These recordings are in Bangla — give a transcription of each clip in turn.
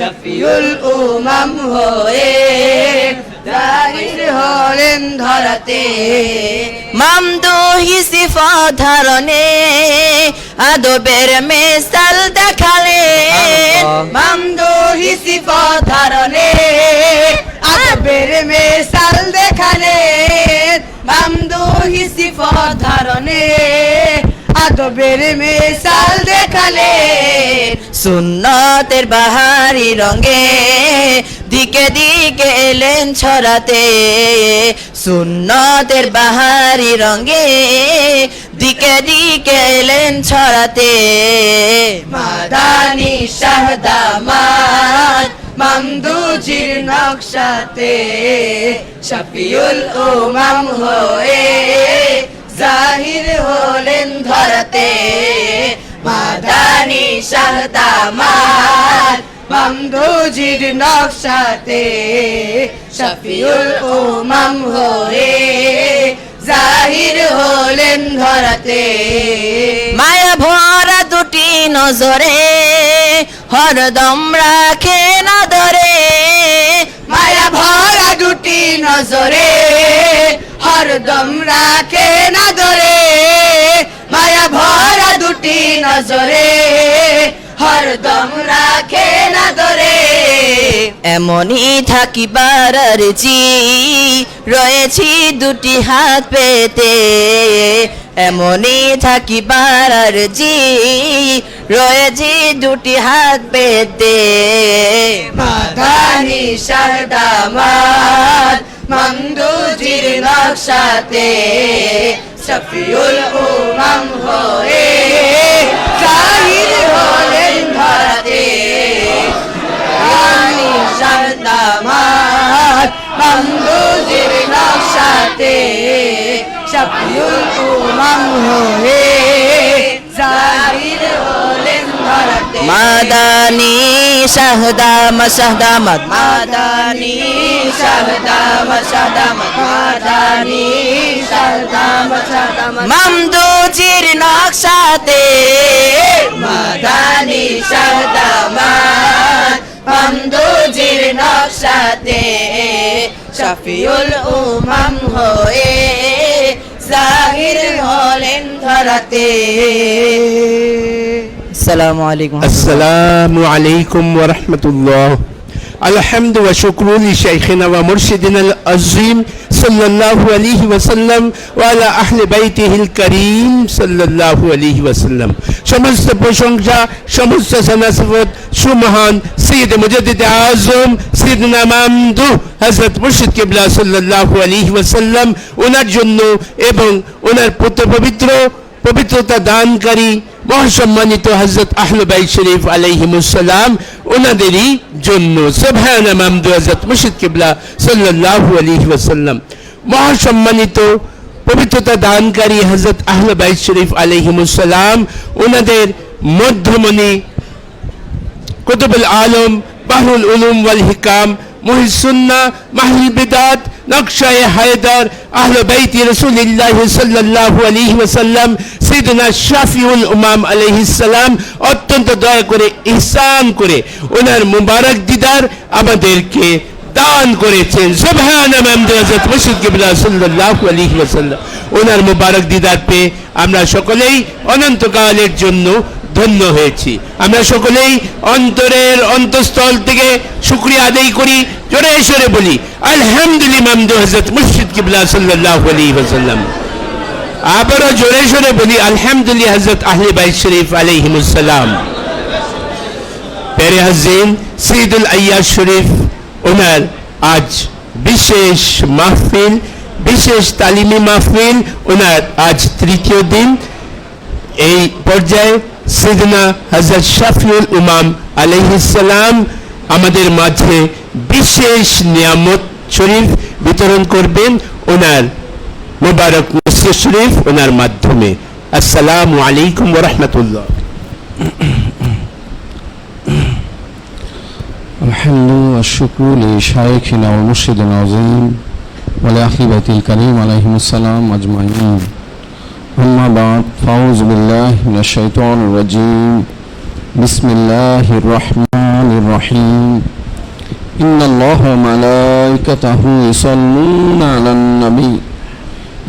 শফিউল উমাম হয়ে জাহির হলেন ধরাতে মামদুহি সিফাত ধারণে আদবের মিসাল দেখালেন মামদুহি সিফাত ধারণে আদবের মিসাল দেখালেন মামদুহি সিফাত ধারণে আদবের মিসাল দেখালেন সুন্নতের বাহারি রঙে দিকে দিকে এলেন ছড়াতে সুন্নতের বাহারি রঙে দিকে দিকে এলেন ছড়াতে মাদানি শাহদামাত মামদুজির নকশাতে শফিউল উমাম হয়ে জাহির হলেন ধরাতে মাদানি শাহদামাত মামদুজির নকশাতে শফিউল উমাম হয়ে জাহির হলেন ধরাতে মায়া ভরা দুটি নজরে হরদম রাখেন আদরে মায়া ভরা দুটি নজরে হরদম রাখেন আদরে মায়া ভরা দুটি নজরে হরদম রাখেন আদরে এমনই থাকিবার আরজি রয়েছি দুটি হাত পেতে এমনই থাকিবার আরজি রয়েছি দুটি হাত পেতে মাদানি শাহদামাত মামদুজির নকশাতে শফিউল উমাম হয়ে জাহির হলেন ধরাতে মাদানি শাহদামাত মামদুজির নকশাতে শফিউল উমাম হয়ে জাহির হলেন ধরাতে মাদানি শাহদামাত শাহদামাত মাদানি শাহদামাত শাহদামাত মাদানি শাহদামাত শাহদামাত মামদুজির নকশাতে মাদানি শাহদামাত মামদুজির নকশাতে শফিউল উমাম হয়ে জাহির হলেন ধরাতে আসসালামু আলাইকুম আসসালামু আলাইকুম ওয়া রাহমাতুল্লাহ الحمد والشكر لشيخنا ومرشدنا العظيم صلى الله عليه وسلم وعلى أهل بيته الكريم صلى الله عليه وسلم সমস্ত প্রশংসা সমস্ত সানাসফত সুমহান সৈয়দ মুজাদ্দিদ আজম সাইয়েদনা মামদুহ হযরত মুর্শিদ কিবলা সাল্লাল্লাহু আলাইহি ওয়াসাল্লাম ওনার জন্য এবং ওনার পবিত্র পবিত্রতা দানকারী মহাসম্মানিত হযরত আহলে বাইত শরীফ আলাইহিমুস সালাম ওনাদেরই জন্য সুবহান মামদুহ হযরত মুর্শিদ কিবলা সাল্লাল্লাহু আলাইহি ওয়াসাল্লাম মহাসম্মানিত পবিত্রতা দানকারী হযরত আহলে বাইত শরীফ আলাইহিমুস সালাম ওনাদের মধ্যমণি কুতুবুল আলম বাহরুল উলুম ওয়াল হিকাম মুহিস সুন্নাহ মাহল বিদাত নকশায়ে হায়দার আহলে বাইত রাসূলুল্লাহ সাল্লাল্লাহু আলাইহি ওয়াসাল্লাম সাইয়েদনা শাফিউল উমাম আলাইহিস সালাম অত্যন্ত দয়া করে ইহসান করে ওনার মুবারক দিদার আমাদেরকে দান করেছেন সুবহান মামদুহ হযরত মুর্শিদ কিবলা সাল্লাল্লাহু আলাইহি ওয়াসাল্লাম ওনার মুবারক দিদার পেয়ে আমরা সকলেই অনন্তকালের জন্য ধন্য হয়েছি আমরা সকলেই অন্তরের অন্তঃস্থল থেকে শুকরিয়া আদায় করি জোরে সরে বলি আলহামদুলিল্লাহ মামদুহ হযরত মুর্শিদ কিবলা সাল্লাল্লাহু আলাইহি ওয়াসাল্লাম আবারও জোরে সরে বলি আলহামদুলিল্লাহ হযরত আহলে বাইত শরীফ আলাইহিমুস সালাম প্যারে হাজিরিন সৈয়দুল আইয়াজ শরীফ ওনার আজ বিশেষ মাহফিল বিশেষ তালিমি মাহফিল ওনার আজ তৃতীয় দিন এই পর্যায়ে সাইয়েদনা হযরত শাফিউল উমাম আলাইহিস সালাম আমাদের মাঝে বিশেষ নিয়ামত শরীফ বিতরণ করবেন ওনার মুবারক নসিহত শরীফ ওনার মাধ্যমে আসসালামু আলাইকুম ওয়া রাহমাতুল্লাহ الحمد والشكر لشيخنا ومرشدنا العظيم ولأهل بيت الكريم عليهم السلام أجمعين أما بعد فأعوذ بالله من الشيطان الرجيم বিসমিল্লাহির রহমানির রহিম ইন্নাল্লাহা ওয়া মালাইকাতাহু ইউসাল্লুনা আলান নবী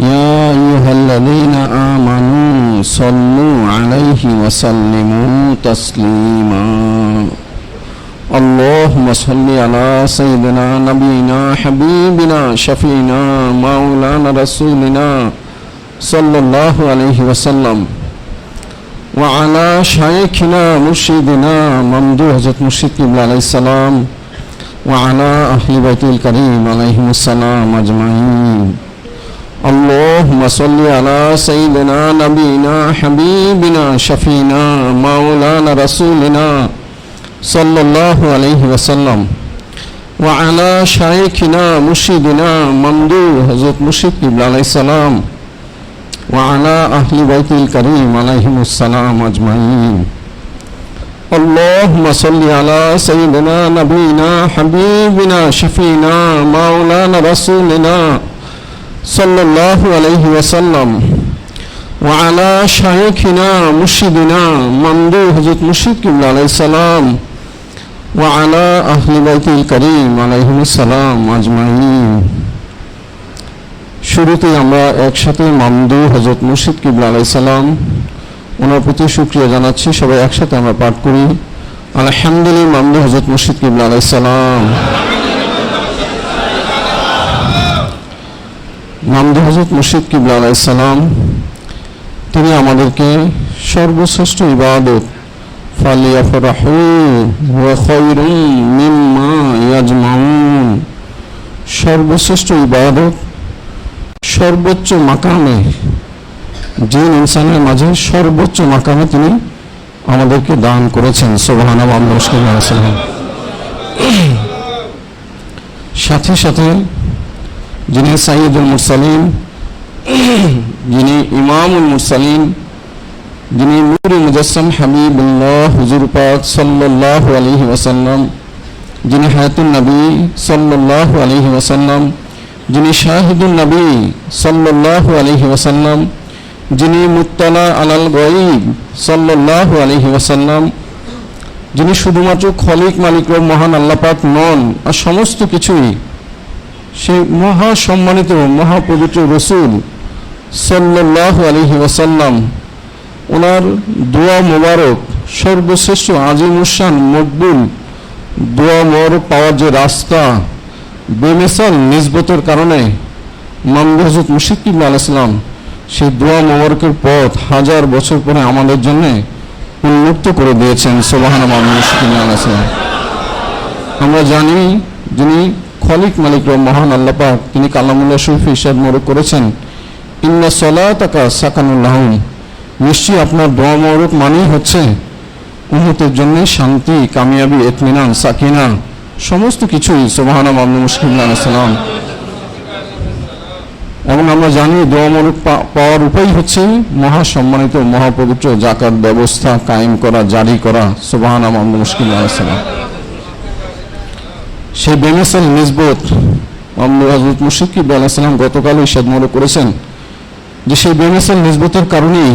ইয়া আইয়ুহাল্লাযীনা আমানু সাল্লু আলাইহি ওয়া সাল্লিমু তাসলিমা اللهم صل على سيدنا نبينا حبيبنا شفينا مولانا رسولنا صلى الله عليه وسلم وعلى شيخنا مرشدنا ممدوح حضرت مرشد قبلہ علیہ السلام وعلى أهل بيت الكريم عليهم السلام أجمعين اللهم صل على سيدنا نبينا حبيبنا شفينا مولانا رسولنا صلى الله عليه وسلم وعلى شيخنا مرشدنا ممدوح حضرت مرشد قبلہ علیہ السلام وعلى أهل بيت الكريم عليهم السلام أجمعين اللهم صل على سيدنا نبينا حبيبنا شفينا مولانا رسولنا صلى الله عليه وسلم وعلى شيخنا مرشدنا ممدوح حضرت مرشد قبلہ علیہ السلام وعلى أهل بيت الكريم عليهم السلام أجمعين শুরুতে আমরা একসাথে মামদু হযরত মুর্শিদ কিবলা আলাইহিস সালাম ওনার প্রতি শুকরিয়া জানাচ্ছি। সবাই একসাথে আমরা পাঠ করি আলহামদুলিল্লাহ মামদু হযরত মুর্শিদ কিবলা আলাইহিস সালাম। মামদু হযরত মুর্শিদ কিবলা আলাইহিস সালাম তিনি আমাদেরকে সর্বশ্রেষ্ঠ ইবাদত ফালিয়াফরাহু ওয়া খায়রুম মিম্মা ইয়াজমাউন সর্বশ্রেষ্ঠ ইবাদত সর্বোচ্চ মাকামে জিন ইনসানের মাঝে সর্বোচ্চ মাকামে তিনি আমাদেরকে দান করেছেন সুবহানাল্লাহ। সাথে সাথে যিনি সাইয়্যিদুল মুরসালিন, যিনি ইমামুল মুরসালিন, যিনি নূরে মুজাসসাম হাবিবুল্লাহ হুজুর পাক সাল্লাল্লাহু আলাইহি ওয়াসাল্লাম, যিনি হায়াতুন নবী সাল্লাল্লাহু আলাইহি ওয়াসাল্লাম, যিনি শাহিদুন নবী সাল্লাল্লাহু আলাইহি ওয়াসাল্লাম, যিনি মুত্তালা আলাল গায়ব সাল্লাল্লাহু আলাইহি ওয়াসাল্লাম, যিনি শুধুমাত্র খলিক মালিক ও মহান আল্লাহ পাক নন আর সমস্ত কিছুই সেই মহা সম্মানিত মহাপবিত্র রাসূল সাল্লাল্লাহু আলাইহি ওয়াসাল্লাম ওনার দোয়া মোবারক সর্বশ্রেষ্ঠ আজিমুশান মকবুল দোয়া মোবারক পাওয়ার যে রাস্তা বেমিসাল নিসবতের কারণে মামদু হযরত মুর্শিদ কিবলা আলাইহিস সালাম সেই দোয়া মোবারকের পথ হাজার বছর পরে আমাদের জন্য উন্মুক্ত করে দিয়েছেন সুবহানাল্লাহ মুর্শিদ কিবলা আলাইহিস সালাম। আমরা জানি যিনি খলিক মালিক ও মহান আল্লাহ পাক তিনি কালামুল্লাহ শরীফে ইরশাদ মোবারক করেছেন ইন্না সলাতাকা সাকানুল লাহুম, নিশ্চয়ই আপনার দোয়া মোবারক মানেই হচ্ছে উম্মতের জন্য শান্তি, কামিয়াবি, ইতমিনান, সাকিনা সমস্ত কিছুই সুবহানাল্লাহ মুর্শিদ কিবলা আলাইহিস সালাম। এবং আমরা জানি দোয়া মোবারক পাওয়ার উপায় হচ্ছে মহা সম্মানিত মহাপবিত্র যাকাত ব্যবস্থা কায়েম করা, জারি করা সুবহানাল্লাহ মুর্শিদ কিবলা আলাইহিস সালাম। সেই বেমিসাল নিসবত হযরত মুর্শিদ কিবলা আলাইহিস সালাম গতকাল ইরশাদ মোবারক করেছেন যে সেই বেমিসাল নিসবতের কারণেই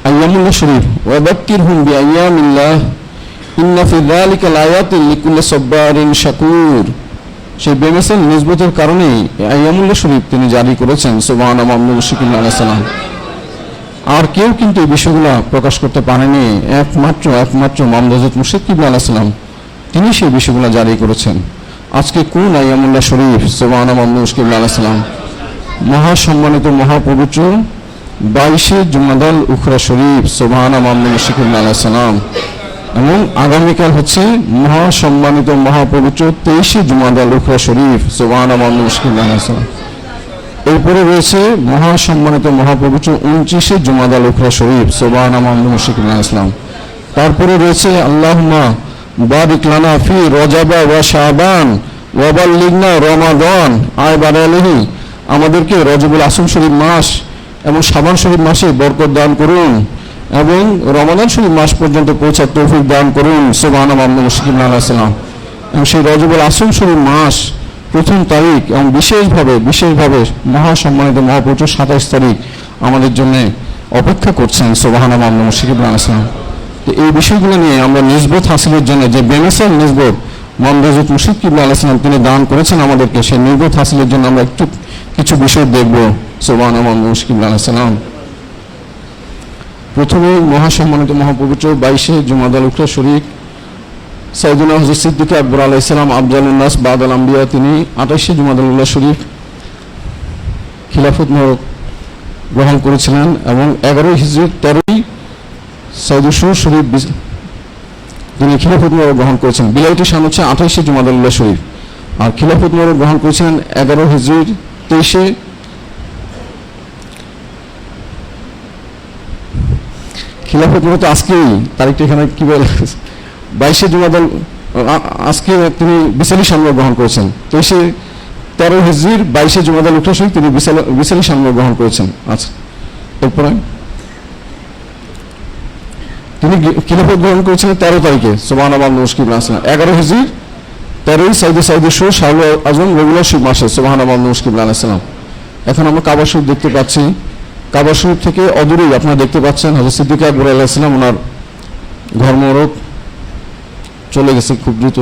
আইয়ামুল্লাহ শরীফ ওয়া যাক্কিরহুম বিআইয়ামিল্লাহ ইন্না ফি যালিকা লায়াতিন লিকুল্লি সাব্বারিন শাকুর, সেই বেমিসাল নিসবতের কারণেই আইয়ামুল্লাহ শরীফ তিনি জারি করেছেন সুবহানাল্লাহ মুর্শিদ কিবলা আলাইহিস সালাম। আর কেউ কিন্তু এই বিষয়গুলো প্রকাশ করতে পারেনি, একমাত্র মামদু হযরত মুর্শিদ কিবলা আলাইহিস সালাম তিনি সেই বিষয়গুলো জারি করেছেন। আজকে কোন আইয়ামুল্লাহ শরীফ সুবহানাল্লাহ মুর্শিদ কিবলা আলাইহিস সালাম মহা সম্মানিত মহাপবিত্র 22শে জুমাদাল উখরা শরীফ সুবহানাল্লাহ মুর্শিদ কিবলা আলাইহিস সালাম, এবং আগামীকাল হচ্ছে মহা সম্মানিত মহাপবিত্র 23শে জুমাদাল উখরা শরীফ সুবহানাল্লাহ মুর্শিদ কিবলা আলাইহিস সালাম। এরপরে রয়েছে মহা সম্মানিত মহাপবিত্র 29শে জুমাদাল উখরা শরীফ সুবহানাল্লাহ মুর্শিদ কিবলা আলাইহিস সালাম। তারপরে রয়েছে আল্লাহুম্মা বারিক লানা ফি রজব ওয়া শাবান ওয়া বাল্লিগনা রমাদান আয় বারালিহি, আমাদেরকে রজবুল আসম শরীফ মাস এবং শাবান শরীফ মাসে বরকত দান করুন এবং রমাদান শরীফ মাস পর্যন্ত পৌঁছার তৌফিক দান করুন সুবহানাল্লাহ মুর্শিদ কিবলা আলাইহিস সালাম। এবং সেই রজবুল আসম শরীফ মাস প্রথম তারিখ এবং বিশেষভাবে মহাসম্মানিত মহাপবিত্র 27 তারিখ আমাদের জন্য অপেক্ষা করছেন সুবহানাল্লাহ মুর্শিদ কিবলা আলাইহিস সালাম। এই বিষয়গুলো নিয়ে আমরা নিসবত হাসিলের জন্য যে বেমিসাল নিসবত মোহাম্মদ হযরত মুর্শিদ কিবলা আলাইহিস সালাম তিনি দান করেছেন আমাদেরকে, সেই নিসবত হাসিলের জন্য আমরা একটু কিছু বিষয় দেখব। সুবহানাল্লাহ, মুর্শিদ কিবলা আলাইহিস সালাম। প্রথমে মহাসম্মানিত মহাপবিত্র 22শে জুমাদাল উখরা শরীফ সাইয়েদুনা হযরত সিদ্দিক আকবর আলাইহিস সালাম আফজালুন নাস বাদাল আম্বিয়া, তিনি 28শে জুমাদাল উখরা শরীফ খিলাফত মোবারক গ্রহণ করেছিলেন এবং 11 হিজরি 13ই সাইদুসুর শরীফ তিনি খিলাফত মোবারক গ্রহণ করেছেন। বিলাইটি সান হচ্ছে 28শে জুমাদাল উখরা শরীফ, আর খিলাফত মোবারক গ্রহণ করেছিলেন 11 হিজরির 23শে খিলাফত মোবারক আজকেই তারিখটা এখানে কি বলে 22শে জুমাদাল আজকে তিনি বিসালি সালমা গ্রহণ করেছেন। 13 হিজরির 22শে জুমাদাল উখরা শরীফ তিনি বিসালি সালমা গ্রহণ করেছেন। আচ্ছা, এরপরে তিনি খিলাফত গ্রহণ করেছিলেন 13 তারিখে। সুবহানাল্লাহ, মুশকিল আসলে 11 হিজরি 13ই সাইদে শো শাহরুল আজম রেগুলার শিব মাসে। সুবহানাল্লাহ, মুশকিল আলাইহিসসালাম। এখন আমরা কাবা শরীফ দেখতে পাচ্ছি। কাবা শরীফ থেকে অদূরেই আপনারা দেখতে পাচ্ছেন হযরত সিদ্দিক আকবর আলাইহিস সালাম ওনার ঘর মোবারক চলে গেছে খুব দ্রুত।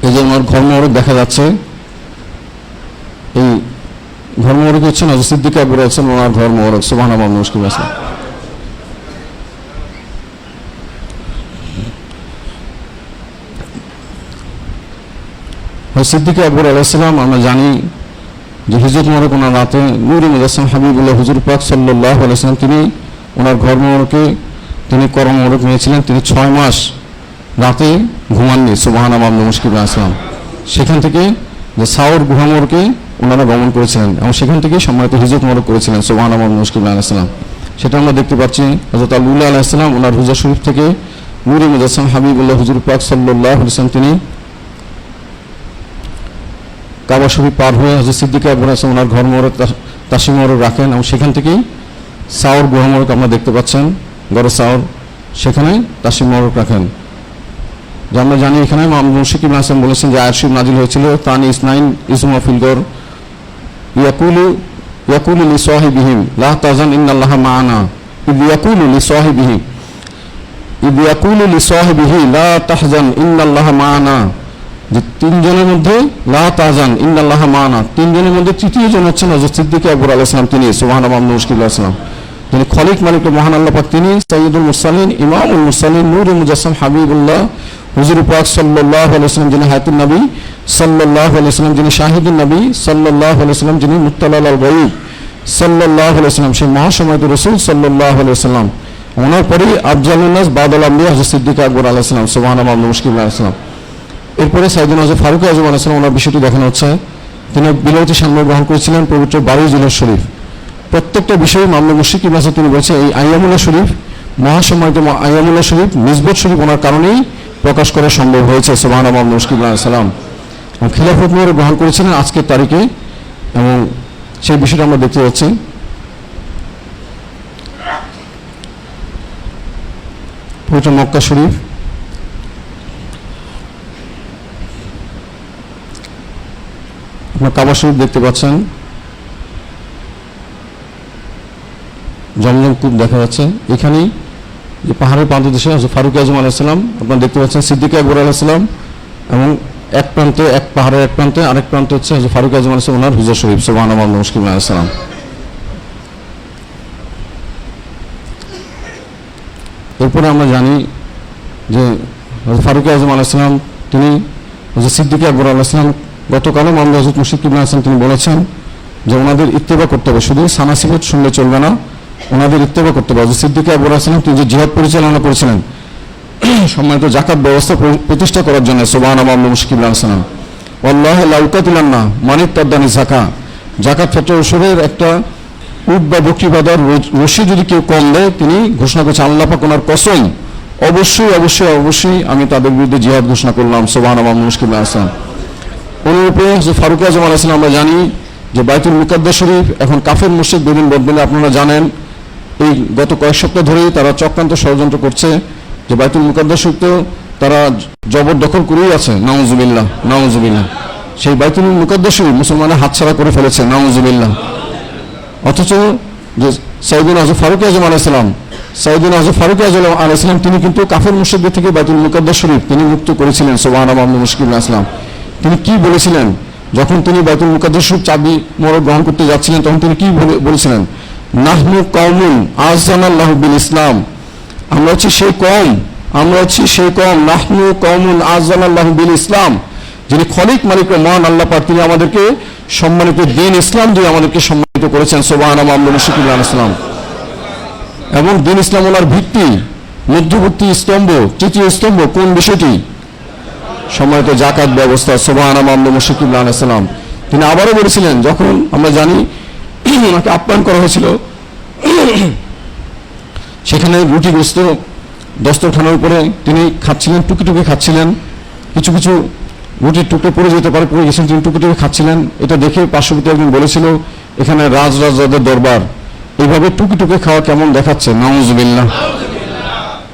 এই যে ওনার ঘর মোবারক দেখা যাচ্ছে, এই ঘর মোবারক হচ্ছেন হযরত সিদ্দিক আকবর আলাইহিস সালাম ওনার ঘর মোবারক। সুবহানাল্লাহ, মুশকিল আছে। সিদ্দিক আকবর আলাইহিস সালাম আমরা জানি যে হিজরত মোবারক ওনার রাতে নূরে মুজাসসাম হাবিবুল্লাহ হুজুর পাক সাল্লাল্লাহু আলাইহি ওয়াসাল্লাম তিনি ওনার ঘর মোবারকে তিনি করম মোবারক নিয়েছিলেন। তিনি 6 মাস রাতে ঘুমাননি। সুবহানাল্লাহ, মুশকিল আসলাম। সেখান থেকে যে সাউর গুহা মোবারকে ওনারা গমন করেছিলেন এবং সেখান থেকে সম্মানিত হিজরত মোবারক করেছিলেন। সুবহানাল্লাহ, মুশকিল আসলাম। সেটা আমরা দেখতে পাচ্ছি হযরত আল্লাহ আলাইহিস সালাম ওনার হুজা শরীফ থেকে নূরে মুজাসসাম হাবিবুল্লাহ হুজুর পাক সাল্লাল্লাহু আলাইহি ওয়াসাল্লাম তিনি কাবা শরীফ পার হয়ে হযরত সিদ্দিক আকবর আলাইহিস ওনার ঘর মোবারক তাসিম মোবারক রাখেন এবং সেখান থেকেই সাউর গুহা মোবারক আমরা দেখতে পাচ্ছেন, গড়ে সাউর, সেখানে তাসিম মোবারক রাখেন। যে আমরা জানি এখানে মোহাম্মদ মুর্শিদ কিবলা আলাইহিস সালাম বলেছেন যে আয়াত শরীফ নাজিল হয়েছিল তানি ইসনাইন ইসমা ফিল গর ইয়াকুলু লিসাহিবিহিম লা তাজান ইন্নাল্লাহা মা'ানা ইয়াকুলু লিসাহিবিহি লা তাহজান ইন্নাল্লাহা মা'ানা। যে 3 জনের মধ্যে লা তাজান ইন্নাল্লাহা মা'ানা, 3 জনের মধ্যে তৃতীয় জন হচ্ছেন হযরত সিদ্দিক আকবর আলাইহিস সালাম। তিনি সুবহানাল্লাহ, মুশকিল আসলাম। তিনি খলিক মালিক মহান আল্লাহ পাক, তিনি সাইয়্যিদুল মুরসালিন ইমামুল মুরসালিন নূরে মুজাসসাম হাবিবুল্লাহ হুজুর পাক সাল্লাল্লাহু আলাইহি ওয়াসাল্লাম, যিনি হায়াতুন নবী সাল্লাল্লাহু আলাইহি ওয়াসাল্লাম, যিনি শাহিদুন নবী সাল্লাল্লাহু আলাইহি ওয়াসাল্লাম, যিনি মুত্তালাল আল গায়ব সাল্লাল্লাহু আলাইহি ওয়াসাল্লাম, সেই মহাসম্মানিত রাসূল সাল্লাল্লাহু আলাইহি ওয়াসাল্লাম। ওনার পরেই আফজালুন নাস বাদাল আম্বিয়া হযরত সিদ্দিক আকবর আলাইহিস সালাম। সুবহানাল্লাহ, মুশকিল আসলাম। এরপরে সাইয়েদুনা হযরত ফারুক আযম আলাইহিস সালাম ওনার বিষয়টি দেখানো হচ্ছে। তিনি বিলাইতি সামনে গ্রহণ করেছিলেন পবিত্র 12 জিলহজ শরীফ। প্রত্যেকটা বিষয়ে মামলা মুশরিক কিবলা তিনি বলছেন এই আইয়ামুল্লাহ শরীফ মহাসম্মানিত আইয়ামুল্লাহ শরীফ নিসবত শরীফ ওনার কারণেই প্রকাশ করা সম্ভব হয়েছে। সুবহানাল্লাহ, মুশকিল সালাম। খিলাফত মোবারক গ্রহণ করেছিলেন আজকের তারিখে এবং সেই বিষয়টা আমরা দেখতে যাচ্ছি। পবিত্র মক্কা শরীফ, আপনার কাবা শরীফ দেখতে পাচ্ছেন, জমজম কূপ দেখা যাচ্ছে। এখানেই যে পাহাড়ের পাদদেশে হযরত ফারুক আযম আলাইহিস সালাম আপনারা দেখতে পাচ্ছেন, সিদ্দিক আকবর আলাইহিস সালাম এবং এক প্রান্তে এক পাহাড়ের এক প্রান্তে আরেক প্রান্তে হচ্ছে হযরত ফারুক আযম আলাইহিস সালাম ওনার হুজুর শরীফ। সুবহানাল্লাহ, মুশকিল আলাইহিস সালাম। এরপরে আমরা জানি যে হযরত ফারুক আযম আলাইহিস সালাম তিনি হযরত সিদ্দিক আকবর আলাইহিস সালাম গতকালও মামলা হযরত মুর্শিদ কিবলা আলাইহিস সালাম তিনি বলেছেন যে ওনাদের ইত্তেবা করতে হবে, শুধু সানাসিবত শুনলে চলবে না, ওনাদের ইত্তেবা করতে হবে। হযরত সিদ্দিক আকবর আলাইহিস সালাম তিনি যে জিহাদ পরিচালনা করেছিলেন সম্মানিত যাকাত ব্যবস্থা প্রতিষ্ঠা করার জন্য। সুবহানাল্লাহ, মুর্শিদ কিবলা আলাইহিস সালাম ওয়াল্লাহি লা উকাতিলান্না মানিত তাদানি যাকাত, যাকাত ফতর উসুরের একটা উট বা বকরি বাঁধার রশি যদি কেউ কম দেয় তিনি ঘোষণা করেছেন আল্লাহ পাক ওনার কসম অবশ্যই অবশ্যই অবশ্যই আমি তাদের বিরুদ্ধে জিহাদ ঘোষণা করলাম। সুবহানাল্লাহ, মুর্শিদ কিবলা আলাইহিস সালাম। অনুরূপে হযরত ফারুক আযম আলাইহিস সালাম আমরা জানি যে বাইতুল মুকাদ্দাস শরীফ এখন কাফের মুশরিক বেদিন বদলে আপনারা জানেন এই গত কয়েক সপ্তাহ ধরেই তারা চক্রান্ত ষড়যন্ত্র করছে যে বাইতুল মুকাদ্দাস শরীফ তো তারা জবরদখল করেই আছে। নাউজুবিল্লাহ, নাউজুবিল্লাহ। সেই বাইতুল মুকাদ্দাস শরীফ মুসলমানরা হাতছাড়া করে ফেলেছে। নাউজুবিল্লাহ। অথচ যে সাইয়েদুনা হযরত ফারুক আযম আলাইহিস সালাম, সাইয়েদুনা হযরত ফারুক আযম আলাইহিস সালাম তিনি কিন্তু কাফের মুশরিকদের থেকে বাইতুল মুকাদ্দাস শরীফ তিনি মুক্ত করেছিলেন। সুবহানাল্লাহ মুশকিল আসলাম তিনি কি বলেছিলেন যখন তিনি বাইতুল মুকাদ্দাস শরীফ চাবি মোহর গ্রহণ করতে যাচ্ছিলেন, তখন তিনি কি বলেছিলেন? নাহনু কওমুন আযানাল্লাহু বিল ইসলাম, আমরা হচ্ছি সেই কওম, আমরা হচ্ছি সেই কওম, নাহনু কওমুন আযানাল্লাহু বিল ইসলাম, যিনি খলিক মালিক ও মহান আল্লাহ পাক তিনি আমাদেরকে সম্মানিত দিন ইসলাম দিয়ে আমাদেরকে সম্মানিত করেছেন। সুবহানাল্লাহ মুশকিল আসলাম। এবং দিন ইসলাম ওনার ভিত্তি, মধ্যবর্তী স্তম্ভ, তৃতীয় স্তম্ভ কোন বিষয়টি? সম্মানিত যাকাত ব্যবস্থা। সুবহানাল্লাহ মুশকিল আসলাম। তিনি আবারও বলেছিলেন, যখন আমরা জানি ওনাকে আপ্যায়ন করা হয়েছিল, সেখানে রুটিগ্রস্ত দস্তরখানার উপরে তিনি খাচ্ছিলেন, টুকি টুকি খাচ্ছিলেন, কিছু কিছু রুটির টুকরো পড়ে যেতে পারে, পড়ে গেছেন, তিনি টুকি টুকি খাচ্ছিলেন। এটা দেখে পার্শ্ববর্তী একজন বলেছিল, এখানে রাজরাজাদের দরবার, এইভাবে টুকি টুকি খাওয়া কেমন দেখাচ্ছে, নাউজুবিল্লাহ।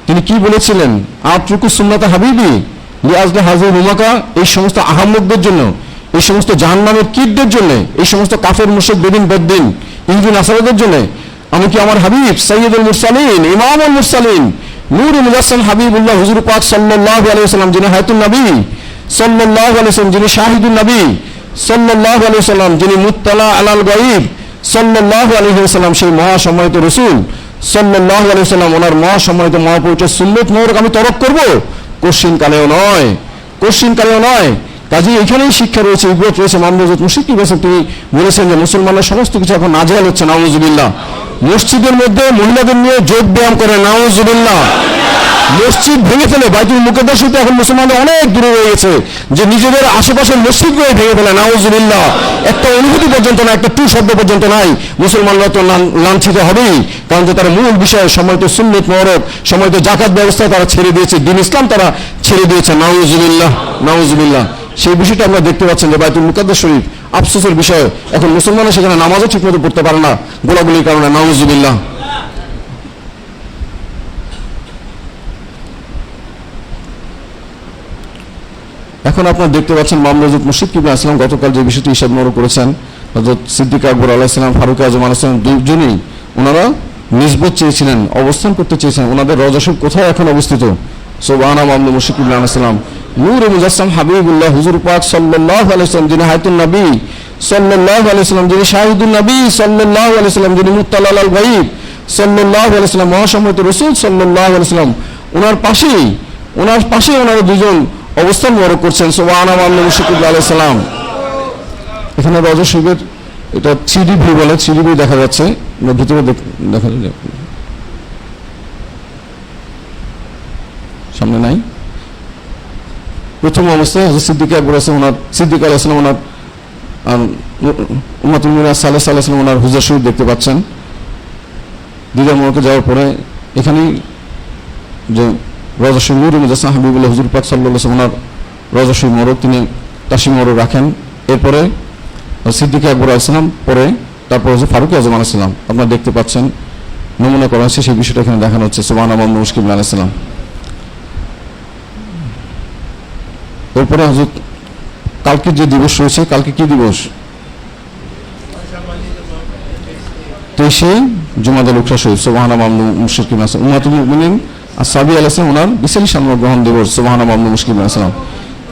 তিনি কি বলেছিলেন? আতরুকু সুন্নাতা হাবিবি লিআজলি হাযিল হুমাকা, এই সমস্ত আহাম্মকদের জন্য, এই সমস্ত জাহান্নামের কীটদের জন্য, এই সমস্ত কাফের মুশরিক বেদিন বদ্দিন ইহুদি নাসারাদের জন্য আমি কি আমার হাবিব সাইয়্যিদুল মুরসালিন ইমামুল মুরসালিন নূরুল মুজাসসাম হাবিবুল্লাহ হুজুর পাক সাল্লাল্লাহু আলাইহি ওয়াসাল্লাম, যিনি হায়াতুন নবী সাল্লাল্লাহু আলাইহি ওয়াসাল্লাম, যিনি শাহিদুন নবী সাল্লাল্লাহু আলাইহি ওয়াসাল্লাম, যিনি মুত্তালা আলাল গায়ব সাল্লাল্লাহু আলাইহি ওয়াসাল্লাম, সেই মহা সম্মানিত রাসূল সাল্লাল্লাহু আলাইহি ওয়াসাল্লাম, ওনার মহা সম্মানিত মহাপবিত্র সুন্নাত মোবারক আমি তরক করব? কোশ্চিন কালেও নয়, কোশ্চিন কালেও নয়। কাজে এখানেই শিক্ষা রয়েছে, ইবরত রয়েছে। মামলুজুত মুশরিক বলেছেন, তিনি বলেছেন যে মুসলমানরা সমস্ত কিছু এখন নাজেহাল হচ্ছে, নাউজুবিল্লাহ। মসজিদের মধ্যে মহিলাদের নিয়ে যোগ ব্যায়াম করে, নাউজুবিল্লাহ। মসজিদ ভেঙে ফেলে, বাইতুল মুকাদ্দাস হতে এখন মুসলমানরা অনেক দূরে রয়ে গেছে, যে নিজেদের আশেপাশের মসজিদগুলো ভেঙে ফেলে, নাউজুবিল্লাহ। একটা অনুভূতি পর্যন্ত না, একটা টু শব্দ পর্যন্ত নাই। মুসলমানরা তো লাঞ্ছিত হবেই, কারণ যে তারা মূল বিষয় সম্মানিত সুন্নাত মোবারক, সম্মানিত যাকাত ব্যবস্থা তারা ছেড়ে দিয়েছে, দিন ইসলাম তারা ছেড়ে দিয়েছে, নাউজুবিল্লাহ, নাউজুবিল্লাহ। সেই বিষয়টা আমরা দেখতে পাচ্ছেন যে বাইতুল মুকাদ্দাস শরীফ আফসোসের বিষয়, এখন মুসলমানরা সেখানে নামাজও ঠিকমতো পড়তে পারে না গোলাগুলির কারণে, নাউজুবিল্লাহ। এখন আপনারা দেখতে পাচ্ছেন মামলুজুত মুশরিক আসলাম গতকাল যে বিষয়টি ইরশাদ মোবারক করেছেন, হযরত সিদ্দিক আকবর আলাইহিস সালাম, ফারুক আযম আলাইহিস সালাম, দুজনেই ওনারা নিসবত চেয়েছিলেন, অবস্থান করতে চেয়েছিলেন। ওনাদের রওজা শরীফ কোথায় এখন অবস্থিত? সুবহানাল্লাহ মামলুজুত মুশরিক আলাইহিস সালাম, নূরে মুজাসসাম হাবিবুল্লাহ হুজুর পাক সাল্লাল্লাহু আলাইহি ওয়াসাল্লাম, যিনি হায়াতুন নবী সাল্লাল্লাহু আলাইহি ওয়াসাল্লাম, যিনি শাহিদুন নবী সাল্লাল্লাহু আলাইহি ওয়াসাল্লাম, যিনি মুত্তালা আলাল গায়ব সাল্লাল্লাহু আলাইহি ওয়াসাল্লাম, মহাসম্মানিত রাসূল সাল্লাল্লাহু আলাইহি ওয়াসাল্লাম, ওনার পাশেই ওনারা দুজন অবস্থান মোবারক করছেন। সুবহানাল্লাহ মুশরিক আলাইহিস সালাম। এখানে রওজা শরীফের এটা 3D ভিউ বলে, 3D ভিউ দেখা যাচ্ছে, ভিতরে দেখা যাচ্ছে, সামনে নাই। প্রথম অবস্থায় হযরত সিদ্দিক আকবর আছে, ওনার সিদ্দিক আলাইহিস সালাম, ওনার উম্মাতুল মুমিনিন সাল্লাল্লাহু আলাইহি ওয়াসাল্লাম, ওনার হুজুর শরীফ দেখতে পাচ্ছেন। দিদার মোবারকে যাওয়ার পরে এখানেই যে রওজা শরীফ নূরে মুজাসসাম হাবিবুল্লাহ হুজুর পাক সাল্লাল্লাহু আলাইহি ওয়াসাল্লাম, ওনার রওজা শরীফ মোবারক তিনি তাসিম মোবারক রাখেন। এরপরে সিদ্দিক আকবর আলাইহিস সালাম, পরে তারপর হচ্ছে ফারুক আযম আলাইহিস সালাম, আপনারা দেখতে পাচ্ছেন, নমুনা করা হচ্ছে, সেই বিষয়টা এখানে দেখানো হচ্ছে। সুবহানাল্লাহ মুশকিল আলাইহিস সালাম। এরপরে হযরত কালকে যে দিবস রয়েছে, কালকে কি দিবস? 23শে জুমাদাল উখরা শরীফ। সুবহানাল্লাহ মুশরিক আসলাম, উম্মাতুল মুমিনিন আসহাবী আলাইহিস সালাম, ওনার বিশালী সাম্য গ্রহণ দিবস। সুবহানাল্লাহ মুশরিক আসলাম,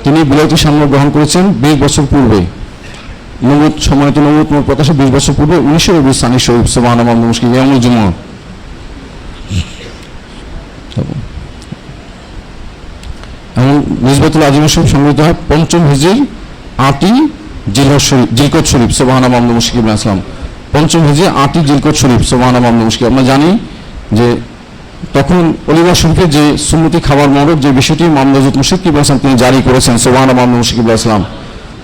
তিনি বিলায়তী সাম্য গ্রহণ করেছেন 20 বছর পূর্বে, সম্মানিত নবুয়ত প্রকাশে 20 বছর পূর্বে 19শে রবিউল সানি শরীফ। সুবহানাল্লাহ মুশরিক ইয়ামুল জুমআ। এবং নিসবতুল আজিমা শরীফ সংগৃহীত হয় 5ম হিজরির 8ই জিলকত শরীফ। সুবহানাল্লাহ মুশরিক আসলাম, 5ম হিজরি 8ই জিলকত শরীফ। সুবহানাল্লাহ মুশরিক। আমরা জানি যে তখন অলিমা শরীফের যে সুন্নতি খাবার মোবারক, যে বিষয়টি মামলুজুত মুশরিক আসলাম তিনি জারি করেছেন। সুবহানাল্লাহ মুশরিক আসলাম,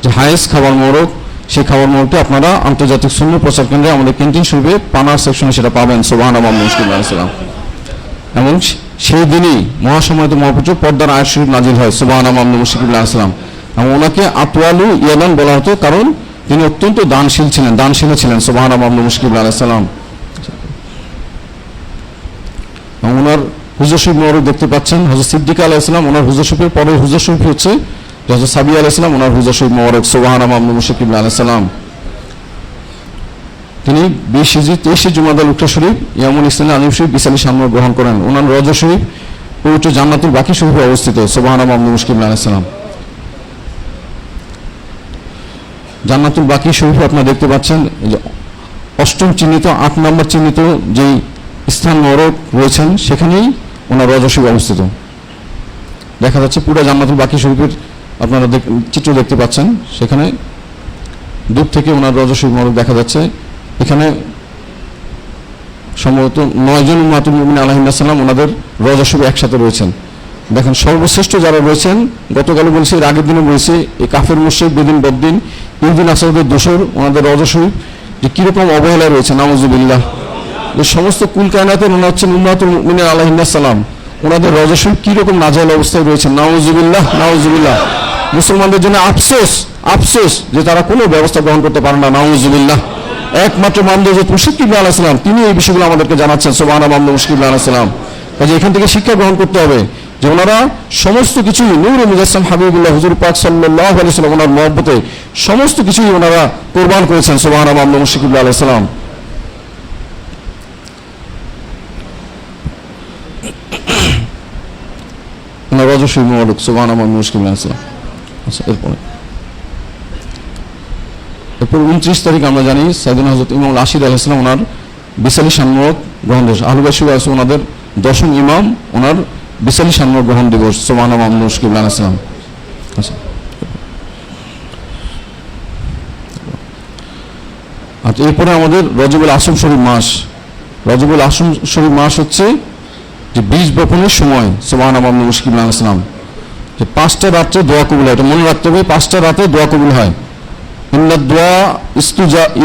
যে হায়েস্ট খাবার মোবারক, সেই খাবার মোবারকটি আপনারা আন্তর্জাতিক সুন্নাহ প্রচার কেন্দ্রে আমাদের ক্যান্টিন শরীফে পানার সেকশনে সেটা পাবেন। সুবহানাল্লাহ মুশরিক আসলাম। এবং সেই দিনই মহাসম্মানিত মহাপুত্র পর্দার আয়াত শরীফ নাজিল হয়। সুবহানাল্লাহ মুশরিক আসলাম। এবং ওনাকে আতওয়ালু ইয়াদান বলা হতো, কারণ তিনি অত্যন্ত দানশীল ছিলেন। সুবহানাল্লাহ মুশরিক আসলাম। এবং ওনার হুজুর শরীফ মোবারক দেখতে পাচ্ছেন, হযরত সিদ্দিক আলাইহিস সালাম, ওনার হুজুর শরীফের পরের হুজুর শরীফ হচ্ছে হযরত সাবিয়া আলাইহিস সালাম, ওনার হুজুর শরীফ মোবারক। সুবহানাল্লাহ মুশরিক আলাইহিস সালাম। তিনি 20 হিজরি 23 জুমাদাল উকরা শরীফ ইয়ামুল ইসলাম আলিম শরীফ বিশালী সামনে গ্রহণ করেন। ওনার রওজা শরীফ পবিত্র জান্নাতুল বাকি শরীফে অবস্থিত। সুবহানাল্লাহ মুশকিল আলাইহিস সালাম। জান্নাতুল বাকি শরীফে আপনারা দেখতে পাচ্ছেন অষ্টম চিহ্নিত 8 নম্বর চিহ্নিত যেই স্থান নরক রয়েছেন সেখানেই ওনার রওজা শরীফ অবস্থিত। দেখা যাচ্ছে পুরো জান্নাতুল বাকি শরীফের আপনারা চিত্র দেখতে পাচ্ছেন, সেখানে দূর থেকে ওনার রওজা শরীফ নরক দেখা যাচ্ছে। এখানে সম্ভবত 9 জন উম্মাতুল মুমিন আলাইহিস সালাম ওনাদের রওজা শরীফ একসাথে রয়েছেন। দেখেন সর্বশ্রেষ্ঠ যারা রয়েছেন, গতকাল বলছি, এর আগের দিনে বলছি, এই কাফের মুশরিক বেদিন বদ্দিন ইউদিন আসাদের দোসর ওনাদের রওজা শরীফ যে কীরকম অবহেলায় রয়েছে, নাউজুবিল্লাহ। যে সমস্ত কুল কায়নাতের ওনারা হচ্ছেন উম্মাতুল মুমিন আলাইহিস সালাম, ওনাদের রওজা শরীফ কীরকম নাজাইল অবস্থায় রয়েছে, নাউজুবিল্লাহ নাউজুবিল্লাহ। মুসলমানদের জন্য আফসোস আফসোস যে তারা কোনো ব্যবস্থা গ্রহণ করতে পারে না, নাউজুবিল্লাহ। একমাত্র মামদুদ হযরত মুশরিক কিবলা আলাইহিস সালাম তিনি এই বিষয়গুলো আমাদেরকে জানাচ্ছেন। সুবহানাল্লাহ মামদুদ মুশরিক কিবলা আলাইহিস সালাম। কাজে এখান থেকে শিক্ষা গ্রহণ করতে হবে যে ওনারা সমস্ত কিছুই নূরে মুজাসসাম হাবিবুল্লাহ হুজুর পাক সাল্লাল্লাহু আলাইহি ওয়াসাল্লাম ওনার মহব্বতে সমস্ত কিছুই ওনারা কোরবান করেছেন। সুবহানাল্লাহ মামদুদ মুশরিক কিবলা আলাইহিস সালাম। ওনার রওজা শরীফ মুবারক। সুবহানাল্লাহ মামদুদ মুশরিক কিবলা আলাইহিস সালাম। আচ্ছা, এরপর 29 তারিখ আমরা জানি সাইয়েদনা হযরত ইমাম আশির আলাইহিস সালাম ওনার বিশালী শানমুবারক গ্রহণ দিবস। আহলে বাইত আছে ওনাদের 10ম ইমাম ওনার বিশালী শানমুবারক গ্রহণ দিবস। সুবহানাল্লাহ মামদুদ মুশরিক কিবলা আলাইহিস সালাম। আচ্ছা, আচ্ছা, এরপরে আমাদের রজবুল আসম শরীফ মাস। রজবুল আসম শরীফ মাস হচ্ছে যে বীজ বপনের সময়। সুবহানাল্লাহ মামদুদ মুশরিক কিবলা আলাইহিস সালাম। যে 5টা রাত্রে দোয়া কবুল হয়, এটা মনে রাখতে হবে, 5টা রাতে দোয়া কবুল হয়। ইন্নাদ দুআ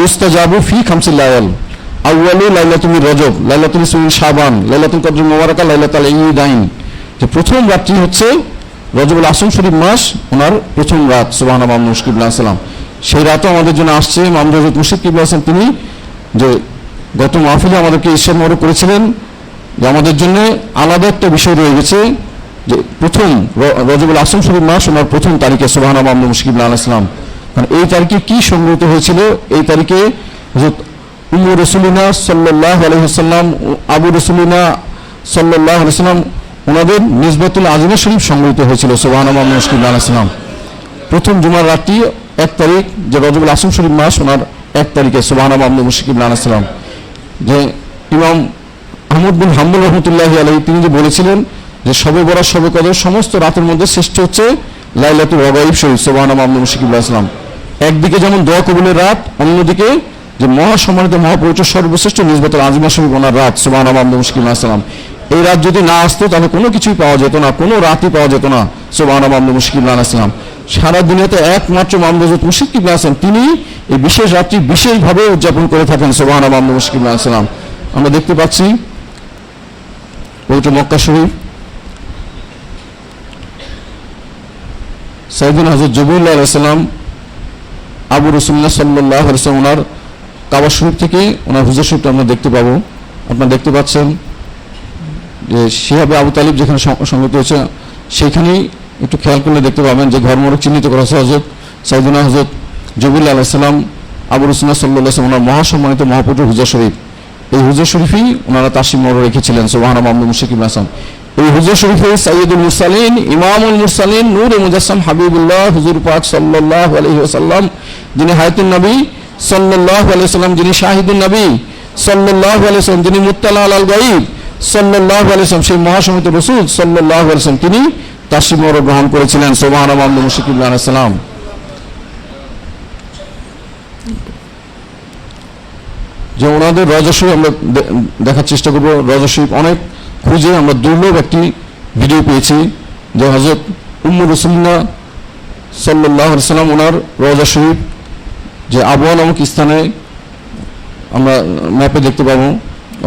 ইস্তাজাবু ফি খামসিল লায়াল আউয়ালু লাইলাতুল রজব লাইলাতুল ইসমিন শাবান লাইলাতুল কদর মুবারাকা লাইলাতুল ঈদাইন। যে প্রথম রাতটি হচ্ছে রজবুল আসম শরীফ মাস ওনার প্রথম রাত। সুবহানাল্লাহ মামদুদ মুশরিক কিবলা আলাইহিস সালাম। সেই রাতও আমাদের জন্য আসছে। মামদুদ হযরত মুশরিক কিবলা আলাইহিস সালাম তিনি যে গত মাহফিলে আমাদেরকে ইরশাদ মোবারক করেছিলেন যে আমাদের জন্য আলাদা একটা বিষয় রয়ে গেছে, যে প্রথম রজবুল আসম শরীফ মাস ওনার প্রথম তারিখে। সুবহানাল্লাহ মামদুদ মুশরিক কিবলা আলাইহিস সালাম। কারণ এই তারিখে কি সংগঠিত হয়েছিল, এই তারিখে হযরত উম্মে রাসূলিনা সাল্লাল্লাহু আলাইহি ওয়াসাল্লাম, আবু রাসূলিনা সাল্লাল্লাহু আলাইহি ওয়াসাল্লাম ওনাদের নিসবাতুল আজিমা শরীফ সংগঠিত হয়েছিল। সুবহানাল্লাহ মামদুদ মুশরিক কিবলা আলাইহিস সালাম। প্রথম জুমার রাতটি 1 তারিখ, যে রজবুল আসম শরীফ মাস ওনার 1 তারিখে। সুবহানাল্লাহ মামদুদ মুশরিক কিবলা আলাইহিস সালাম। যে ইমাম আহমদ বিন হাম্বল রাহমাতুল্লাহি আলাইহি তিনি যে বলেছিলেন যে শবে বরাত শবে কদর সমস্ত রাতের মধ্যে শ্রেষ্ঠ হচ্ছে লাইলাতুল রগাইব শরীফ। সুবহানাল্লাহ মামদুদ মুশরিক কিবলা আলাইহিস সালাম। একদিকে যেমন দোয়া কবুলের রাত, অন্যদিকে যে মহাসম্মানিত মহাপবিত্র সর্বশ্রেষ্ঠ নিসবাতুল আজিমা শরীফ ওনার রাত। সুবহানাল্লাহ মামদুদ মুশরিক কিবলা আলাইহিস সালাম। এই রাত যদি না আসতো তাহলে কোনো কিছুই পাওয়া যেত না, কোনো রাতই পাওয়া যেত না। সুবহানাল্লাহ মামদুদ মুশরিক কিবলা আলাইহিস সালাম। সারা দুনিয়াতে একমাত্র মামদুদ হযরত মুশরিক কিবলা আলাইহিস সালাম তিনি এই বিশেষ রাতটি বিশেষভাবে উদযাপন করে থাকেন। সুবহানাল্লাহ মামদুদ মুশরিক কিবলা আলাইহিস সালাম। আমরা দেখতে পাচ্ছি পবিত্র মক্কা শরীফ সাইয়েদনা হযরত জিবরিল আলাইহিস সালাম আবু রাসূলুল্লাহ সাল্লাল্লাহু আলাইহি ওয়াসাল্লাম ওনার কাবা শরীফ থেকে ওনার হুজুর শরীফটা আমরা দেখতে পাবো। আপনারা দেখতে পাচ্ছেন যে শিহাবে আবু তালিব যেখানে সংগত হয়েছে সেখানেই একটু খেয়াল করলে দেখতে পাবেন যে ঘর মোড়ক চিহ্নিত করা হয়েছে হযরত সাইয়েদনা হযরত জিবরিল আলাইহিস সালাম আবু রাসূলুল্লাহ সাল্লাল্লাহু আলাইহি ওয়াসাল্লাম ওনার মহাসম্মানিত মহাপবিত্র হুজুর শরীফ। এই হুজুর শরীফই ওনারা তাসিম মোড়ক রেখেছিলেন। সুবহানাল্লাহ মামদুদ মুশরিক কিবলা আলাইহিস সালাম। এই হুজুর শরীফে সাইয়্যিদুল মুরসালিন ইমামুল মুরসালিন নূরে মুজাসসাম হাবিবুল্লাহ হুজুর পাক সাল্লাল্লাহু আলাইহি ওয়াসাল্লাম, যিনি হায়াতুন নবী সাল্লাল্লাহু আলাইহি ওয়াসাল্লাম, যিনি শাহিদুন নবী সাল্লাল্লাহু আলাইহি ওয়াসাল্লাম, যিনি মুত্তালা আলাল গায়ব সাল্লাল্লাহু আলাইহি ওয়াসাল্লাম, সেই মহাসম্মানিত রাসূল সাল্লাল্লাহু আলাইহি ওয়াসাল্লাম তিনি তাসিম মোড়ক গ্রহণ করেছিলেন। সুবহানাল্লাহ মামদুদ মুশরিক কিবলা আলাইহিস সালাম। যে ওনাদের রওজা শরীফ আমরা দেখার চেষ্টা করব। রওজা শরীফ অনেক খুঁজে আমরা দুর্লভ একটি ভিডিও পেয়েছি, যে হযরত উম্মে রাসূলুল্লাহ সাল্লাল্লাহু আলাইহি ওয়াসাল্লাম ওনার রওজা শরীফ যে আবওয়া নামক স্থানে আমরা ম্যাপে দেখতে পাবো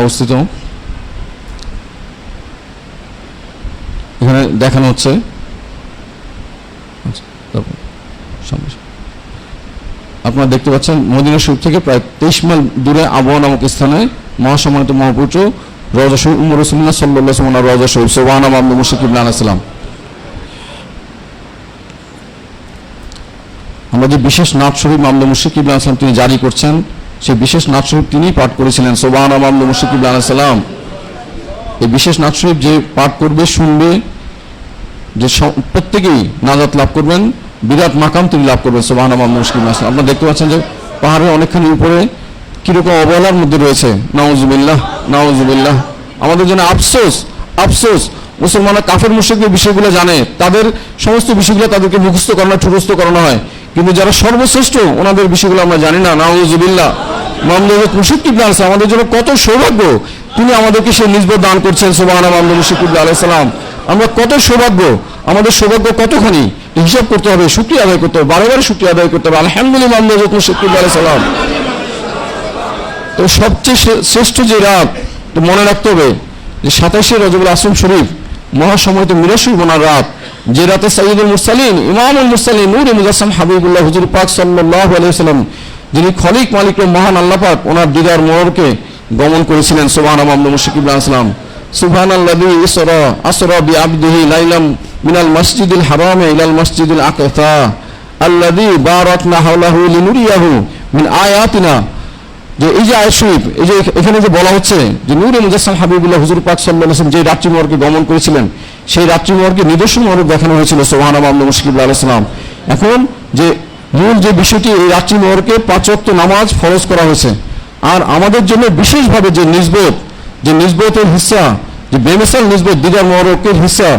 অবস্থিত। এখানে দেখানো হচ্ছে। আপনারা দেখতে পাচ্ছেন মদিনা শরীফ থেকে প্রায় 23 মাইল দূরে আবওয়া নামক স্থানে মহাসম্মানিত মহাপবিত্র রওজা শরীফ উম্মে রাসূলুল্লাহ সাল্লাল্লাহু আলাইহি ওয়াসাল্লাম রওজা শরীফ। সুবহানাল্লাহ মামদুদ মুশরিক কিবলা আলাইহিস সালাম। আমরা যে বিশেষ নাত শরীফ মামদুদ মুশরিক কিবলা আলাইহিস সালাম তিনি জারি করছেন, সেই বিশেষ নাত শরীফ তিনি পাঠ করেছিলেন সুবহান মামদুদ মুশরিক কিবলা আলাইহিস সালাম। এই বিশেষ নাত শরীফ যে পাঠ করবে, শুনবে, যে প্রত্যেকেই নাজাত লাভ করবেন, বিরাট মাকাম তিনি লাভ করবেন সুবহান মামদুদ মুশরিক কিবলা আলাইহিস সালাম। আপনারা দেখতে পাচ্ছেন যে পাহাড়ের অনেকখানি উপরে কিরকম অবহেলার মধ্যে রয়েছে। নাউজুবিল্লাহ, নাউজুবিল্লাহ। আমাদের জন্য আফসোস, আফসোস, মুসলমানরা কাফের মুশরিকদের বিষয়গুলো জানে, তাদের সমস্ত বিষয়গুলো তাদেরকে মুখস্থ করানো, ঠুরস্থ করানো হয়, কিন্তু যারা সর্বশ্রেষ্ঠ ওনাদের বিষয়গুলো আমরা জানি না। নাউজুবিল্লাহ। মামদুদ মুশরিক কিবলা আলাইহিস সালাম আমাদের জন্য কত সৌভাগ্য, তিনি আমাদেরকে সেই নিসবত দান করছেন সুবহান মামদুদ মুশরিক কিবলা আলাইহিস সালাম। আমরা কত সৌভাগ্য, আমাদের সৌভাগ্য কতখানি হিসাব করতে হবে, শুকরিয়া আদায় করতে হবে, বারে বারে শুকরিয়া আদায় করতে হবে। আলহামদুলিল্লাহ মামদুদ মুশরিক কিবলা আলাইহিস সালাম। তো সবচেয়ে শ্রেষ্ঠ যে রাত, তো মনে রাখতে হবে যে 27শে রজবুল আসম শরীফ, মহাসময়িত মিরাশুর বোনার রাত, যে রাতে সাইয়্যিদুল মুরসালিন, ইমামুল মুরসালিন, নূরে মুজাসসাম হাবিবুল্লাহ হুজুর পাক সাল্লাল্লাহু আলাইহি ওয়াসাল্লাম, যিনি খলিক মালিক ও মহান আল্লাহ পাক, ওনার দিদার মোহরকে গমন করেছিলেন সুবহান মামদুদ মুশরিক কিবলা আলাইহিস সালাম। সুবহানাল্লাযী আসরা বিআবদিহি লাইলাম মিনাল মাসজিদিল হারামি ইলাল মাসজিদিল আকসা আল্লাযী বারাকনা হাওলাহু লিনুরিয়াহু মিন আয়াতিনা। যে এই যে আয়াত শরীফ, এই যে এখানে যে বলা হচ্ছে যে নূরে মুজাসসাম হাবিবুল্লাহ হুজুর পাক সাল্লাল্লাহু আলাইহি ওয়াসাল্লাম যে রাত্রি মোহরকে গমন করেছিলেন, সেই রাত্রি মোহরকে নিদর্শন মোহর দেখানো হয়েছিল সুবহান মামদুদ মুশরিক কিবলা আলাইহিস সালাম। এখন যে মূল যে বিষয়টি, এই রাত্রি মোহরকে 5 ওয়াক্ত নামাজ ফরজ করা হয়েছে। আর আমাদের জন্য বিশেষভাবে যে নিসবত, যে নিসবতের হিস্সা, যে বেমিসাল নিসবত, দিদার মোহরকের হিস্সা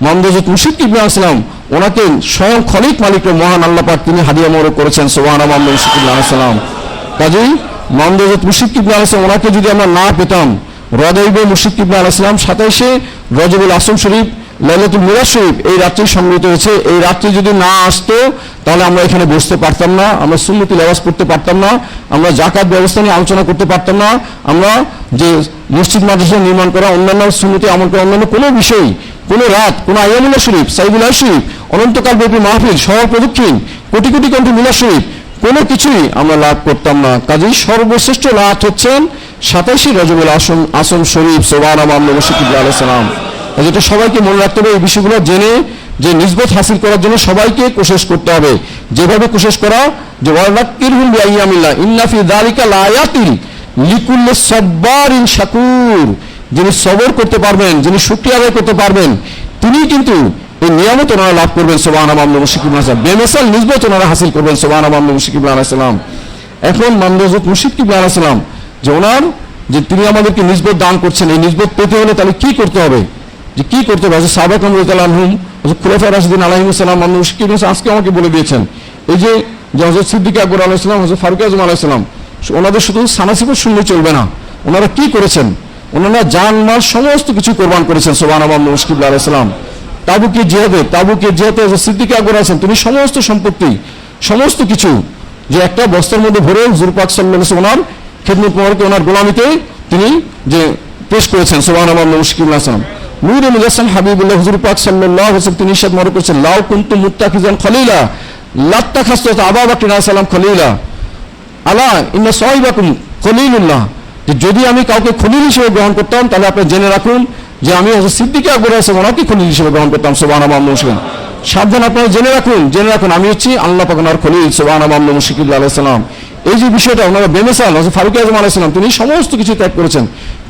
মামদুদ মুশরিক কিবলা আলাইহিস সালাম, ওনাকে স্বয়ং খলিক মালিক ও মহান আল্লাহ পাক তিনি হাদিয়া মোহর করেছেন সুবহান মামদুদ মুশরিক কিবলা আলাইহিস সালাম। কাজেই মামদুদ মুশরিক কিবলা আলাইহিস সালাম, ওনাকে যদি আমরা না পেতাম, রদাইবে মুশরিক কিবলা আলাইহিস সালাম 27শে রজবুল আসম শরীফ, লাইলাতুল মিরাজ শরীফ, এই রাত্রি সংগৃহীত হয়েছে। এই রাত্রি যদি না আসতো তাহলে আমরা এখানে বসতে পারতাম না, আমরা সুন্নতি লেবাস পড়তে পারতাম না, আমরা জাকাত ব্যবস্থা নিয়ে আলোচনা করতে পারতাম না, আমরা যে মসজিদ মাদ্রাসা নির্মাণ করা, অন্যান্য সুন্নতি আমল করা, অন্যান্য কোনো বিষয়, কোনো রাত, কোনো আইয়ামুল্লাহ শরীফ, সাইদুল্লাহ শরীফ, অনন্তকাল ব্যাপী মাহফিল, শহর প্রদক্ষিণ, কোটি কোটি কণ্ঠে মিলাদ শরীফ, কোনো কিছুই আমরা লাভ করতাম না। কাজেই সর্বশ্রেষ্ঠ রাত হচ্ছেন 27শে রজবুল আসম শরীফ সুবহান মামদুদ মুশরিক কিবলা আলাইহিস সালাম। যেটা সবাইকে মনে রাখতে হবে, এই বিষয়গুলো জেনে যে নিসবত হাসিল করার জন্য সবাইকে কোশিশ করতে হবে। যেভাবে কোশিশ করা, যে ওয়াযাক্কিরহুম বিআইয়ামিল্লাহ ইন্না ফি যালিকা লাআয়াতিন লিকুল্লি সাব্বারিন শাকুর, যিনি সবর করতে পারবেন, যিনি শুকরিয়া আদায় করতে পারবেন, তিনি কিন্তু এই নিয়ামত ওনারা লাভ করবেন সুবহান মামদুদ মুশরিক কিবলা আলাইহিস সালাম। বেমিসাল নিসবত ওনারা হাসিল করবেন সুবহান মামদুদ মুশরিক কিবলা আলাইহিস সালাম। এখন মামদুদ মুশরিক কিবলা আলাইহিস সালাম যে ওনার, যে তিনি আমাদেরকে নিসবত দান করছেন, এই নিসবত পেতে হলে তাহলে কি করতে হবে, যে কি করতে হবে? সাহাবা কেরাম রাদিয়াল্লাহু আনহুম, খুলাফায়ে রাশিদিন আলাইহিমুস সালাম মামদুদ মুশরিক কিবলা আজকে আমাকে বলে দিয়েছেন, এই যে হযরত সিদ্দিক আকবর আলাইহিস সালাম, হযরত ফারুক আযম আলাইহিস সালাম, ওনাদের শুধু সানাসিবত শুনলে চলবে না, ওনারা কি করেছেন, ওনারা জান মাল সমস্ত কিছু কোরবান করেছেন সুবহান মামদুদ মুশরিক কিবলা আলাইহিস সালাম। তাবুকের জিহাদে সিদ্দিক আকবর আছেন, তিনি সমস্ত সম্পত্তি, সমস্ত কিছু, যে একটা বস্তার মধ্যে ভরে হুজুর পাক সাল্লাল্লাহু আলাইহি ওয়াসাল্লাম ওনার খিদমত মোবারকে, ওনার গোলামিতে তিনি যে পেশ করেছেন সুবহান মামদুদ মুশরিক কিবলা আলাইহিস সালাম। নূরে মুজাসসাম হাবিবুল্লাহ হুজুর পাক সাল্লাল্লাহু আলাইহি ওয়াসাল্লাম তিনি ইরশাদ মোবারক করেছেন, লাউ কুনতু মুত্তাখিজান খলিলা লাত্তাখাসতু আবু বকর আলাইহিস সালাম খলিলা আলা ইন্না সাহিবাকুম খলিলুল্লাহ। যদি আমি কাউকে খলিল হিসেবে গ্রহণ করতাম, তাহলে আপনি জেনে রাখুন যে আমি হযরত সিদ্দিক আকবর আলাইহিস সালাম ওনাকে খলিল হিসেবে গ্রহণ করতাম সুবহান মামদুদ মুশরিক। সাবধান, আপনারা জেনে রাখুন আমি হচ্ছি আল্লাহ পাক ওনার খলিল সুবহান মামদুদ মুশরিক কিবলা আলাইহিস সালাম। এই যে বিষয়টা ওনারা বেমিসাল, হযরত ফারুক আযম আলাইহিস সালাম তিনি সমস্ত কিছু ত্যাগ করেছেন।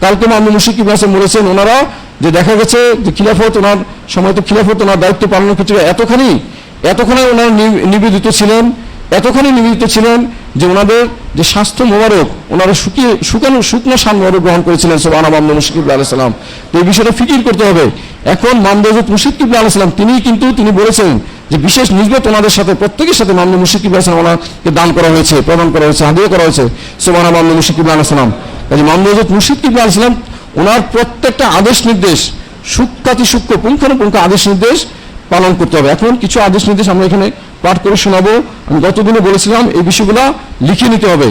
কালকে মামদুদ মুশরিক কিবলা আলাইহিস সালাম বলেছেন, ওনারা যে দেখা গেছে যে খিলাফত, ওনার সময় তো খিলাফত, ওনার দায়িত্ব পালনের ক্ষেত্রে এতখানি ওনারা নিবেদিত ছিলেন, এতখানি নিবেদিত ছিলেন যে ওনাদের যে স্বাস্থ্য মোবারক, ওনারা শুকনো শান মোবারক গ্রহণ করেছিলেন সুবহান মামদুদ মুশরিক কিবলা আলাইহিস সালাম। তো এই বিষয়টা ফিকির করতে হবে। এখন মামদুদ মুশরিক কিবলা আলাইহিস সালাম তিনি বলেছেন যে বিশেষ নিসবত ওনাদের সাথে, প্রত্যেকের সাথে মামদুদ মুশরিক কিবলা আলাইহিস সালাম ওনাকে দান করা হয়েছে, প্রদান করা হয়েছে, হাদিয়া করা হয়েছে সুবহান মামদুদ মুশরিক কিবলা আলাইহিস সালাম। কাজে মামদুদ মুশরিক কিবলা আলাইহিস সালাম ওনার প্রত্যেকটা আদেশ নির্দেশ সূক্ষ্ম পুঙ্খানুপুঙ্খ আদেশ নির্দেশ পালন করতে হবে। এখন কিছু আদেশ নির্দেশ আমরা এখানে পাঠ করে শোনাবো। আমি গতদিনে বলেছিলাম এই বিষয়গুলো লিখে নিতে হবে,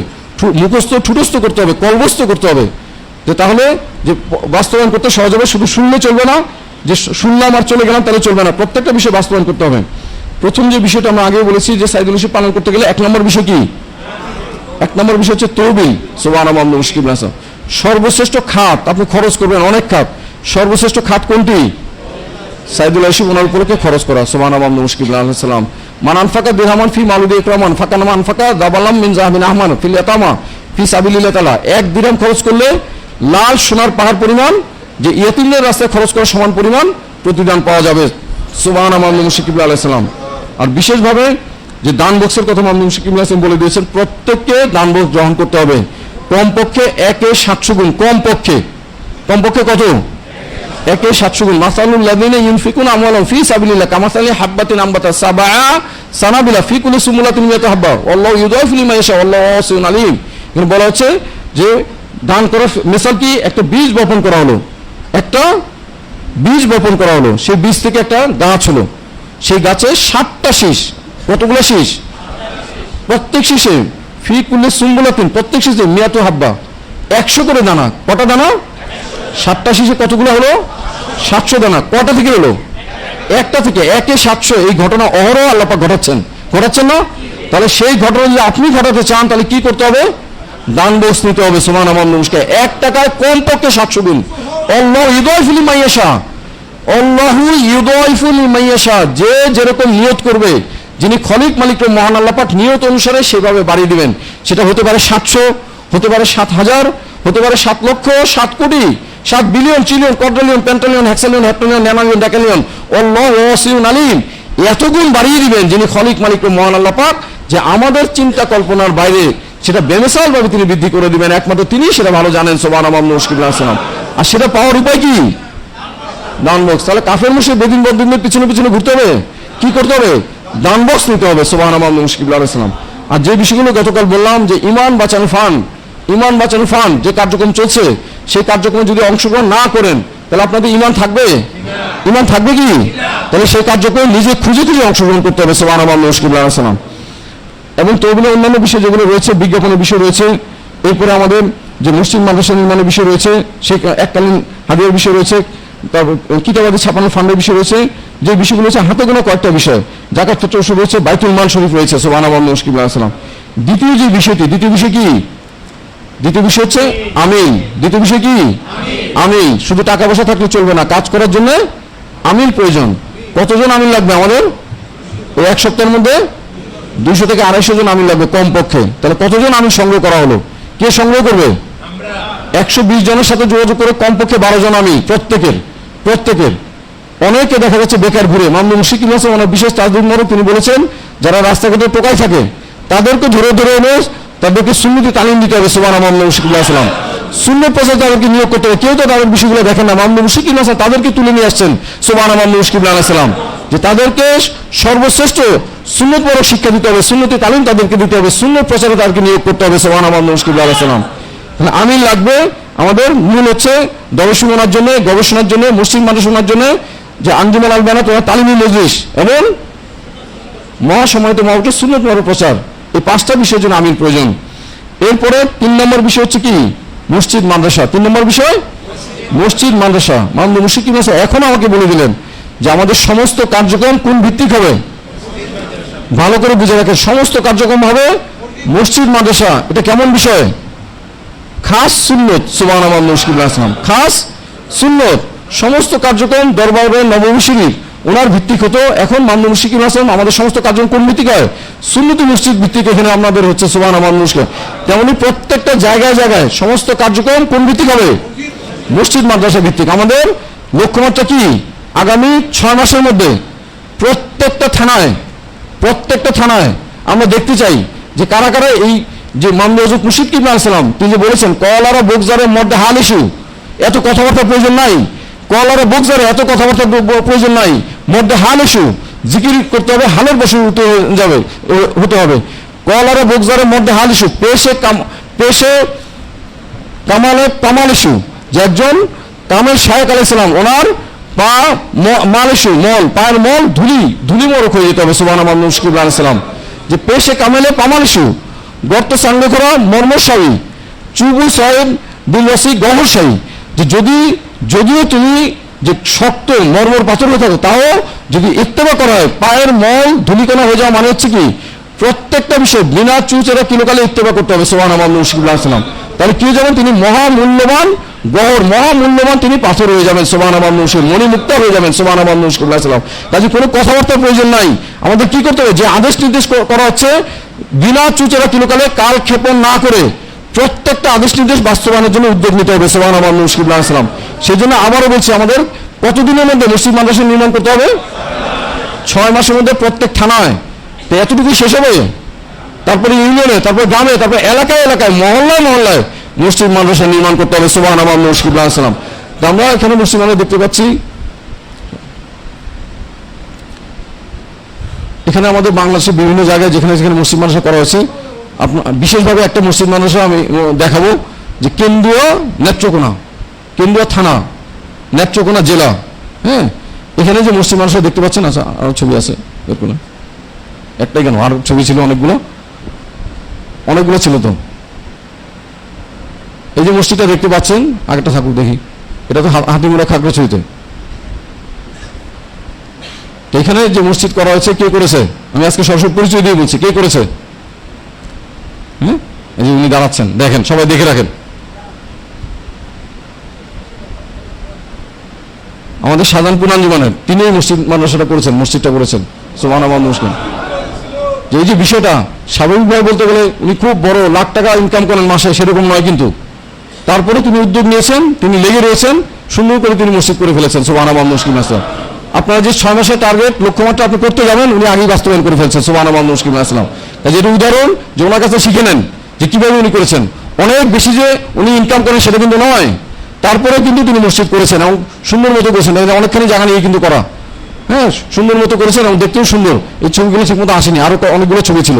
মুখস্থ ঠুটস্থ করতে হবে, কলবস্থ করতে হবে, যে তাহলে যে বাস্তবায়ন করতে সহজ হবে। শুধু শুনলে চলবে না, যে শুনলাম আর চলে গেলাম তাহলে চলবে না, প্রত্যেকটা বিষয় বাস্তবায়ন করতে হবে। প্রথম যে বিষয়টা আমরা আগে বলেছি যে সাইদুল হিসেবে পালন করতে গেলে 1 নম্বর বিষয় কি? 1 নম্বর বিষয় হচ্ছে তহবিল সুবহান মামদুদ মুশরিক কিবলা আলাইহিস সালাম। সর্বশ্রেষ্ঠ খাত, আপনি খরচ করবেন অনেক খাত, সর্বশ্রেষ্ঠ খাত কোনটি? সাইদুল হিসেবে ওনার উপলক্ষে খরচ করা সুবহান মামদুদ মুশরিক কিবলা আলাইহিস সালাম। মান আনফাকা দিরহামান ফি মালুদি ইকরামান ফাকানা মান আনফাকা দাবালাম মিন যাহাবিন আহমান ফিল ইয়াতামা ফি সাবিলিল্লাহ তাআলা 1 দিরহাম খরচ করলে লাল সোনার পাহাড় পরিমাণ যে ইয়েতিমদের রাস্তায় খরচ করার সমান পরিমাণ প্রতিদান পাওয়া যাবে। সুবহান মামদুদ মুশফিক কিবলা আলাইহিস সালাম। আর বিশেষভাবে যে দান বক্সের কথা মামদুদ মুশফিক কিবলা আলাইহিস সালাম বলে দিয়েছেন, প্রত্যেককে দান বক্স গ্রহণ করতে হবে কমপক্ষে 1/700 গুণ। কমপক্ষে কত? 1/700 গুণ। মাসালুল লাযিনা ইউনফিকুনা আমওয়ালাহুম ফি সাবিলিল্লাহ কামাসালি হাববাতিন আমবাতাস সাবআ সানাবিলা ফি কুল্লি সুমুলাতিন মিয়াতু হাব্বা ওয়াল্লাহু ইউদাইফু লিমান ইয়াশা ওয়াল্লাহু ওয়াসিউন আলিম। এখানে বলা হচ্ছে যে দান করার মিসাল কি? একটা বীজ বপন করা হলো, একটা বীজ বপন করা হলো, সেই বীজ থেকে একটা গাছ হলো, সেই গাছে 7টা শীষ। কতগুলো শীষ? প্রত্যেক শীষে ফি কুল্লি সুমুলাতিন, প্রত্যেক শীষে মিয়াতু হাব্বা 100 করে দানা। কটা দানা? 7টা শীষে কতগুলো হলো? 700 দানা। কটা থেকে হলো? একটা থেকে। 1/700। এই ঘটনা অহরহ আল্লাহ পাক ঘটাচ্ছেন না? তাহলে সেই ঘটনা যদি আপনি ঘটাতে চান তাহলে কি করতে হবে? দান বক্স নিতে হবে। সুবহানাল্লাহ। 1 টাকায় কমপক্ষে 700 গুণ। আল্লাহু ইউদাইফু লিমান ইয়াশা, আল্লাহু ইউদাইফু লিমান ইয়াশা। যে যেরকম নিয়ত করবে, যিনি খলিক মালিক মহান আল্লাহ পাক নিয়ত অনুসারে সেভাবে বাড়িয়ে দিবেন। সেটা হতে পারে 700, হতে পারে 7000, হতে পারে 7 লক্ষ, 7 কোটি, 7 বিলিয়ন, ট্রিলিয়ন, কোয়াড্রিলিয়ন, পেন্টালিয়ন, হেক্সালিয়ন, হেপ্টালিয়ন, ন্যানোলিয়ন, ডেকালিয়ন। আল্লাহু ওয়াসিউন আলিম। এত গুণ বাড়িয়ে দিবেন যিনি খলিক মালিক মহান আল্লাহ পাক, যে আমাদের চিন্তা কল্পনার বাইরে সেটা বেমিসাল ভাবে তিনি বৃদ্ধি করে দিবেন। একমাত্র তিনি সেটা ভালো জানেন। সুবহানাল্লাহ মুশকিল আসসালাম। আর সেটা পাওয়ার উপায় কি? দান বক্স। তাহলে কাফের মুশরিক বেদিন বদদিনের পিছনে পিছনে ঘুরতে হবে, কি করতে হবে? দান বক্স নিতে হবে। সুবহানাল্লাহ মুশকিল আসসালাম। আর যে বিষয়গুলো গতকাল বললাম যে ইমান বাঁচানো ফান্ড যে কার্যক্রম চলছে, সেই কার্যক্রমে যদি অংশগ্রহণ না করেন তাহলে আপনাদের ইমান থাকবে? ইমান থাকবে কি? তাহলে সেই কার্যক্রমে নিজে খুঁজে অংশগ্রহণ করতে হবে। সুবহানাল্লাহ মুশকিল আসসালাম। এবং তহবিলের অন্যান্য বিষয় যেগুলো রয়েছে, বিজ্ঞাপনের বিষয় রয়েছে, এরপরে আমাদের যে মসজিদ মাদ্রাসা নির্মাণের বিষয় রয়েছে, সেই এককালীন হাদিয়ার বিষয় রয়েছে, তারপর কিতাবাদি ছাপানো ফান্ডের বিষয় রয়েছে, যে বিষয়গুলো হচ্ছে হাতে গোনা কয়েকটা বিষয়। জাকাত ফিতর রয়েছে, বাইতুল মাল শরীফ রয়েছে। সুবহানাল্লাহ মুশকিল আসসালাম। দ্বিতীয় বিষয় কি? দ্বিতীয় বিষয় হচ্ছে আমিন। দ্বিতীয় বিষয় কি? আমিন। শুধু টাকা পয়সা থাকলে চলবে না, কাজ করার জন্য আমিন প্রয়োজন। কতজন আমিন লাগবে আমাদের? এই 1 সপ্তাহের মধ্যে 200 থেকে 250 জন আমিন লাগবে কমপক্ষে। তাহলে কতজন আমিন সংগ্রহ করা হলো? কে সংগ্রহ করবে? 120 জনের সাথে যোগাযোগ করে কমপক্ষে 12 জন আমিন প্রত্যেকের। অনেকে দেখা যাচ্ছে বেকার ঘুরে। মামদুদ মুশফিক হোসেন ওনার বিশেষ তাজদীদ মোড়ক তিনি বলেছেন, যারা রাস্তাঘাটে টোকাই থাকে তাদেরকে ধরে এনে তাদেরকে সুন্নতি তালিম দিতে হবে। সুবহানাল্লাহ মুশফিক আসসালাম। সুন্নত প্রচার তাদেরকে নিয়োগ করতে হবে। কেউ তো তাদের বিষয়গুলো দেখেন না। মামদুদ মুশফিক হোসেন তাদেরকে তুলে নিয়ে আসছেন। সুবহানাল্লাহ মুশফিক আসসালাম। যে তাদেরকে সর্বশ্রেষ্ঠ সুন্নত পরক শিক্ষা দিতে হবে, সুন্নতি তালিম তাদেরকে দিতে হবে, সুন্নত প্রচারে তাদেরকে নিয়োগ করতে হবে। সুবহানাল্লাহ মুশফিক আসসালাম। তাহলে আমিন লাগবে। আমাদের মূল হচ্ছে গবেষণার জন্য মুসলিম মাদ্রাসার জন্য যে আঞ্জুমান আল বানাত ওয়া তালিমি মজলিস এবং মহাসমাহিত মাহফিল সুন্নত পরক প্রচার, এই 5টা বিষয়ের জন্য আমিন প্রয়োজন। এরপরে 3 নম্বর বিষয় হচ্ছে কি? মসজিদ মাদ্রাসা। 3 নম্বর বিষয় মসজিদ মাদ্রাসা। মামদুদ মুশফিক হোসেন এখন আমাকে বলে দিলেন যে আমাদের সমস্ত কার্যক্রম কোন ভিত্তিক হবে? ভালো করে বুঝে রাখেন, সমস্ত কার্যক্রম হবে মসজিদ মাদ্রাসা। এটা কেমন বিষয়? খাস সুন্নত। সুবহানাল্লাহ মুশফিক আসসালাম। খাস সুন্নত। সমস্ত কার্যক্রম দরবারে নববী শরীফ ওনার ভিত্তিক হতো। এখন মামদুদ মুশফিক আসসালাম আমাদের সমস্ত কার্যক্রম কোন ভিত্তিক হয়? সুন্নতি মসজিদ ভিত্তিক এখানে আমাদের হচ্ছে। সুবহানাল্লাহ মুশফিক। তেমনি প্রত্যেকটা জায়গায় সমস্ত কার্যক্রম কোন ভিত্তিক হবে? মসজিদ মাদ্রাসা ভিত্তিক। আমাদের লক্ষ্যমাত্রা কি? আগামী 6 মাসের মধ্যে প্রত্যেকটা থানায় আমরা দেখতে চাই যে কারা এই যে মামদুদ মুশফিক কিবলা আসসালাম তিনি যে বলেছেন কলারা বকজারের মধ্যে হাল ইস্যু, এত কথাবার্তার প্রয়োজন নাই। কলারা বকজারে এত কথাবার্তার প্রয়োজন নাই। মধ্যে হাল ইস্যু জিকির করতে হবে, হালের বসে হতে হবে। কলারা বকজারের মধ্যে হাল ইস্যু, পেশে কামাল ইস্যু, যে একজন কামেল শায়েখ আলাইহিস সালাম ওনার পা মাল ইস্যু, পায়ের মল ধুলি মরক হয়ে যেতে হবে। সুবহানাল্লাহ মুশফিক আলাইহিস সালাম। যে পেশে কামেলে পামাল ইস্যু, গর্ত সাঙ্গে করা মর্মশায়ী, চুবু সাহেব বিলবাসী গহরশায়ী, যে যদিও তুমি যে শক্ত মর্মর পাথর হয়ে থাকো তাও যদি ইত্তেবা করা হয় পায়ের মল ধুলিকণা হয়ে যাওয়া মানে হচ্ছে কি? প্রত্যেকটা বিষয় বিনা চুচেরা কিলোকালে ইত্তেবা করতে হবে। সুবহানাল্লাহ মুশফিক আলাইহিস সালাম। তাহলে কি যাবেন? তিনি মহামূল্যবান তিনি পাথর হয়ে যাবেন। সুবহানাল্লাহ মুশফিক মণিমুক্তা হয়ে যাবেন। সুবহানাল্লাহ মুশফিক আলাইহিস সালাম। কাজে কোনো কথাবার্তার প্রয়োজন নাই। আমাদের কি করতে হবে? যে আদেশ নির্দেশ করা হচ্ছে বিনা চুচেরা কিলোকালে কাল ক্ষেপণ না করে প্রত্যেকটা আদেশ নির্দেশ বাস্তবায়নের জন্য উদ্যোগ নিতে হবে। সুবহানাল্লাহ মুশকিবুল্লাহ সালাম। সেই জন্য আবারও বলছি, আমাদের কতদিনের মধ্যে মসজিদ মাদ্রাসা নির্মাণ করতে হবে? 6 মাসের মধ্যে প্রত্যেক থানায়। তো এতটুকুই শেষ হবে? তারপরে ইউনিয়নে, তারপর গ্রামে, তারপর এলাকায় এলাকায়, মহল্লায় মহল্লায় মসজিদ মাদ্রাসা নির্মাণ করতে হবে। সুবহানাল্লাহ মুশকিবুল্লাহ সালাম। তো আমরা এখানে মসজিদ মাদ্রাসা দেখতে পাচ্ছি, এখানে আমাদের বাংলাদেশের বিভিন্ন জায়গায় যেখানে যেখানে মসজিদ মাদ্রাসা করা হয়েছে, আপনার বিশেষভাবে একটা মসজিদ মাদ্রাসা আমি দেখাবো, যে কেন্দ্রীয় নেত্রকোনা, কেন্দ্রীয় থানা, নেত্রকোনা জেলা। হ্যাঁ, এখানে যে মসজিদ মাদ্রাসা দেখতে পাচ্ছেন, আচ্ছা আরো ছবি আছে, দেখুন একটাই কেন, আর ছবি ছিল অনেকগুলো ছিল তো। এই যে মসজিদটা দেখতে পাচ্ছেন, আগেরটা থাকুক দেখি, এটা তো হাতিমুরা খাগড়াছড়িতে। এখানে যে মসজিদ করা হয়েছে, কে করেছে? আমি আজকে সরাসরি পরিচয় দিয়ে বলছি, কে করেছে? হ্যাঁ, এই যে উনি দাঁড়াচ্ছেন, দেখেন, সবাই দেখে রাখেন। আমাদের শাহজাহানপুর আঞ্জুমানের তিনি এই মসজিদ মাদ্রাসাটা করেছেন, মসজিদটা করেছেন। সুবহানাল্লাহ মুশকিল। এই যে বিষয়টা স্বাভাবিকভাবে বলতে গেলে উনি খুব বড় লাখ টাকা ইনকাম করেন মাসে, সেরকম নয়, কিন্তু তারপরে তিনি উদ্যোগ নিয়েছেন, তিনি লেগে রয়েছেন, সুন্দর করে তিনি মসজিদ করে ফেলেছেন। সুবহানাল্লাহ মুশকিল। আপনারা যে 6 মাসের টার্গেট লক্ষ্যমাত্রা আপনি করতে যাবেন, উনি আগেই বাস্তবায়ন করে ফেলছেন। সুবহানাল্লাহ মুশকিল আসসালাম। কাজে এটা উদাহরণ যে ওনার কাছে শিখে নেন যে কিভাবে উনি করেছেন। অনেক বেশি যে উনি ইনকাম করেন সেটা কিন্তু নয়, তারপরে কিন্তু তিনি মসজিদ করেছেন এবং সুন্দর মতো করেছেন। অনেকখানি জায়গা নিয়ে কিন্তু করা, হ্যাঁ, সুন্দর মতো করেছেন এবং দেখতেও সুন্দর। এই ছবিগুলো ঠিক মতো আসেনি, আরো অনেকগুলো ছবি ছিল।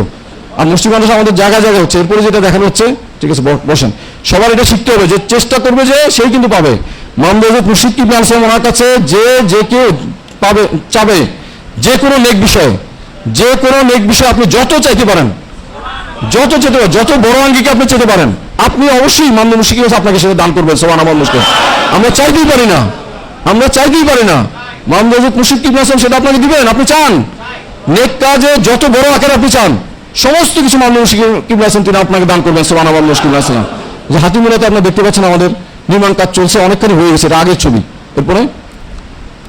আর মসজিদ মাদ্রাসা আমাদের জায়গায় জায়গায় হচ্ছে। এরপরে যেটা দেখানো হচ্ছে, ঠিক আছে বসেন, সবার এটা শিখতে হবে যে চেষ্টা করবে যে সেই কিন্তু পাবে। মোহাম্মদ হযরত মুর্শিদ কিবলা আলাইহিস ওনার কাছে যে কেউ পাবে, চাবে যে কোনো নেক বিষয়, যে কোনো নেক বিষয় আপনি যত চাইতে পারেন, যত চেতে পারেন, যত বড় আঙ্গিকে আপনি চেতে পারেন, আপনি অবশ্যই মোহাম্মদ মুর্শিদ কিবলা আপনাকে সেটা দান করবেন। সুবহানাল্লাহ মুশকিল। আমরা চাইতেই পারি না, মোহাম্মদ হযরত মুর্শিদ কিবলা সেটা আপনাকে দিবেন। আপনি চান নেক কাজে যত বড় আকারে আপনি চান, সমস্ত কিছু মোহাম্মদ মুর্শিদ কিবলা তিনি আপনাকে দান করবেন। সুবহানাল্লাহ মুশকিল। যে হাতিমুরাতে আপনারা দেখতে পাচ্ছেন আমাদের নির্মাণ কাজ চলছে, অনেকখানি হয়ে গেছে, এটা আগের ছবি। এরপরে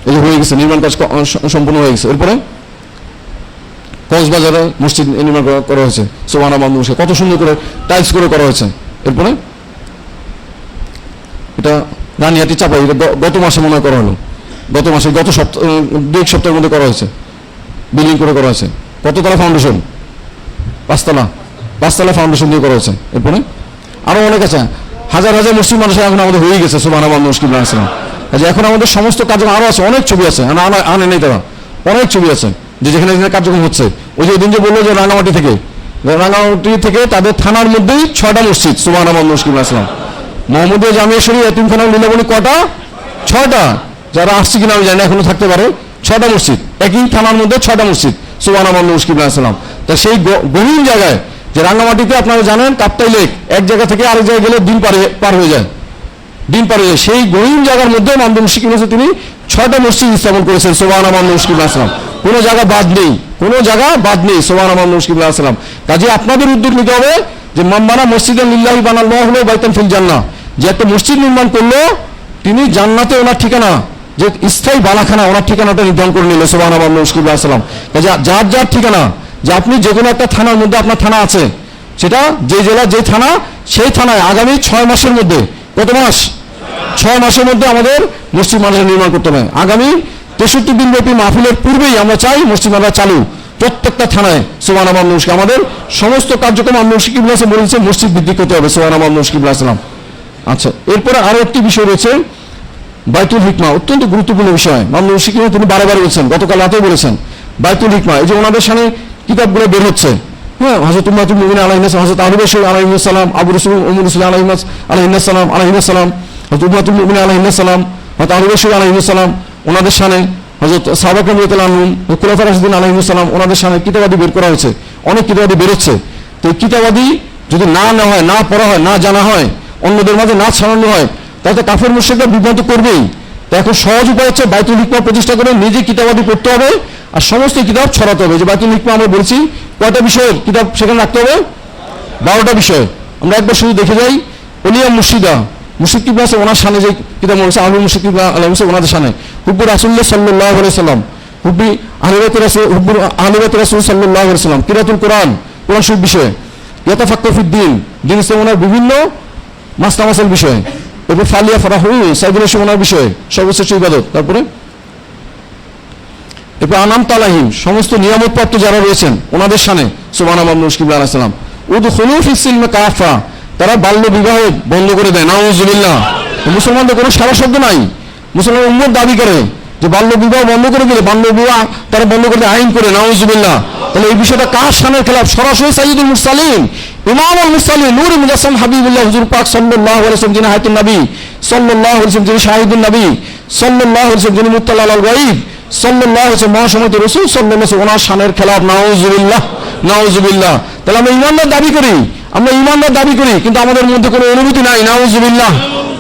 এই যে হয়ে গেছে, নির্মাণ কাজ সম্পূর্ণ হয়ে গেছে। এরপরে কক্সবাজারে মসজিদ নির্মাণ করা হয়েছে। সুবহানাল্লাহ মুশকিল। কত সুন্দর করে টাইলস করে করা হয়েছে। এরপরে এটা রানিহাটি চাপাই, এটা গত মাসে মনে হয় করা হলো, গত সপ্তাহ 2 সপ্তাহের মধ্যে করা হয়েছে, বিল্ডিং করে করা হয়েছে। কততলা ফাউন্ডেশন? 5 তলা ফাউন্ডেশন দিয়ে করা হয়েছে। এরপরে আরো অনেক আছে, হাজার হাজার মসজিদ মাদ্রাসা এখন আমাদের হয়ে গেছে। সুবহানাল্লাহ মুশকিল। এখন আমাদের সমস্ত কার্যক্রম আরো আছে, অনেক ছবি আছে, আনে নেই তারা, অনেক ছবি আছে যে যেখানে যেখানে কার্যক্রম হচ্ছে। ওই যে দিন যে বললো যে রাঙামাটি থেকে তাদের থানার মধ্যেই 6টা মসজিদ। সুবহানাল্লাহ মুশকিল। মোহাম্মদিয়া জামিয়া শরীফ এতিমখানা লীলাবনী কটা? 6টা। যারা আসছে কিনা আমি জানি না, এখনো থাকতে পারে। 6টা মসজিদ, একই থানার মধ্যে 6টা মসজিদ। সুবহানাল্লাহ মুশকিল। তা সেই গভীর জায়গায় যে রাঙামাটিতে আপনারা জানেন কাপ্তাই লেক, এক জায়গা থেকে আরেক জায়গায় গেলে দিন পার হয়ে যায়। সেই গহীন জায়গার মধ্যে মোহাম্মদ মুর্শিদ কিবলা তিনি 6টা মসজিদ স্থাপন করেছেন। সুবহানাল্লাহ মুশকিল। কোনো জায়গা বাদ নেই। সুবহানাল্লাহ মুশকিল। কাজে আপনাদের উদ্যোগ নিতে হবে যে মাম্মানা মসজিদান লিল্লাহি বানাল্লাহু লাহু বাইতান ফিল জান্নাহ, যে একটা মসজিদ নির্মাণ করলো তিনি জান্নাতে ওনার ঠিকানা, যে স্থায়ী বালাখানা, ওনার ঠিকানাটা নির্ধারণ করে নিল। সুবহানাল্লাহ মুশকিল। কাজে যার ঠিকানা, যে আপনি যে কোনো একটা থানার মধ্যে আপনার থানা আছে, সেটা যে জেলা যে থানা, সেই থানায় আগামী 6 মাসের মধ্যে, কত মাস? 6 মাসের মধ্যে আমাদের মসজিদ মাদ্রাসা নির্মাণ করতে হবে। আগামী 63 দিন ব্যাপী মাহফিলের পূর্বেই আমরা চাই মসজিদ মাদ্রাসা চালু প্রত্যেকটা থানায়। সুবহানাল্লাহ মুশকিল। আমাদের সমস্ত কার্যক্রম আমরা মুর্শিদ কিবলা বলেছে মসজিদ বৃদ্ধি করতে হবে। সুবহানাল্লাহ মুশকিল। আচ্ছা, এরপরে আরো একটি বিষয় রয়েছে, বাইতুল হিকমা, অত্যন্ত গুরুত্বপূর্ণ বিষয়। মুর্শিদ কিবলা তিনি বারে বলেছেন, গতকাল রাতেও বলেছেন বাইতুল হিকমা। এই যে ওনাদের সামনে কিতাবগুলো বের হচ্ছে, হ্যাঁ, হযরত উম্মাতুল মুমিনিন আলাইহিস, হযরত আবু বকর আলাইহিস সালাম, আবু রাসূল উম্মুল রাসূল আলাইহিস সালাম, হযরত উম্মাতুল মুমিনিন আলাইহিস সালাম, হযরত আবু বকর আলাইহিস সালাম, ওনাদের সামনে হযরত সাহাবা কেরাম রাদিয়াল্লাহু আনহুম, খুলাফা রাশিদিন আলাইহিস সালাম, ওনাদের সামনে কিতাবাদি বের করা হয়েছে। অনেক কিতাবাদি বের হচ্ছে। তো এই কিতাবাদি যদি না নেওয়া হয়, না পড়া হয়, না জানা হয়, অন্যদের মাঝে না ছড়ানো হয়, তাহলে কাফের মুশরিকরা বিভ্রান্ত করবেই। তো এখন সহজ উপায় হচ্ছে বাইতুল হিকমা প্রতিষ্ঠা করে নিজে কিতাবাদি পড়তে হবে আর সমস্ত কিতাব ছড়াতে হবে। যে বাইতুল হিকমা আমরা বলছি কয়টা বিষয়ের কিতাব সেখানে রাখতে হবে? 12টা বিষয়। আমরা একবার শুধু দেখে যাই, ওলিয়া মুর্শিদা, মুর্শিদ কিবলা ওনার সামনে যে কিতাব রয়েছে, আহলে মুর্শিদ কিবলা আলাইহিস ওনাদের সামনে, হুব্বুর রাসূলুল্লাহ সাল্লাল্লাহু আলাইহি সাল্লাম, হুব্বুর আহলে বাইত রাসূল সাল্লাল্লাহু আলাইহি সাল্লাম, কিরাতুল কোরআন, কোরআন শরীফ বিষয়ে, ইয়াতাফাক্কাহু ফিদ্দীন, দিন ইসলাম ওনার বিভিন্ন মাসলা বিষয়ে। এরপর ফালিয়া ফারাহু সাইদুল ওনার বিষয়ে সর্বশ্রেষ্ঠ ইবাদত। তারপরে এরপর আনাম তালাহিম, সমস্ত নিয়ামতপ্রাপ্ত যারা রয়েছেন ওনাদের শানে সুবহানাল্লাহ মুশকিবুল্লাহ আলাইহিস সালাম। উদখুলু ফিস সিলমি কাফা, তারা বাল্য বিবাহ বন্ধ করে দেয়, নাউযুবিল্লাহ। মুসলমানদের কোনো সারা শব্দ নাই। মুসলমান উম্মত দাবি করে যে বাল্য বিবাহ বন্ধ করে দিলে, বাল্য বিবাহ তারা বন্ধ করে আইন করে, নাউযুবিল্লাহ। তাহলে এই বিষয়টা কার শানের খেলাফ? সরাসরি সাইয়্যিদুল মুরসালিন, ইমামুল মুরসালিন, নূরুল মুজাসসাম হাবিবুল্লাহ হুজুর পাক সাল্লাল্লাহু আলাইহি ওয়াসাল্লাম, যিনি হায়াতুন নবী সাল্লাল্লাহু আলাইহি ওয়াসাল্লাম, যিনি শাহিদুন নবী সাল্লাল্লাহু আলাইহি ওয়াসাল্লাম, যিনি মুত্তালা আলাল গায়ব সাল্লাল্লাহু আলাইহি ওয়াসাল্লাম, মহাসম্মানিত রাসূল সাল্লাল্লাহু আলাইহি ওয়াসাল্লাম, ওনার শানের খেলাফ, নাউযুবিল্লাহ, নাউযুবিল্লাহ। তাহলে আমরা ঈমানদার দাবি করি, আমরা ঈমানদার দাবি করি, কিন্তু আমাদের মধ্যে কোনো অনুভূতি নাই, নাউযুবিল্লাহ,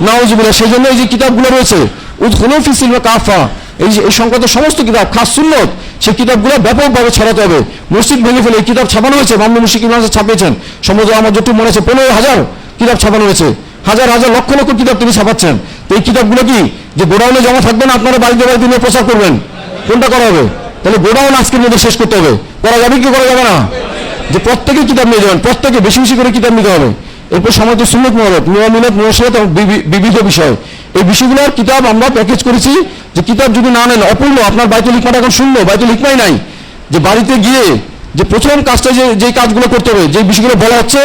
নাউযুবিল্লাহ। সেই জন্য এই যে কিতাবগুলো রয়েছে উদখুলু ফিস সিলমি কাফা, এই সংক্রান্ত সমস্ত কিতাব, খাস সুন্নত, সেই কিতাবগুলো ব্যাপকভাবে ছড়াতে হবে। মসজিদ ভেঙে ফেলে এই কিতাব ছাপানো হয়েছে, মামলুক মুশরিক ইমাম ছাপিয়েছেন, সম্ভবত আমার যতটুকু মনে আছে 15,000 কিতাব ছাপানো হয়েছে, হাজার হাজার লক্ষ লক্ষ কিতাব তিনি ছাপাচ্ছেন। তো এই কিতাবগুলো কি যে গোডাউনে জমা থাকবে না, আপনারা বাড়িতে বাড়িতে নিয়ে প্রচার করবেন? কোনটা করা হবে? তাহলে গোডাউন আজকের মধ্যে শেষ করতে হবে। করা যাবে কি করা যাবে না? যে প্রত্যেকে কিতাব নিয়ে যাবেন, প্রত্যেকে বেশি বেশি করে কিতাব নিতে হবে। এরপর সমাজ সুন্নত মুহাররত, মিলাদ, মুনাসাবাত এবং বিবিধ বিষয়, এই বিষয়গুলোর কিতাব আমরা প্যাকেজ করেছি। যে কিতাব যদি না নেন অপূর্ণ, আপনার বাইতুল হিকমাটা এখন শূন্য, বাইতুল হিকমাই নাই। যে বাড়িতে গিয়ে যে প্রথম কাজটা যে কাজগুলো করতে হবে, যে বিষয়গুলো বলা হচ্ছে,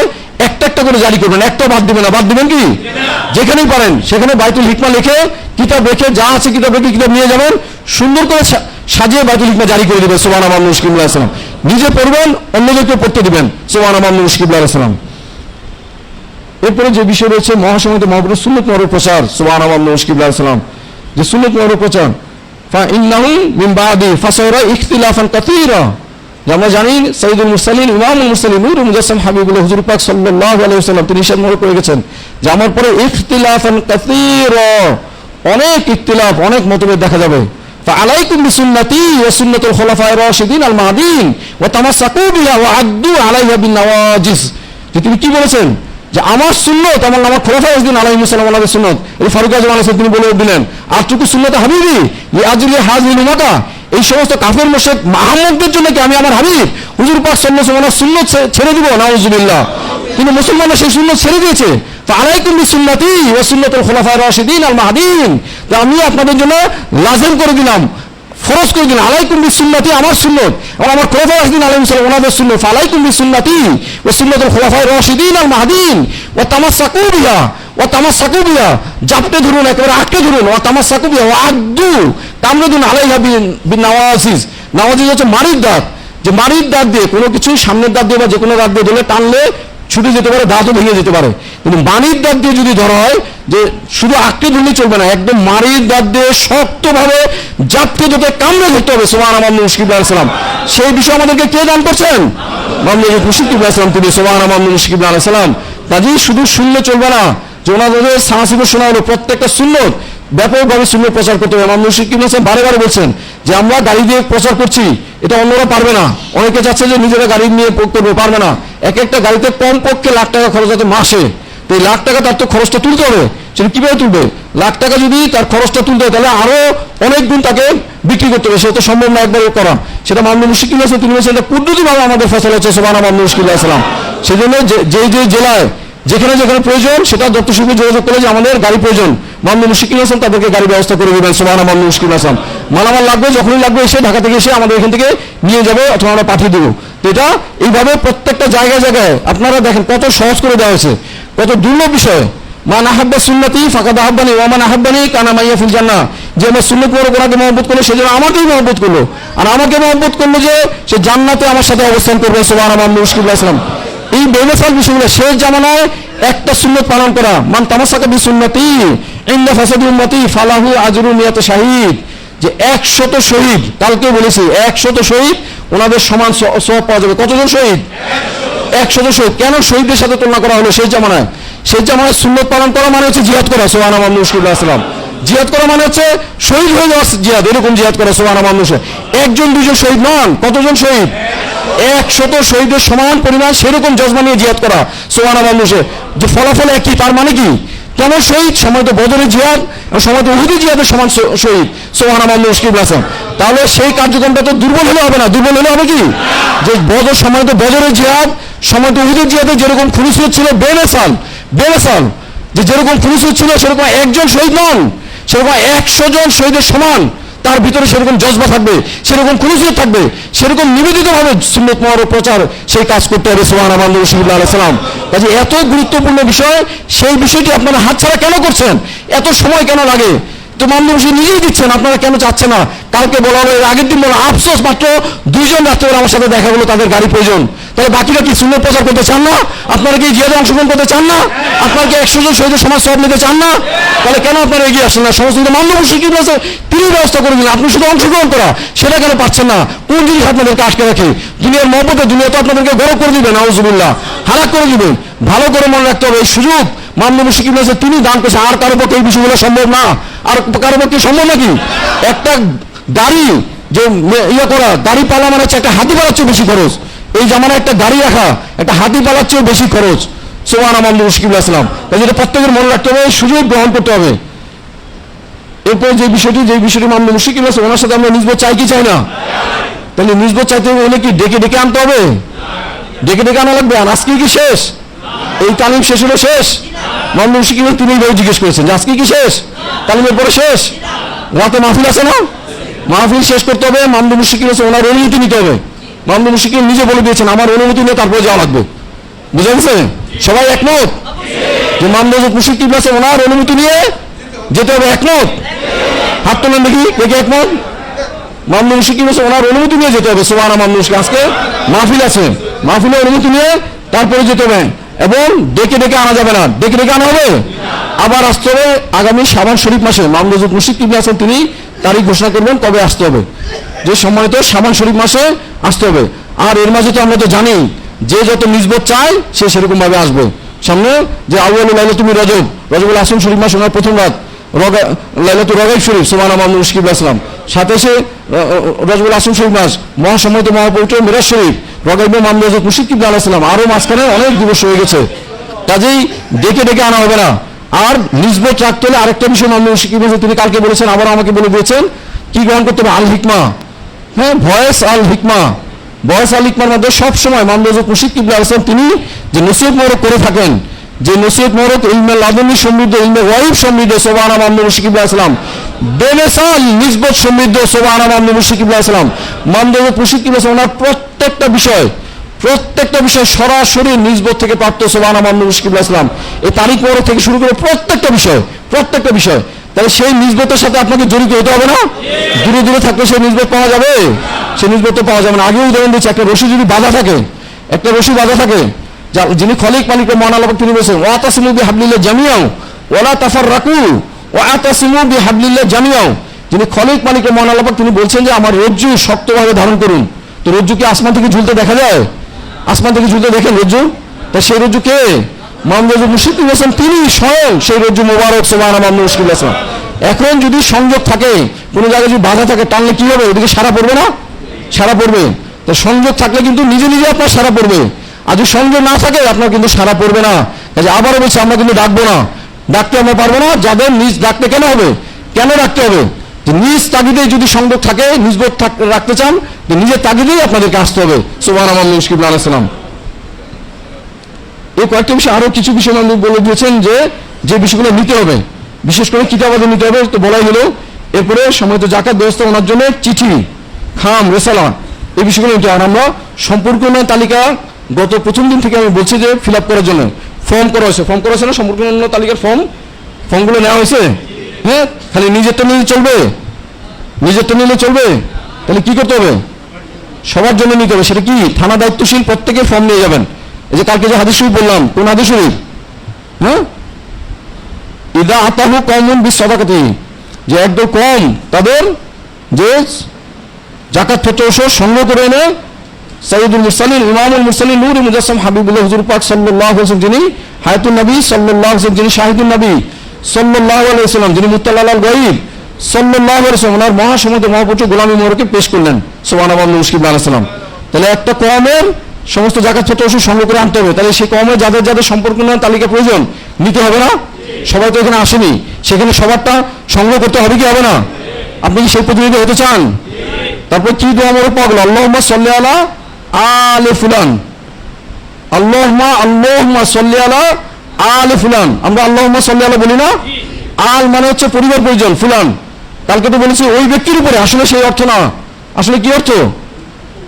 একটা একটা করে জারি করবেন, একটা বাদ দিবেন না। বাদ দিবেন কি? যেখানেই পারেন সেখানে বাইতুল হিকমা লিখে, কিতাব রেখে, যা আছে কিতাব রেখে কিতাব নিয়ে যাবেন, সুন্দর করে সাজিয়ে বাইতুল হিকমা জারি করে দেবেন। সুবহানাল্লাহ মুশকিবুল্লাহ আলাইহিস সালাম নিজে পড়বেন, অন্যদেরকে পড়তে দিবেন। সুবহানাল্লাহ মুশকিবুল্লাহ আলাইহিস সালাম। এরপরে যে বিষয় রয়েছে মহাসম্মানিত মহাপুরুষ সুন্নত মুহাররত প্রচার, সুবহানাল্লাহ মুশকিবুল্লাহ আলাইহিস সালাম, যে সুন্নত মুহাররত প্রচার, ফাইন্নাহু মিন বাদি ফাসারা ইখতিলাফান কাসীরা। আমরা জানি সাইয়্যিদুল মুরসালিন, ইমামুল মুরসালিন, নূরুল মুজাসসাম হাবিবুল্লাহ হুজুর পাক সাল্লাল্লাহু আলাইহি ওয়াসাল্লাম, তিনি ইরশাদ করে গেছেন যে আমার পরে ইখতিলাফান কাসীরা, অনেক ইখতিলাফ, অনেক মতভেদ দেখা যাবে। ফাআলাইকুম বিসুন্নতি ওয়া সুন্নাতুল খুলাফায়ে রাশিদিন আল মাহদিন ওয়া তামাসসাকু বিহা ওয়া আদ্দু আলাইহা বিন নওয়াজিস। যে তিনি কি বলেছেন? যে আমার সুন্নত, আমার খোলাফায়ে রাশিদিন আলাইহিস সালাম ওয়ালাদের সুন্নত, এই ফারুক আযম আলাইহিস সালাম তিনি বলে দিলেন, আর টুকু সুন্নত হাবিবি লিআজলি হাযিল উম্মাতা, এই সমস্ত কাফের মুশরিক মুহাম্মদদের জন্য কি আমি আমার হাবিব হুজুর পাক সাল্লাল্লাহু আলাইহি ওয়াসাল্লাম সুন্নত ছেড়ে দিব? নাউযুবিল্লাহ। কিন্তু মুসলমানরা সেই সুন্নত ছেড়ে দিয়েছে। ফাআলাইকুম বিসুন্নতি ওয়া সুন্নাতুল খুলাফায়ে রাশিদিন আল মাহদিন, আমি আপনাদের জন্য লাজিম করে দিলাম, ফরজ করে দিলাম, আলাইকুম বিসুন্নতি, আমার সুন্নত, আর আমার খোলাফায়ে রাশিদিন আলাইহিস সালাম ওনাদের সুন্নত। ফাআলাইকুম বিসুন্নতি ওয়া সুন্নাতুল খুলাফায়ে রাশিদিন আল মাহদিন ওয়া তামাসসাকু বিহা, ওয়া তামাসসাকু বিহা, জাপটে ধরুন, একেবারে আটকে ধরুন, ওয়া তামাসসাকু বিহা ওয়া আদ্দু কামড়ে দিন আলাইহা বিন নওয়াজিস। নওয়াজিস হচ্ছে মারির দাঁত, যে মারির দাঁত দিয়ে কোনো কিছু সামনের দাঁত দিয়ে বা যে কোনো দাঁত দিয়ে ধরলে টানলে ছুটে যেতে পারে, দাঁতও ভেঙে যেতে পারে। কিন্তু মারির দাঁত দিয়ে যদি ধরা হয়, যে শুধু আঁকড়ে ধরলে চলবে না, একদম মারির দাঁত দিয়ে শক্তভাবে জাপটে ধরতে, কামড়ে ধরতে হবে। সুবহানাল্লাহ মুশকিবুল্লাহ আলাইহিস সালাম, সেই বিষয় আমাদেরকে কে দান করছেন? মামলুক মুশকিবুল্লাহ আলাইহিস সালাম, তিনি। সুবহানাল্লাহ মুশকিবুল্লাহ আলাইহিস সালাম। কাজেই শুধু শুনলে চলবে না, যে ওনাদের সাহসিক শোনা হলো, প্রত্যেকটা সুন্নত ব্যাপকভাবে সুন্নত প্রচার করতে হবে। মামলুক মুশকিবুল্লাহ আলাইহিস সালাম বারে বারে বলছেন যে আমরা গাড়ি দিয়ে প্রচার করছি, এটা অন্যরা পারবে না। অনেকে চাচ্ছে যে নিজেরা গাড়ি নিয়ে করবে, পারবে না। এক একটা গাড়িতে কমপক্ষে লাখ টাকা খরচ আছে মাসে। তো এই লাখ টাকা তার তো খরচটা তুলতে হবে, সেটা কিভাবে তুলবে? লাখ টাকা যদি তার খরচটা তুলতে হয়, তাহলে আরো অনেক গুণ তাকে বিক্রি করতে হবে, সেটা তো সম্ভব না একবার করা। সেটা মামলুক মুশকিবুল্লাহ আলাইহিস সালাম তিনি বলছেন, এটা কুদরতিভাবে আমাদের ফয়সালা হচ্ছে। সুবহানাল্লাহ মুশকিবুল্লাহ আলাইহিস সালাম। সেই জন্য যে জেলায় যেখানে যেখানে প্রয়োজন, সেটা দপ্তর সঙ্গে যোগাযোগ করে যে আমাদের গাড়ি প্রয়োজন, মামলুক মুশকিবুল্লাহ আলাইহিস সালাম তাদেরকে গাড়ি ব্যবস্থা করে দেবেন। সুবহানাল্লাহ মুশকিবুল্লাহ আলাইহিস সালাম। মালামাল লাগবে, যখনই লাগবে এসে ঢাকা থেকে এসে আমাদের এখান থেকে নিয়ে যাবে, অথবা আমরা পাঠিয়ে দেবো। তো এটা এইভাবে প্রত্যেকটা জায়গায় জায়গায় আপনারা দেখেন কত সহজ করে দেওয়া হয়েছে, কত দুর্লভ বিষয়। মান আহাব্বা সুন্নতি ফাকাদ আহাব্বানি ওয়া মান আহাব্বানি কানা মাইয়া ফিল জান্নাহ। যে আমার সুন্নত পড়ে ওনাকে মহব্বত করলো, সেজন্য আমাকেই মহব্বত করলো, আর আমাকে মহব্বত করলো যে সে জান্নাতে আমার সাথে অবস্থান করবে। সুবহানাল্লাহ মুশকিবুল্লাহ আলাইহিস সালাম। এই বেমেসাল বিষয়গুলো শেষ জামানায় একটা সুন্নত পালন করা, মান তামাসাকা বিসুন্নতি ইনদা ফাসাদি উম্মতি ফালাহু আজরু মিয়াত শাহিদ। যে 100 শহীদ, কালকে বলেছি 100 শহীদ, ওনাদের সমান সওয়াব পাওয়া যাবে। কতজন শহীদ? 100 শহীদ। কেন শহীদদের সাথে তুলনা করা হলো সেই জামানায়? সেই জামানায় সুন্নত পালন করা মানে হচ্ছে জিহাদ করা। সুবহানাল্লাহ মুশকিবুল্লাহ আলাইহিস সালাম। জিহাদ করা মানে হচ্ছে শহীদ হয়ে যাওয়া জিহাদ, এরকম জিহাদ করা। সুবহানাল্লাহ মুশকিল, একজন দুজন শহীদ নন, কতজন শহীদ? 100 শহীদের সমান পরিমাণ, সেরকম জজবা নিয়ে জিহাদ করা। সুবহানাল্লাহ মুশকিল, যে ফলাফল একই, তার মানে কি? কেন শহীদ? সময় তো বদরের জিহাদ, সময় তো উহুদের জিহাদের সমান শহীদ। সুবহানাল্লাহ মুশকিবুল্লাহ আলাইহিস সালাম। তাহলে সেই কার্যক্রমটা তো দুর্বল হলে হবে না। দুর্বল হলে হবে কি? যে বদর সম্মানিত বদরের জিহাদ, সম্মানিত উহুদের জিহাদে যেরকম খুনিসিয়ত ছিল বেমেসাল, যে যেরকম খুনিসিয়ত ছিল সেরকম একজন শহীদ নন, সেরকম 100 জন শহীদের সমান তার ভিতরে সেরকম জজবা থাকবে, সেরকম খুনিসিয়ত থাকবে, সেরকম নিবেদিতভাবে সুন্নাত মুবারক প্রচার সেই কাজ করতে হবে। সুবহানাল্লাহ রাসূলুল্লাহ সাল্লাল্লাহু আলাইহি ওয়াসাল্লাম। কাজে এত গুরুত্বপূর্ণ বিষয়, সেই বিষয়টি আপনারা হাতছাড়া কেন করছেন? এত সময় কেন লাগে? তো মামলা বসে নিজেই দিচ্ছেন, আপনারা কেন চাচ্ছেন না? কালকে বলা হলো, আগের দিন বলা, আফসোস মাত্র 2 জন রাত্রে আমার সাথে দেখা হলো, তাদের গাড়ি প্রয়োজন। তাহলে বাকিরা কি সুন্নাত প্রচার করতে চান না? আপনারা কি জিহাদে অংশগ্রহণ করতে চান না? আপনারা কি 100 জন শহীদের সমাজ সব নিতে চান না? তাহলে কেন আপনারা এগিয়ে আসেন না? সমস্ত মামলা বসে কি বলছে, তিনি ব্যবস্থা করে দিলেন, আপনি শুধু অংশগ্রহণ করা, সেটা কেন পাচ্ছেন না? কোন জিনিস আপনাদেরকে আটকে রাখে? দুনিয়ার মহব্বতে দুনিয়া তো আপনাদেরকে গরব করে দিবেন, আউযুবিল্লাহ, হালাক করে দিবেন। ভালো করে মনে রাখতে হবে, এই সুযোগ মামলা বসে কি বলেছে, তিনি দান করছে, আর কারো পক্ষে এই বিষয়গুলো সম্ভব না। আর কারো পক্ষে সম্ভব নাকি? একটা দাড়ি যে ইয়ে করা, দাড়ি পালা মানে হচ্ছে একটা হাতি পালার চেয়ে বেশি খরচ। এই জামানে একটা দাড়ি রাখা একটা হাতি পালার চেয়ে বেশি খরচ। সুবহানাল্লাহ রাসূলুল্লাহ সাল্লাল্লাহু আলাইহি ওয়াসাল্লাম। যেটা প্রত্যেকের মনে রাখতে হবে, সুযোগ গ্রহণ করতে হবে। এরপর যে বিষয়টি মামলা মুশরিক আছে, ওনার সাথে আমরা নিসবত চাই কি চাই না? তাহলে নিসবত চাইতে হলে কি ডেকে ডেকে আনতে হবে? ডেকে ডেকে আনা লাগবে? আর আজকে কি শেষ? এই তালিম শেষ হলো শেষ? মামলা মুশরিক তিনি জিজ্ঞেস করেছেন যে আজকে কি শেষ? তালিমের পরে শেষ? রাতে মাহফিল আছে না? মাহফিল শেষ করতে হবে। মামলা মুশরিক আছে, ওনার অনুমতি নিতে হবে। মামলা মুশরিক নিজে বলে দিয়েছেন, আমার অনুমতি নিয়ে তারপরে যাওয়া লাগবে। বুঝা গেছে? সবাই একমত যে মামলা মুশরিক আছে, ওনার অনুমতি নিয়ে যেতে হবে? একমত? হাত তোলেন দেখি, কে একমত? মামলা মুশরিক আছে, ওনার অনুমতি নিয়ে যেতে হবে। সুবহানাল্লাহ। মামলা মুশরিক আজকে মাহফিল আছে, মাহফিলের অনুমতি নিয়ে তারপরে যেতে হবে, এবং ডেকে ডেকে আনা যাবে না। ডেকে ডেকে আনা হবে, আবার আসতে হবে আগামী শাবান শরীফ মাসে। মামলা মুশরিক আছেন, তিনি তারিখ ঘোষণা করবেন কবে আসতে হবে, যে সম্মানিত শাবান শরীফ মাসে আসতে হবে। আর এর মাঝে তো আমরা তো জানি, যে যত নিসবত চায় সে সেরকম ভাবে আসবে। সামনে যে আউয়ালুল লাইলাতুল রজবুল আসর শরীফ মাস, ওনার প্রথম রাত লাইলাতুল রগাইব শরীফ, সুবহানাল্লাহ মুশকিল আসলাম। সাথে সে রজবুল আসর শরীফ মাস, মহাসম্মানিত মহাপবিত্র মিরাজ শরীফ, রগাইবে মামলা মুশকিল আলাইহিস সালাম, আরো মাঝখানে অনেক দিবস হয়ে গেছে। কাজেই ডেকে ডেকে আনা হবে না। আর নিসবত রাখতে হলে আরেকটা বিষয় মামলা মুশকিল তিনি কালকে বলেছেন, আবার আমাকে বলে দিয়েছেন, কি গ্রহণ করতে হবে? আল হিকমা। হ্যাঁ, ভয়েস আল হিকমা। ভয়েস আল হিকমার মধ্যে সবসময় মামলা মুশকিল আলাইহিস তিনি যে নসিহত মোবারক করে থাকেন, যে নসিহত মোবারক ইলমে লাদুনি সমৃদ্ধ, ইলমে গায়ব সমৃদ্ধ, সুবহানাল্লাহ মামলা মুশকিল আলাইহিস বেমেসাল নিসবত সমৃদ্ধ, সুবহানাল্লাহ মামলা মুশকিল আলাইহিস মামলা মুশকিল আলাইহিস ওনার প্রত্যেকটা বিষয় সরাসরি নিসবত থেকে প্রাপ্ত, সুবহানাল্লাহ মামলা মুশকিল আলাইহিস। এই তারিখ মোবারক থেকে শুরু করে প্রত্যেকটা বিষয়, তাহলে সেই নিসবতের সাথে আপনাকে জড়িত হতে হবে না? দূরে দূরে থাকলে সেই নিসবত পাওয়া যাবে? সেই নিসবত তো পাওয়া যাবে না। আগেও উদাহরণ দিচ্ছি, একটা রশি যদি বাঁধা থাকে, যিনি খলিক মালিক মহান আল্লাহ তিনি বলেছেন, ওয়াতাসিমু বিহাবলিল্লাহি জামিআন ওয়ালা তাফাররাকু, ওয়াতাসিমু বিহাবলিল্লাহি জামিআন। যিনি খলিক মালিক মহান আল্লাহ তিনি বলছেন যে আমার রজ্জু শক্তভাবে ধারণ করুন। তো রজ্জু কি আসমান থেকে ঝুলতে দেখা যায়? আসমান থেকে ঝুলতে দেখেন রজ্জু? তা সেই রজ্জু কে? মামলা মুশরিক আছেন, তিনি স্বয়ং সেই রজ্জু মোবারক, সুবহানাল্লাহ মামলা মুশকিল আছেন। এখন যদি সংযোগ থাকে, কোনো জায়গায় যদি বাধা থাকে, টানলে কি হবে? ওদিকে সারা পড়বে না? সারা পড়বে। তো সংযোগ থাকলে কিন্তু নিজে নিজে আপনার সারা পড়বে, আর যদি সংযোগ না থাকে আপনার কিন্তু সারা পড়বে না। কাজে আবারও বলছি, আমরা কিন্তু ডাকবো না, ডাকতে আমরা পারবো না। যাদের নিজ ডাকতে কেন হবে? কেন রাখতে হবে? যে নিজ তাগিদে যদি সংযোগ থাকে, নিসবত রাখতে চান, যে নিজের তাগিদেই আপনাদেরকে আসতে হবে। সুবহানাল্লাহ মুশকিল আলাইহিস সালাম। এই কয়েকটা বিষয়, আরো কিছু বিষয় আমি বলে দিয়েছেন যে বিষয়গুলো নিতে হবে, বিশেষ করে কিতাবাদে নিতে হবে, তো বলাই হলো। এরপরে সময়ত জাকাত ব্যবস্থা ওনার জন্য চিঠি, খাম, রেসালা, এই বিষয়গুলো নিতে। আর আমরা সম্পর্কীয় তালিকা গত প্রথম দিন থেকে আমি বলছি যে ফিল আপ করার জন্য ফর্ম করা হয়েছে না? সম্পর্কীয় তালিকার ফর্মগুলো নেওয়া হয়েছে। হ্যাঁ, খালি নিজেরটা নিলে চলবে? তাহলে কি করতে হবে? সবার জন্য নিতে হবে। সেটা কি? থানা দায়িত্বশীল প্রত্যেকে ফর্ম নিয়ে যাবেন। এই যে কালকে যে হাদিস শরীফ বললাম, কোন হাদিস শরীফ? হ্যাঁ, ইদা আতাহু কওমুন বিসসাদাকাতি, যে একদল কম তাদের যে যাকাত ফিতর ওসব সংগ্রহ করে এনে সাইয়্যিদুল মুরসালিন, ইমামুল মুরসালিন, নূরে মুজাসসাম হাবিবুল্লাহ হুজুর পাক সাল্লাল্লাহু আলাইহি ওয়াসাল্লাম, যিনি হায়াতুন নবী সাল্লাল্লাহু আলাইহি ওয়াসাল্লাম, যিনি শাহিদুন নবী সাল্লাল্লাহু আলাইহি ওয়াসাল্লাম, যিনি মুত্তালা আলাল গায়ব সাল্লাল্লাহু আলাইহি ওয়াসাল্লাম, ওনার মহাসমুদ্র মহাপুত্র গোলামী মোবারকে পেশ করলেন, সুবহানাল্লাহ মুশকিল আলাইহিস সালাম। তাহলে একটা কওমের সমস্ত যাকাত ফিতর ওসব সংগ্রহ করে আনতে হবে। তাহলে সেই কওমের যাদের সম্পর্ক তালিকা প্রয়োজন নিতে হবে না? সবাই তো এখানে আসেনি, সেখানে সবারটা সংগ্রহ করতে হবে কি হবে না? আপনি কি সেই প্রতিনিধি হতে চান? তারপর কি দোয়া মোবারক পাগল, আল্লাহুম্মা সাল্লি আলা আলে ফুলান, আল্লাহুম্মা সাল্লি আলা আলে ফুলান। আমরা আল্লাহুম্মা সাল্লি আলা বলি না? আল মানে হচ্ছে পরিবার পরিজন, ফুলান কালকে তো বলেছি ওই ব্যক্তির উপরে, আসলে সেই অর্থ না। আসলে কি অর্থ?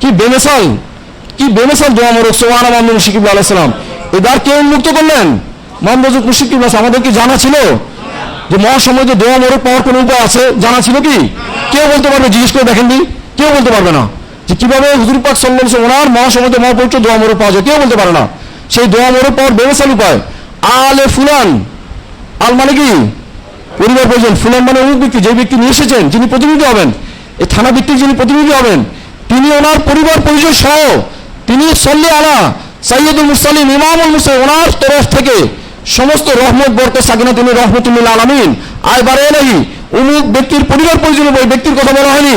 কি বেমেসাল, কি বেমেসাল দোয়া মোরক সুবহান মামদুদ মুশরিক কিবলা আলাইহিস সালাম। এবার কে উন্মুক্ত করলেন? মামদুদ মুশরিক কিবলা। আমাদের কি জানা ছিল যে মহাসময়ে দোয়া মোরক পাওয়ার কোনো উপায় আছে? জানা ছিল কি? কেউ বলতে পারবে? জিজ্ঞেস করে দেখেন, কেউ বলতে পারবে না যে কিভাবে হুজুর পাক সাল্লাল্লাহু আলাইহি ওয়াসাল্লাম ওনার মহাসময়ে মহাপবিত্র দোয়া মোরক পাওয়া যায়, কেউ বলতে পারে না। সেই দোয়া মোরক পাওয়ার বেমেসাল উপায় আলে ফুলান। আল মানে কি? পরিবার পরিজন। ফুলান মানে ওই ব্যক্তি, যে ব্যক্তি নিয়ে এসেছেন, যিনি প্রতিনিধি হবেন, এই থানা ভিত্তিক যিনি প্রতিনিধি হবেন, তিনি ওনার পরিবার পরিজন সহ তিনি সাল্লি আলা সাইয়্যিদুল মুরসালিন ইমামুল মুরসালিন, ওনার তরফ থেকে সমস্ত রহমত বরকত সাকিনা তিনি রহমতুল আলামিন আয় বারে এলাহি অমুক ব্যক্তির পরিবার পরিজন। ওই ব্যক্তির কথা বলা হয়নি।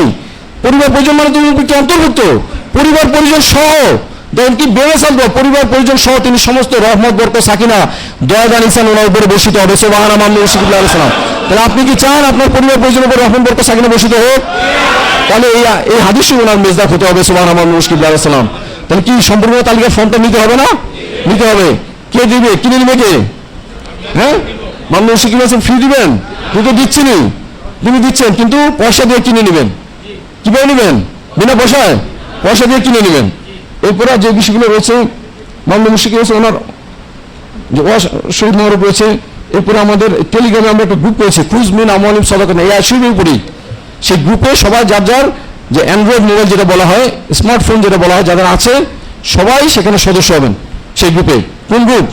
পরিবার পরিজন মানে তুমি ব্যক্তি অন্তর্ভুক্ত, পরিবার পরিজন সহ। দেখেন কি বেমেসাল দোয়া, পরিবার পরিজন সহ তিনি সমস্ত রহমত বরকত সাকিনা দয়া দান ইহসান ওনার উপরে বর্ষিত হবে সুবহান মামদুদ মুশরিক কিবলা আলাইহিস সালাম। তাহলে আপনি কি চান আপনার পরিবার পরিজনের উপর রহমত বরকত সাকিনা বর্ষিত হোক? তাহলে এই হাদিসে ওনার মেজদাক হতে হবে সুবহান মামদুদ মুশরিক কিবলা আলাইহিস সালাম। তাহলে কি সম্পূর্ণ তালিকার ফর্মটা নিতে হবে না? নিতে হবে। কে দিবে? কিনে নিবে কে? হ্যাঁ, মামদুদ মুশরিক কিবলা আলাইহিস ফ্রি দিবেন? কিন্তু দিচ্ছেনই, তিনি দিচ্ছেন, কিন্তু পয়সা দিয়ে কিনে নেবেন। কিভাবে নেবেন? বিনা পয়সায়, পয়সা দিয়ে কিনে নেবেন। এরপরে যে বিষয়গুলো রয়েছে মামদুদ মুশরিক কিবলা আলাইহিস ওনার যে শহীদ মোহরব রয়েছে। এরপরে আমাদের টেলিগ্রামে আমরা একটা গ্রুপ রয়েছে, খুজ মিন আমওয়ালিহিম সাদাকাতান, এই আশির উপরেই সেই গ্রুপে সবাই যার যার যে অ্যান্ড্রয়েড মোবাইল যেটা বলা হয়, স্মার্টফোন যেটা বলা হয়, যাদের আছে সবাই সেখানে সদস্য হবেন সেই গ্রুপে। কোন গ্রুপ?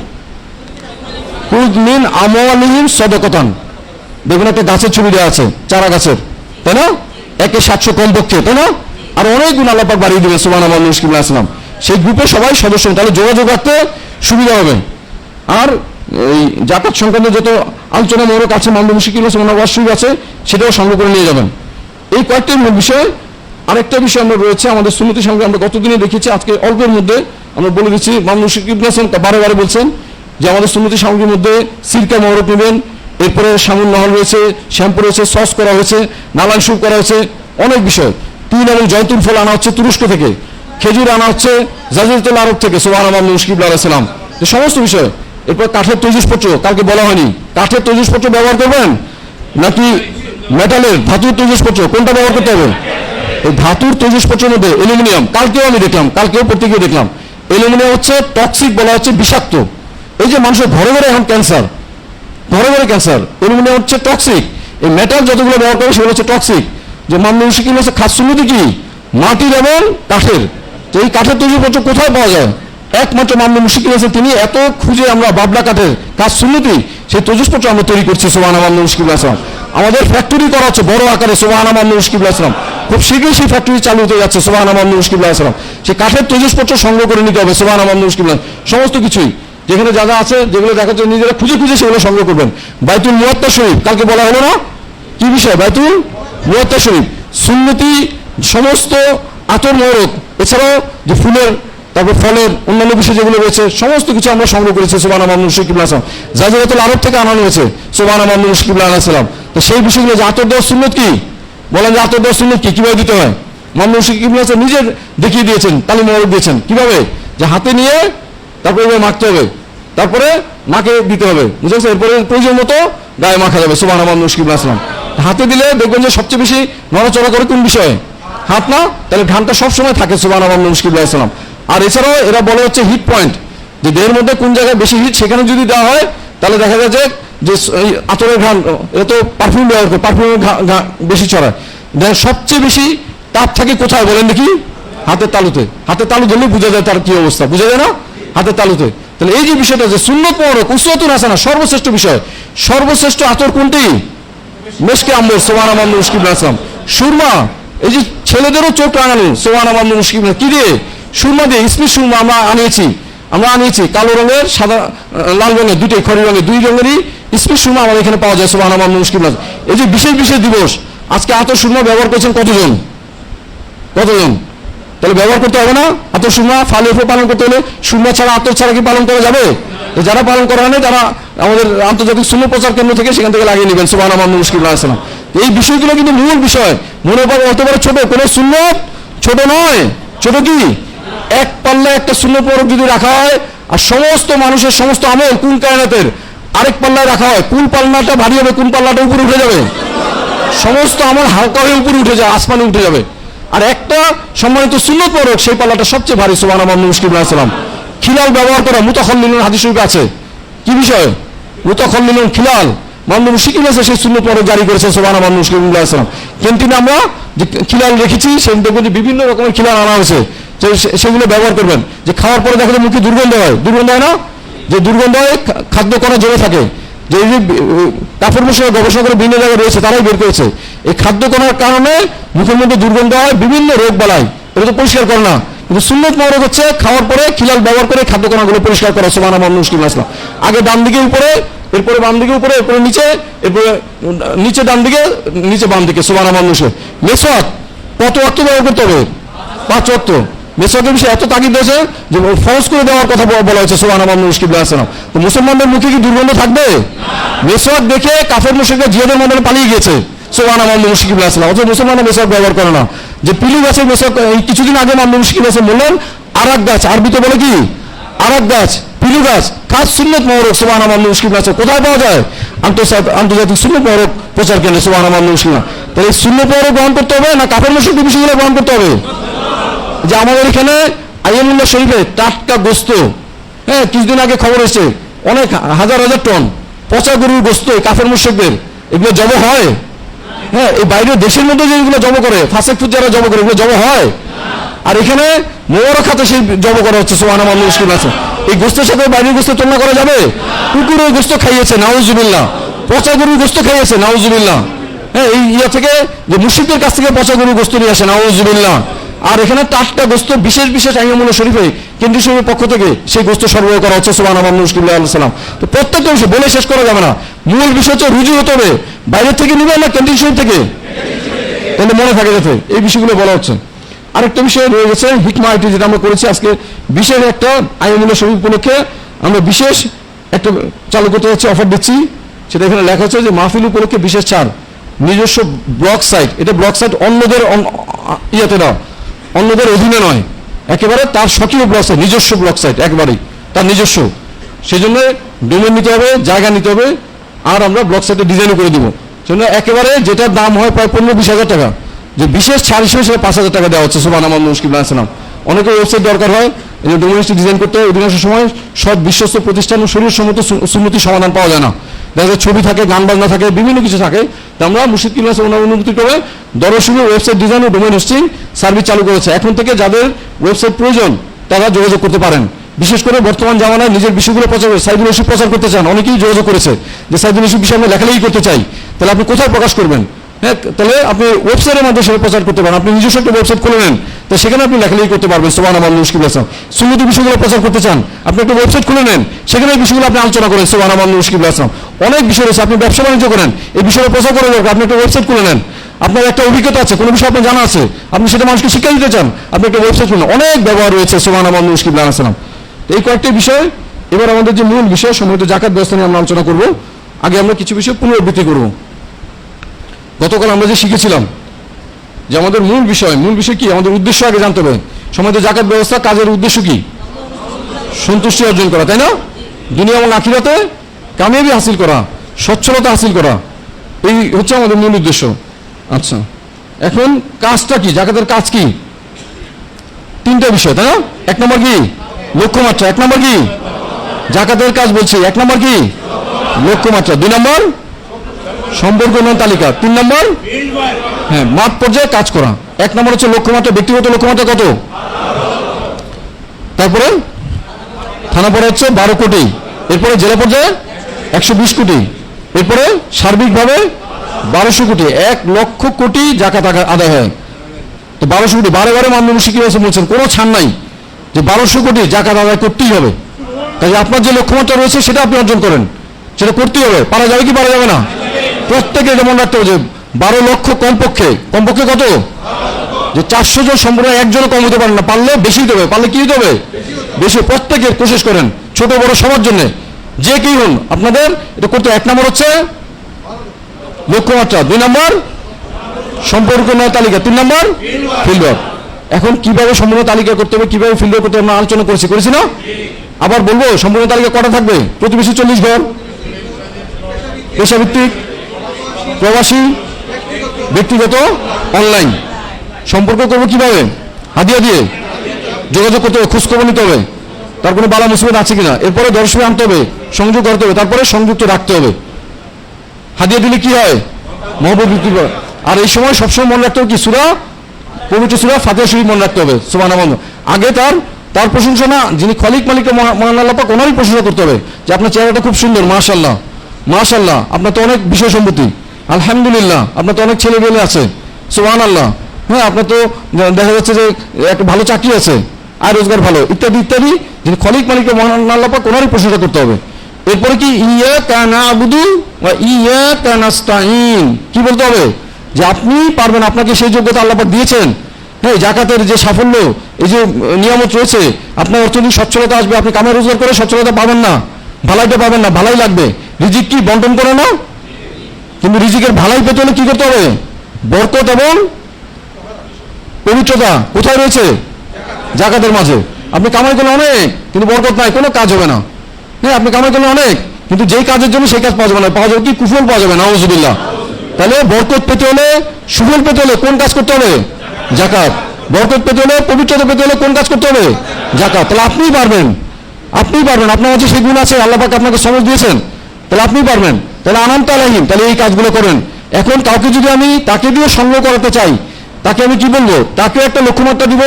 খুজ মিন আমওয়ালিহিম সাদাকাতান। দেখুন একটা গাছের ছবি দেওয়া আছে, চারা গাছের, তাই না? 1-700 কমপক্ষে, তাই না? আর অনেক গুণ আল্লাহ পাক বাড়িয়ে দেবেন সুবহান মামদুদ মুশরিক কিবলা আলাইহিস সালাম। সেই গ্রুপে সবাই সদস্য, তাহলে যোগাযোগ রাখতে সুবিধা হবে। আর এই জাকাত সংক্রান্ত যত আলোচনা মোরক আছে, মামদুদ মুশরিক কিবলা আলাইহিস সালাম ওয়াসিব আছে, সেটাও সংগ্রহ করে নিয়ে যাবেন। এই কয়েকটি বিষয়। আরেকটা বিষয় আমরা রয়েছে আমাদের সুন্নতির সঙ্গে আমরা গতদিনে দেখেছি, আজকে অল্পের মধ্যে আমরা বলে দিচ্ছি। মামদুদ মুশরিক কিবলা আলাইহিস সালাম বারে বারে বলছেন যে আমাদের সুন্নতি সামগ্রীর মধ্যে সিরকা মোহরক নেবেন, এরপরে সামুন নহল রয়েছে, শ্যাম্পু রয়েছে, সস করা হয়েছে, নালান সুপ করা হয়েছে, অনেক বিষয়। তিল এবং জয়তুল ফল আনা হচ্ছে তুরস্ক থেকে, খেজুর আনা হচ্ছে জাজিরাতুল আরব থেকে সুবহান মামদুদ মুশরিক কিবলা আলাইহিস সালাম। এই সমস্ত বিষয়। এরপর কাঠের তৈজসপত্র, কালকে বলা হয়নি, কাঠের তৈজসপত্র ব্যবহার করবেন নাকি মেটালের ধাতুর তৈজসপত্র, কোনটা ব্যবহার করতে হবে? এই ধাতুর তৈজসপত্রের মধ্যে অ্যালুমিনিয়াম, কালকেও আমি দেখলাম, কালকেও প্রত্যেকে দেখলাম অ্যালুমিনিয়াম হচ্ছে টক্সিক, বলা হচ্ছে বিষাক্ত। এই যে মানুষের ঘরে ঘরে এখন ক্যান্সার, ঘরে ঘরে ক্যান্সার, অ্যালুমিনিয়াম হচ্ছে টক্সিক। এই মেটাল যতগুলো ব্যবহার করে সেগুলো হচ্ছে টক্সিক। যে মামদুদ মুশরিক কিবলা হচ্ছে খাস সুন্নতি কি? মাটির এবং কাঠের। তো এই কাঠের তৈজসপত্র কোথায় পাওয়া যায়? একমাত্র মামদুদ মুশরিক কিবলা তিনি এত খুঁজে আমরা বাবলা কাঠের কাজ সুন্নতি সেই তৈজসপত্র আমরা তৈরি করছি সুবহান মামদুদ মুশরিক কিবলা আলাইহিস সালাম। আমাদের ফ্যাক্টরি করা হচ্ছে বড় আকারে সুবহান মামদুদ মুশরিক কিবলা আলাইহিস সালাম। খুব শীঘ্রই সেই ফ্যাক্টরি চালু হতে যাচ্ছে সুবহান মামদুদ মুশরিক কিবলা আলাইহিস সালাম। সেই কাঠের তৈজসপত্র সংগ্রহ করে নিতে হবে সুবহান মামদুদ মুশরিক কিবলা সমস্ত কিছুই। যেখানে যা যা আছে, যেগুলো দেখা যাচ্ছে নিজেরা খুঁজে খুঁজে সেগুলো সংগ্রহ করবেন। বাইতুল মুআত্তা শরীফ কালকে বলা হলো না? কি বিষয়? বাইতুল মুআত্তা শরীফ সুন্নতি সমস্ত আতর মোহরক, এছাড়াও যে ফুলের, তারপর ফলের অন্যান্য বিষয় যেগুলো রয়েছে সমস্ত কিছু আমরা সংগ্রহ করেছি সুবহান মামদুদ মুশরিক কিবলা আলাইহিস সালাম। জাজিরাতুল আরব থেকে আনানো হয়েছে সুবহান মামদুদ মুশরিক কিবলা আলাইহিস সালাম। তো সেই বিষয়গুলো যে আতর দেওয়ার সুন্নত কি, বলেন যে আতর দেওয়ার সুন্নত কি, কিভাবে দিতে হয়? মামদুদ মুশরিক কিবলা আলাইহিস সালাম নিজের দেখিয়ে দিয়েছেন, তালিম মোহরক দিয়েছেন কিভাবে, যে হাতে নিয়ে তারপরে এভাবে মাখতে হবে, তারপরে নাকে দিতে হবে, বুঝতে পারছেন? এরপরে প্রয়োজন মতো গায়ে মাখা যাবে সুবহান মামদুদ মুশরিক কিবলা আলাইহিস সালাম। হাতে দিলে দেখবেন যে সবচেয়ে বেশি নড়াচড়া করে কোন বিষয়ে? হাত না? তাহলে ঘামটা সবসময় থাকে সুবহান মামদুদ মুশরিক কিবলা আলাইহিস সালাম। আর এছাড়াও এরা বলে হচ্ছে হিট পয়েন্ট, যে দেহের মধ্যে কোন জায়গায় বেশি হিট সেখানে যদি দেওয়া হয় তাহলে দেখা যায় যে আতরের ঘ্রাণ, এটা তো পারফিউম ব্যবহার করে, পারফিউমের বেশি ছড়ায়। দেখেন সবচেয়ে বেশি তাপ থাকে কোথায় বলেন দেখি? হাতের তালুতে। হাতের তালু ধরলে বোঝা যায় তার কি অবস্থা, বোঝা যায় না? হাতের তালুতে। তাহলে এই যে বিষয়টা যে সুন্নত মোহরক উসওয়াতুন হাসানাহ সর্বশ্রেষ্ঠ বিষয়, সর্বশ্রেষ্ঠ আতর কোনটি? মিশকে আম্বর সুবহান মামদুদ মুশরিক কিবলা আলাইহিস সালাম। সুরমা, এই যে ছেলেদেরও চোখ রাঙানো সুবহান মামদুদ মুশরিক কিবলা, কি দিয়ে? সুরমা দিয়ে, ইসমি সুরমা আমরা আনিয়েছি কালো রঙের, সাদা লাল রঙের, দুটোই খয়েরি রঙের, দুই রঙেরই ইসমি সুরমা আমাদের এখানে পাওয়া যায় সুবহান মামদুদ মুশরিক কিবলা। এই যে বিশেষ বিশেষ দিবস, আজকে আতর সুরমা ব্যবহার করেছেন কতজন? তাহলে ব্যবহার করতে হবে না? আতর সুরমা ফালিফে পালন করতে হলে সুরমা ছাড়া, আতর ছাড়া কি পালন করা যাবে? যারা পালন করা হয় না তারা আমাদের আন্তর্জাতিক সুন্নাহ প্রচার কেন্দ্র থেকে সেখান থেকে লাগিয়ে নেবেন সুবহান মামদুদ মুশরিক কিবলা আলাইহিস সালাম। এই বিষয়গুলো কিন্তু মূল বিষয়। মনে করেন হতে পারে ছোট, কোনো সুন্নাত ছোট নয়। ছোট কি? 1 পাল্লায় একটা সুন্নত মোবারক যদি রাখা হয় আর সমস্ত মানুষের সমস্ত আমল কুল কায়নাতের আরেক পাল্লায় রাখা হয়, কোন পাল্লাটা ভারী হবে, কোন পাল্লাটা উপরে উঠে যাবে? সমস্ত আমল হালকা হয়ে উপরে উঠে যায়, আসমানে উঠে যাবে। আর একটা সম্মানিত সুন্নত মোবারক সেই পাল্লাটা সবচেয়ে ভারী। সুবহানাল্লাহ মুশকিলাম খিলাল ব্যবহার করা মুতাখাল্লিলুন হাদিস শরীফে আছে। কি বিষয়? মুতাখাল্লিলুন খিলাল মামলুক মুশকিল আছে, সেই সুন্নত মোবারক জারি করেছে সুবহানাল্লাহ মুশকিলাম। ক্যান্টিনে আমরা যে খিলাল রেখেছি সেই দেখবেন যে বিভিন্ন রকমের খিলাল আনা হয়েছে, সেগুলো ব্যবহার করবেন। যে খাওয়ার পরে দেখা যায় মুখে দুর্গন্ধ হয়, দুর্গন্ধ হয় না? যে দুর্গন্ধ হয় খাদ্য কণা জমে থাকে, যে কাফের মুশরিকরা গবেষণা করে বিভিন্ন জায়গায় রয়েছে, তারাই বের করেছে এই খাদ্য কণার কারণে মুখের মধ্যে দুর্গন্ধ হয়, বিভিন্ন রোগ বালাই, এটা তো পরিষ্কার করে না। কিন্তু সুন্নত মোবারক হচ্ছে খাওয়ার পরে খিলাল ব্যবহার করে খাদ্য কণাগুলো পরিষ্কার করা। সুবহানাল্লাহ মুশকিলাম। আগে ডান দিকে উপরে, এরপরে বাম দিকে উপরে, এরপরে নিচে, এরপরে নিচে ডান দিকে, নিচে বাম দিকে। সুবহানাল্লাহ মুশকিল। মেসওয়াক কত ওয়াক্ত ব্যবহার করতে হবে? 5 ওয়াক্ত। মেসওয়াকের বিষয়ে এত তাগিদ দিয়েছে যে ফরজ করে দেওয়ার কথা বলা হয়েছে। সুবহানাল্লাহ মুশকিলাম। তো মুসলমানদের মুখে কি দুর্গন্ধ থাকবে? মেসওয়াক দেখে কাফের মুশরিকরা জিহাদের ময়দানে পালিয়ে গিয়েছে। সুবহানাল্লাহ মুশকিলাম। অথচ মুসলমানরা মেসওয়াক ব্যবহার করে না। যে পিলু গাছের মেসওয়াক কিছুদিন আগে মামলুক মুশকিলাম বললেন, আরাক গাছ, আরবিতে বলে কি আরাক গাছ, পিলু গাছ, খাস সুন্নত মোবারক। সুবহানাল্লাহ মুশকিলাম। কোথায় পাওয়া যায়? আন্তর্জাতিক সুন্নত মোবারক প্রচার কেন্দ্রে। সুবহানাল্লাহ মুশকিলাম। তাহলে এই সুন্নত মোবারক গ্রহণ করতে হবে না কাফের মুশরিকদের বিষয়গুলো গ্রহণ করতে হবে? যে আমাদের এখানে আইয়ামুল্লাহ শরীফে টাটকা গোস্ত, হ্যাঁ কিছুদিন আগে খবর এসেছে অনেক হাজার হাজার টন পচা গরুর গোস্ত কাফের মুশরিকদের, এগুলো জব হয়? হ্যাঁ, এই বাইরের দেশের মধ্যে যেগুলো জব করে, ফাসেক ফুড যারা জব করে, এগুলো জব হয়? আর এখানে মোবারক হাতে সেই জব করা হচ্ছে। সুবহানাল্লাহ মুশকিল আছে। এই গোস্তের সাথে বাইরের গোস্ত তুলনা করা যাবে? কুকুরের গোস্ত খাইয়েছে নাউজুবিল্লাহ, পচা গরুর গোস্ত খাইয়েছে নাউজুবিল্লাহ। হ্যাঁ, এই ইয়া থেকে যে মুশরিকদের কাছ থেকে পচা গরুর গোস্ত নিয়ে আসে নাউজুবিল্লাহ। আর এখানে টাটকা গোস্ত বিশেষ বিশেষ আইয়ামুল্লাহ শরীফে কেন্দ্রীয় শরীফের পক্ষ থেকে সেই গোস্ত সরবরাহ করা হচ্ছে। সুবহানাল্লাহ মুশকিলাম। তো প্রত্যেকটা বিষয় বলে শেষ করা যাবে না। মূল বিষয় হচ্ছে রুজু হতে হবে, বাইরে থেকে নিবে না কেন্দ্রীয় শরীফ থেকে, তাহলে মনে থাকে যাতে এই বিষয়গুলো বলা হচ্ছে। আরেকটা বিষয় রয়ে গেছে হিকমা আইটি, যেটা আমরা করেছি আজকে বিশেষ একটা আইয়ামুল্লাহ শরীফ উপলক্ষে আমরা বিশেষ একটা চালু করতে হচ্ছে, অফার দিচ্ছি। সেটা এখানে লেখা হচ্ছে যে মাহফিল উপলক্ষে বিশেষ ছাড়, নিজস্ব ব্লগ সাইট। এটা ব্লগ সাইট অন্যদের ইয়াতে দাও, অন্যদের অধীনে নয়, একেবারে তার স্বকীয় ব্লগ সাইট, নিজস্ব ব্লগ সাইট, একবারেই তার নিজস্ব। সেই জন্য ডোমেন নিতে হবে, জায়গা নিতে হবে, আর আমরা ব্লগ সাইটে ডিজাইনও করে দেবো। সেজন্য একেবারে যেটার দাম হয় প্রায় 15-20 হাজার টাকা, যে বিশেষ ছাড় হিসেবে সেটা 5 হাজার টাকা দেওয়া হচ্ছে। সুবহানাল্লাহ মুশকিলাম। অনেকের ওয়েবসাইট দরকার হয়, এই যে ডোমেনটি ডিজাইন করতে হয়, অধিকাংশ সময় সব বিশ্বস্ত প্রতিষ্ঠান ও শরীয়সম্মত সুন্নতি সমাধান পাওয়া যায় না। দেখা যায় ছবি থাকে, গান বাজনা থাকে, বিভিন্ন কিছু থাকে। তো আমরা মুর্শিদ কিবলা অনুমতি করে দরশুলের ওয়েবসাইট ডিজাইন ও ডোমেন হোস্টিং সার্ভিস চালু করেছে। এখন থেকে যাদের ওয়েবসাইট প্রয়োজন তারা যোগাযোগ করতে পারেন। বিশেষ করে বর্তমান জামানায় নিজের বিষয়গুলো প্রচার করে সাইদুল ইস্যু প্রচার করতে চান, অনেকেই যোগাযোগ করেছে যে সাইদুল ইস্যু বিষয়ে আমরা লেখালেখি করতে চাই। তাহলে আপনি কোথায় প্রকাশ করবেন? হ্যাঁ, তাহলে আপনি ওয়েবসাইটের মাধ্যমে সেটা প্রচার করতে পারেন। আপনি নিজস্ব একটা ওয়েবসাইট খুলে নেন, তো সেখানে আপনি লেখালেখি করতে পারবেন। সুবহানাল্লাহ মুশকিলাম। সুন্নতি বিষয়গুলো প্রচার করতে চান, আপনি একটা ওয়েবসাইট খুলে নেন, সেখানে এই বিষয়গুলো আপনি আলোচনা করেন। সুবহানাল্লাহ মুশকিলাম। অনেক বিষয় রয়েছে, আপনি ব্যবসা বাণিজ্য করেন, এই বিষয়ে প্রচার করার দরকার, আপনি একটা ওয়েবসাইট খুলে নেন। আপনার একটা অভিজ্ঞতা আছে, কোনো বিষয় আপনার জানা আছে, আপনি সেটা মানুষকে শিক্ষা দিতে চান, আপনি একটা ওয়েবসাইট খুলে নেন। অনেক ব্যবহার রয়েছে। সুবহানাল্লাহ মুশকিলাম। এই কয়েকটি বিষয়। এবার আমাদের যে মূল বিষয় সম্বলিত জাকাত ব্যবস্থা নিয়ে আমরা আলোচনা করব। আগে আমরা কিছু বিষয় পুনরাবৃত্তি করব। গতকাল আমরা যে শিখেছিলাম যে আমাদের মূল বিষয় কি, আমাদের উদ্দেশ্য আগে জানতে হবে। সম্বলিত জাকাত ব্যবস্থা কাজের উদ্দেশ্য কি? সন্তুষ্টি অর্জন করা, তাই না? দুনিয়া এবং আখিরাতে কামিয়াবি হাসিল করা, সচ্ছলতা হাসিল করা, এই হচ্ছে আমাদের মূল উদ্দেশ্য। আচ্ছা, এখন কাজটা কি? জাকাতের কাজ কি? 3টা বিষয়, তাই না? 1 নম্বর কি? লক্ষ্যমাত্রা। 1 নম্বর কি? জাকাতের কাজ বলছি। 1 নম্বর কি? লক্ষ্যমাত্রা। 2 নম্বর সম্পর্ক উন্নয়ন তালিকা। 3 নম্বর হ্যাঁ মাঠ পর্যায়ে কাজ করা। 1 নম্বর হচ্ছে লক্ষ্যমাত্রা, ব্যক্তিগত লক্ষ্যমাত্রা কত? তারপরে থানা পরে হচ্ছে 12 কোটি, এরপরে জেলা পর্যায়ে 120 কোটি, এরপরে সার্বিকভাবে 1200 কোটি, 1 লক্ষ কোটি জাকাত আদায় হয়। তো 1200 কোটি বারে বারে মাননীয় মুশকিল বলছেন কোনো ছাড় নাই, যে 1200 কোটি জাকাত আদায় করতেই হবে। তাই আপনার যে লক্ষ্যমাত্রা রয়েছে সেটা আপনি অর্জন করেন, সেটা করতেই হবে। পারা যাবে কি পারা যাবে না? প্রত্যেকে যেমন রাখতে হবে যে 12 লক্ষ কমপক্ষে কত? যে 400 জন সম্পূর্ণ একজনও কম হতে পারে না, পারলে বেশি দেবে, পারলে কি হতে হবে? বেশি। প্রত্যেকে কোশিশ করেন, ছোট বড় সবার জন্য, যে কি হন আপনাদের এটা করতে। 1 নম্বর হচ্ছে লক্ষ্যমাত্রা, 2 নম্বর সম্পর্ক নয় তালিকা, 3 নম্বর ফিল্ড ওয়ার্ক। এখন কিভাবে সম্পূর্ণ তালিকা করতে হবে, কিভাবে ফিল্টার করতে হবে আমরা আলোচনা করেছি না? আবার বলবো সম্পূর্ণ তালিকা কটা থাকবে? প্রতিবেশী 40 ঘর, পেশাভিত্তিক, প্রবাসী, ব্যক্তিগত, অনলাইন। সম্পর্ক করবো কিভাবে? হাদিয়া দিয়ে যোগাযোগ করতে হবে, খোঁজখবর নিতে হবে তার কোনো বালা মুসিবত আছে কিনা, এরপরে দর্শনে আনতে হবে, সংযোগ করতে হবে, তারপরে সংযুক্ত রাখতে হবে। হাদিয়া দিলে কি হয়? মহব্বত বৃদ্ধি পায়। আর এই সময় সবসময় মনে রাখতে হবে কি? সূরা, পবিত্র সূরা ফাতিহা শরীফ মনে রাখতে হবে। সুবহানাল্লাহ। আগে তার প্রশংসা না, যিনি খলিক মালিককে মহান আল্লাহ পাক, ওনারই প্রশংসা করতে হবে যে আপনার চেহারাটা খুব সুন্দর, মাশাআল্লাহ মাশাআল্লাহ, আপনার তো অনেক বিষয় সম্পত্তি, আলহামদুলিল্লাহ, আপনার তো অনেক ছেলে মেয়ে আছে, সুবহানাল্লাহ, হ্যাঁ আপনার তো দেখা যাচ্ছে যে একটা ভালো চাকরি আছে, আয় রোজগার ভালো, ইত্যাদি ইত্যাদি। যিনি খলিক মালিককে মহান আল্লাহ পাক, ওনারই প্রশংসা করতে হবে। এরপরে কি? ইয়্যাকা না'বুদু ওয়া ইয়্যাকা নাস্তাঈন। কি বলতে হবে? যে আপনি পারবেন, আপনাকে সেই যোগ্যতা আল্লাহ পাক দিয়েছেন। হ্যাঁ, জাকাতের যে সাফল্য, এই যে নিয়ামত রয়েছে, আপনার অর্থনৈতিক সচ্ছলতা আসবে, আপনি কামাই রোজগার করে সচ্ছলতা পাবেন না, ভালাইটা পাবেন না, ভালাই লাগবে। রিজিক কি বন্টন করে না? কিন্তু রিজিকের ভালাই পেতে হলে কি করতে হবে? বরকত এবং পবিত্রতা কোথায় রয়েছে? জাকাতের মাঝে। আপনি কামাই করলে অনেক, কিন্তু বরকত নাই, কোনো কাজ হবে না। হ্যাঁ, আপনি কামাই করলে অনেক, কিন্তু যেই কাজের জন্য সেই কাজ পাওয়া যাবে না, পাওয়া যাবে কি? কুফল পাওয়া যাবে, নাউযুবিল্লাহ। তাহলে বরকত পেতে হলে, সুফল পেতে হলে কোন কাজ করতে হবে? জাকাত। বরকত পেতে হলে, পবিত্রতা পেতে হলে কোন কাজ করতে হবে? জাকাত। তাহলে আপনিই পারবেন, আপনার কাছে সেই গুণ আছে, আল্লাহ পাক আপনাকে সমজ দিয়েছেন, তাহলে আপনিই পারবেন। তাহলে আনামত আলাইহিম, তাহলে এই কাজগুলো করেন। এখন কাউকে যদি আমি তাকে দিয়ে সংগ্রহ করাতে চাই, তাকে আমি কি বলবো? তাকে একটা লক্ষ্যমাত্রা দিব,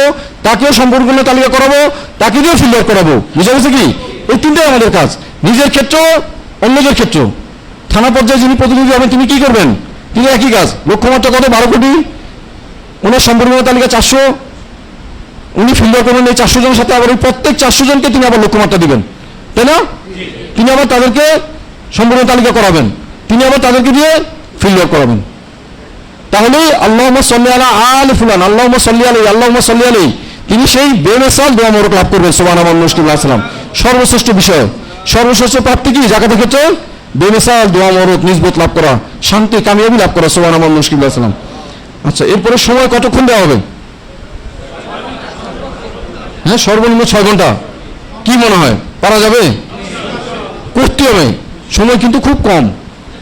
তাকেও সম্পর্কগুলো তালিকা করাবো, তাকে দিয়েও ফিল্টার করাবো। বুঝা গেছে কি? এই তিনটাই আমাদের কাজ, নিজের ক্ষেত্র, অন্যদের ক্ষেত্র। থানা পর্যায়ে যিনি প্রতিনিধি হবেন তিনি কি করবেন? তিনি একই কাজ। লক্ষ্যমাত্রা কত? 12 কোটি। ওনার সম্পর্ক তালিকা 400, উনি ফিল্টার করবেন এই 400 জনের সাথে, আবার ওই প্রত্যেক 400 জনকে তিনি আবার লক্ষ্যমাত্রা দিবেন, তাই না? তিনি আবার তাদেরকে সম্পূর্ণ তালিকা করাবেন, তিনি আবার তাদেরকে দিয়ে ফিল্টার করাবেন। তাহলে আল্লাহুম্মা সাল্লি আলা আলি ফুলান, আল্লাহুম্মা সাল্লি আলাইহি, আল্লাহুম্মা সাল্লি আলাইহি, তিনি সেই বেমিসাল দোয়া মোবারক লাভ করবেন। সুবহানাল্লাহ। সর্বশ্রেষ্ঠ বিষয়, সর্বশ্রেষ্ঠ প্রাপ্তি কি? জাকাতের ক্ষেত্রে বেমিসাল দোয়া মোবারক, নিসবত লাভ করা, শান্তি, কামিয়াবি লাভ করা। সুবহানাল্লাহ। আচ্ছা, এরপরে সময় কতক্ষণ দেওয়া হবে? হ্যাঁ, সর্বনিম্ন 6 ঘন্টা। কি মনে হয়, পারা যাবে? করতে হবে। সময় কিন্তু খুব কম,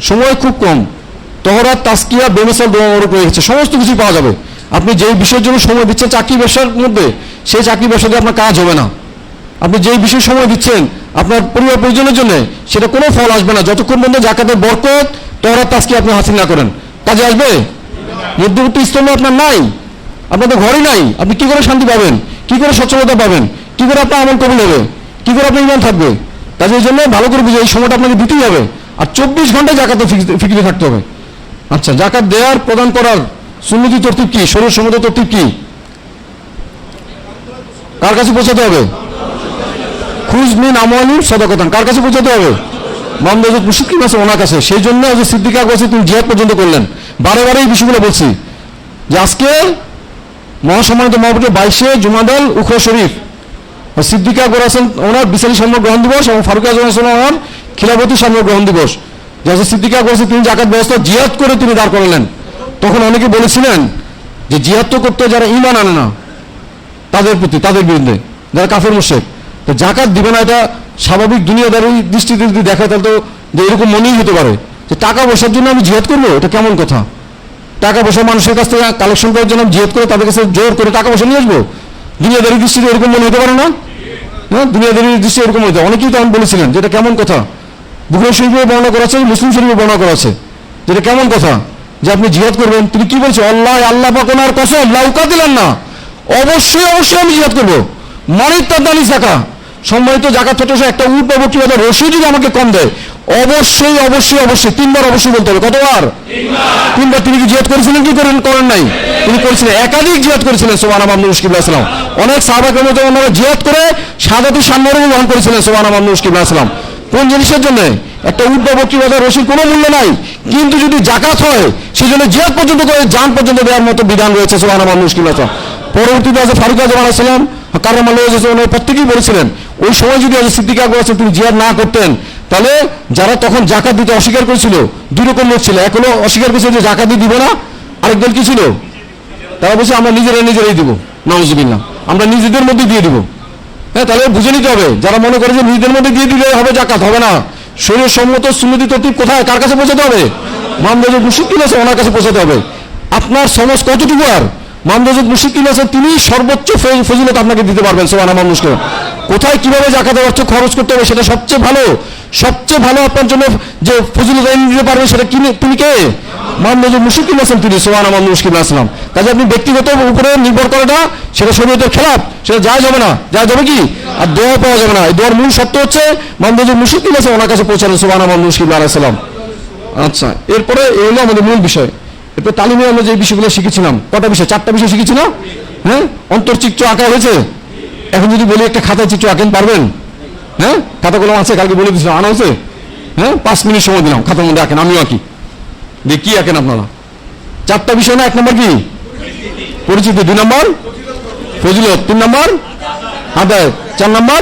সময় খুব কম। তহরাত, তাজকিয়া, বেমিসাল দোয়া মোবারক রয়ে গেছে, সমস্ত কিছু পাওয়া যাবে। আপনি যেই বিষয়ের জন্য সময় দিচ্ছেন চাকরি ব্যবসার মধ্যে, সেই চাকরি ব্যবসা দিয়ে আপনার কাজ হবে না। আপনি যেই বিষয়ে সময় দিচ্ছেন আপনার পরিবার পরিজনের জন্য, সেটা কোনো ফল আসবে না যতক্ষণ পর্যন্ত জাকাতের বরকত, তহরাত, তাজকিয়া আপনি হাসিল না করেন। কাজে আসবে? মধ্যবর্তী স্তম্ভ আপনার নাই, আপনাদের ঘরই নাই, আপনি কি করে শান্তি পাবেন? কি করে সচ্ছলতা পাবেন? কি করে আপনার আমল কবুল হবে? কি করে আপনার ঈমান থাকবে? কাজে এই জন্য ভালো করে বুঝে এই সময়টা আপনাকে দিতেই হবে। আর 24 ঘন্টা জাকাতে ফিকিরে থাকতে হবে। আচ্ছা, জাকাত দেওয়ার, প্রদান করার সুন্নতি তরতিব কি? শরীয়ত সম্মত তরতিব কি? কার কাছে পৌঁছাতে হবে? খুজ মিন আমওয়ালিহিম সাদাকাতান, কার কাছে পৌঁছাতে হবে? হযরত মুশরিক আছে ওনার কাছে। সেই জন্য যে সিদ্দিকা বলছে তিনি জিহাদ পর্যন্ত করলেন। বারে বারে এই বিষয়গুলো বলছি যে আজকে মহাসম্মানিত মহাপতি 22শে জুমাদাল উখরা শরীফ, সিদ্দিকা করেছেন ওনার বিচারী সম্মান গ্রহণ দিবস, এবং ফারুক আজম হাসান ওনার খিলাফতি সম্মান গ্রহণ দিবস। যে সিদ্দিকা করেছে তিনি জাকাত ব্যবস্থা জিহাদ করে তিনি দাঁড় করালেন। তখন অনেকে বলেছিলেন যে জিহাদ তো করতে যারা ঈমান আনে না তাদের প্রতি, তাদের বিরুদ্ধে, যারা কাফের মুশরিক, তো জাকাত দিবে না, এটা স্বাভাবিক দুনিয়াদারি দৃষ্টিতে যদি দেখা, তাহলে তো যে এরকম মনেই হতে পারে যে টাকা পয়সার জন্য আমি জিহাদ করবো, এটা কেমন কথা? টাকা পয়সা মানুষের কাছ থেকে কালেকশন করার জন্য জিহাদ করে তাদের কাছে জোর করে টাকা পয়সা নিয়ে আসবো? দুনিয়াদারি দৃষ্টিতে এরকম মনে হতে পারে না? হ্যাঁ, দুনিয়াদারি দৃষ্টি এরকম হতে, অনেকেই তখন বলেছিলেন যে এটা কেমন কথা? বুখারী শরীফে বর্ণনা করা আছে, মুসলিম শরীফে বর্ণনা করা আছে, যেটা কেমন কথা যে আপনি জিহাদ করবেন? তিনি কি বলছে? আল্লাহ পাক ওনার কসম, লা উকাতিলান না, অবশ্যই অবশ্যই আমি জিহাদ করবো। মানিত তাদানি জাকা, সম্মানিত জাকাত ছোট একটা উট পাবো, কি বলতে রশি যদি আমাকে কম দেয়, অবশ্যই অবশ্যই অবশ্যই 3 বার অবশ্যই বলতে হবে। কতবার? 3 বার। তিনি কি জিহাদ করেছিলেন? কি করেন নাই? তিনি করেছিলেন, একাধিক জিহাদ করেছিলেন। সুবহানাল্লাহ। অনেক সাহাবা কেরাম ওনারা জিহাদ করে শাহাদাতি সম্মানও গ্রহণ করেছিলেন। সুবহানাল্লাহ। কোন জিনিসের জন্য? একটা উট বা বকরি বাজার রশির কোনো মূল্য নাই, কিন্তু যদি জাকাত হয় সেই জন্য জিহাদ পর্যন্ত করে জান পর্যন্ত দেওয়ার মতো বিধান রয়েছে। সুবহানাল্লাহ। পরবর্তীতে আছে ফারুক আজম আলাইহিস সালাম কারামাল্লাহু ওয়াজহাহু, প্রত্যেকেই বলেছিলেন ওই সময় যদি সিদ্দিকা করেছেন তিনি জিহাদ না করতেন, তাহলে যারা তখন জাকাত দিতে অস্বীকার করেছিল, 2 রকম লোক ছিল। এক হলো অস্বীকার করেছিল যে জাকাত দিব না, আরেক দল কি ছিল? তারা বলছে আমরা নিজেরাই দিব। নাউজুবিল্লাহ। আমরা নিজেদের মধ্যে দিয়ে দিব। হ্যাঁ, তাহলে বুঝে নিতে হবে, যারা মনে করে যে নিজেদের মধ্যে দিয়ে দিলে হবে জাকাত, হবে না। শরীর সম্মত সুন্নতি তরতিব কোথায়, কার কাছে পৌঁছাতে হবে? মামদুজ মুশরিকিন আছে, ওনার কাছে পৌঁছাতে হবে। আপনার সমাজ কতটুকু, আর মামদুজ মুশরিকিন আছে, তিনি সর্বোচ্চ ফজিলত আপনাকে দিতে পারবেন। সুবহানাল্লাহ। মানুষকে কোথায় কিভাবে জাকাতের অর্থ খরচ করতে হবে সেটা সবচেয়ে ভালো আপনার জন্য যে ফজিলত এনে দিতে পারবে সেটা তিনি কে? মামদুজ মুশরিকিন আছেন তিনি। সুবহানাল্লাহ। মুশরিকিন আসলাম। কাজে আপনি ব্যক্তিগত উপরে নির্ভর করাটা সেটা শরীয়তের খেলাফ, সেটা জায়েজ হবে না। জায়েজ হবে কি? আর দোয়া পাওয়া যাবে না। এই দোয়ার মূল সত্য হচ্ছে মামদুজ মুশরিকিন আছে, ওনার কাছে পৌঁছানো। সুবহানাল্লাহ। মুশরিকিন আলাইহিস সালাম। আচ্ছা, এরপরে এই হলো আমাদের মূল বিষয়। এরপর তালিমে আমরা যে বিষয়গুলো শিখেছিলাম, কটা বিষয়? 4টা বিষয় শিখেছি না? হ্যাঁ, অন্তর্চিত্র আঁকা হয়েছে। এখন যদি বলি একটা খাতায় চিত্র আঁকেন, পারবেন? হ্যাঁ, খাতাগুলো আছে, কালকে বলে দিয়েছিলাম, আনা হয়েছে। হ্যাঁ, 5 মিনিট সময় দিলাম, খাতার মধ্যে আঁকেন, আমিও আঁকি। দিয়ে কি আঁকেন আপনারা? 4টা বিষয় না? 1 নম্বর কি? পরিচিতি। 2 নম্বর ফজিলত। 3 নম্বর আদায়। 4 নম্বর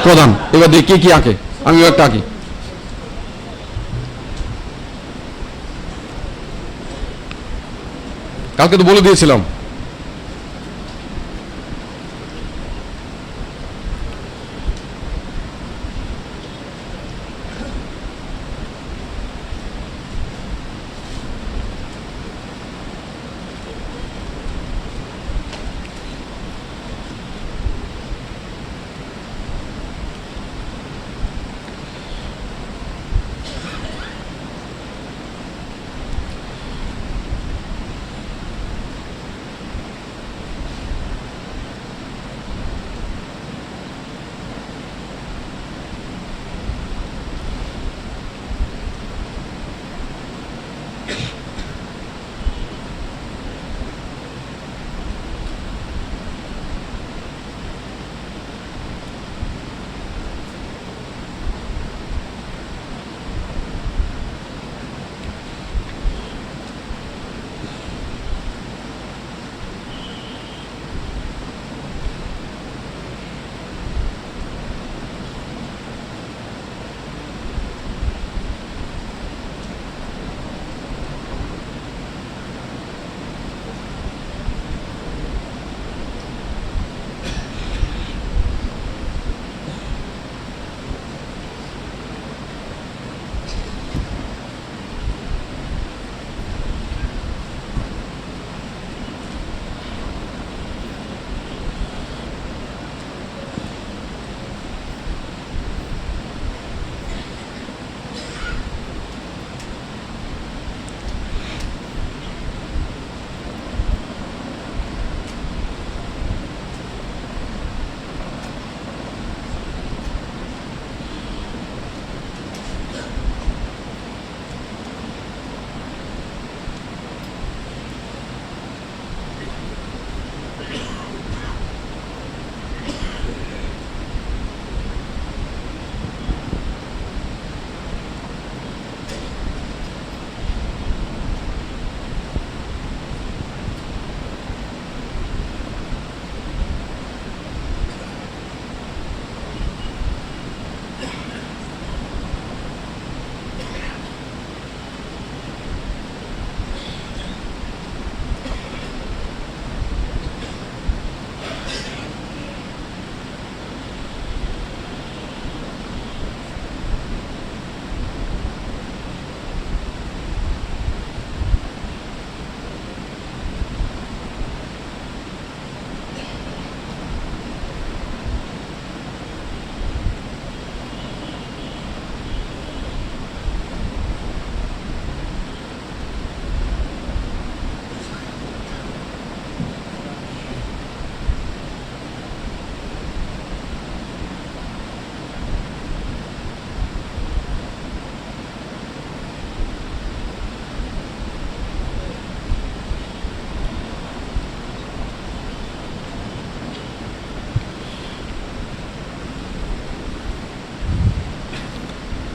প্রধান। এবার দিয়ে কি আঁকে? আমিও একটা আঁকি। কালকে তো বলে দিয়েছিলাম।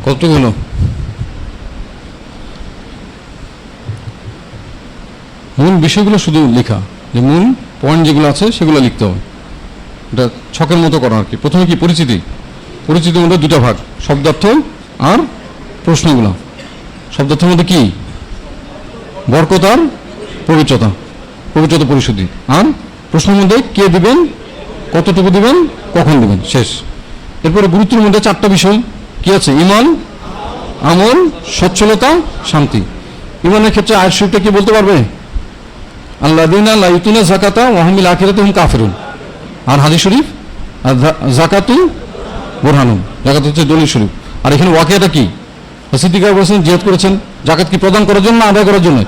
কতগুলো? মূল বিষয়গুলো শুধু লেখা, যে মূল পয়েন্ট যেগুলো আছে সেগুলো লিখতে হবে। এটা ছকের মতো করা আর কি। প্রথমে কি? পরিচিতির মধ্যে 2টা ভাগ, শব্দার্থ আর প্রশ্নগুলো। শব্দার্থের মধ্যে কি? বরকত আর পবিত্রতা, পরিশুদ্ধি। আর প্রশ্নের মধ্যে কে দিবেন, কতটুকু দিবেন, কখন দিবেন, শেষ। এরপরে গুরুত্বের মধ্যে 4টা বিষয় কি আছে? ঈমান, আমল, সচ্ছলতা, শান্তি। ঈমানের ক্ষেত্রে আয়াত শরীফটা কি বলতে পারবে? আল্লাযীনা লা ইউতুনা যাকাতা ওয়া হুম বিল আখিরাতি হুম কাফিরুন। আর হাদিস শরীফ যাকাতু বুরহানুন, যাকাত হচ্ছে দলিল শরীফ। আর এখানে ওয়াকিয়াটা কি? সিদ্দিক আকবর বলেছেন জিহাদ করেছেন। জাকাত কি প্রদান করার জন্য না আদায় করার জন্য?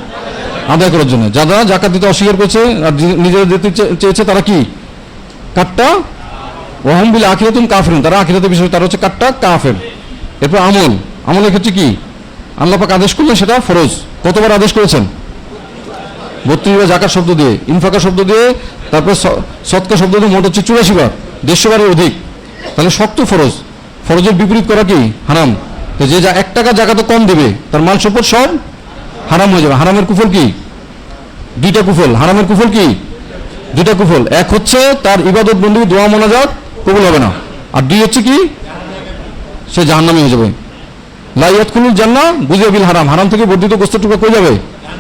আদায় করার জন্য। যারা জাকাত দিতে অস্বীকার করেছে আর নিজেরা দিতে চেয়েছে তারা কি? কাট্টা ওয়া হুম বিল আখিরাতি হুম কাফিরুন, তারা আখিরাতের বিষয়ে তারা হচ্ছে কাট্টা কাফের। এরপর আমল, আমলের ক্ষেত্রে কি? আল্লাহ পাক আদেশ করলেন সেটা ফরজ। কতবার আদেশ করেছেন? 32 বার জাকাত শব্দ দিয়ে, ইনফাকা শব্দ দিয়ে, তারপর সদকা শব্দ দিয়ে মোট হচ্ছে 84 বার, 150 বারের অধিক। তাহলে শক্ত ফরজ। ফরজের বিপরীত করা কি? হারাম। তো যে 1 টাকা জাকাত কম দিবে তার মাল সম্পদ সব হারাম হয়ে যাবে। হারামের কুফল কি? 2টা কুফল। হারামের কুফল কি? 2টা কুফল। এক হচ্ছে তার ইবাদত বন্দি দোয়া মোনাজাত কবুল হবে না, আর 2 হচ্ছে কি? সে জাহান্নামী হয়ে যাবে। লা ইয়াদখুলুল জান্নাহ বুযিয়া বিল হারাম, হারাম থেকে বর্ধিত গোস্ত টুকরা কই যাবে?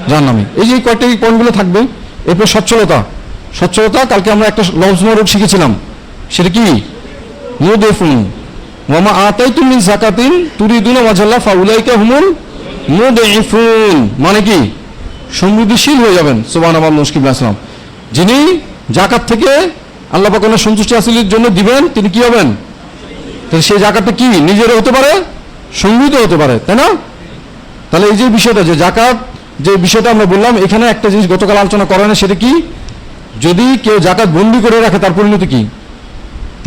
জাহান্নামে। এই যে কয়েকটা পয়েন্টগুলো থাকবে। এরপর সচ্ছলতা। সচ্ছলতা কালকে আমরা একটা লফজমরুক শিখেছিলাম, সেটা কি? মুদিফুন ওয়া মা আতাইতুম মিন যাকাতিন তুরিদুনা ওয়াজহাল্লাহ ফাউলাইকা হুমুল মুদিফুন, মানে কি? সমৃদ্ধিশীল হয়ে যাবেন। সুবহানাল্লাহ, মুশকিল আসলাম। যিনি জাকাত থেকে আল্লাহ পাক ওনার সন্তুষ্টি হাসিলের জন্য দিবেন তিনি কি হবেন? তাহলে সেই জাকাতটা কি নিজেরও হতে পারে, সমৃদ্ধ হতে পারে, তাই না? তাহলে এই যে বিষয়টা, যে জাকাত যে বিষয়টা আমরা বললাম, এখানে একটা জিনিস গতকাল আলোচনা করা না, সেটা কি? যদি কেউ জাকাত বন্দি করে রাখে তার পরিণতি কি?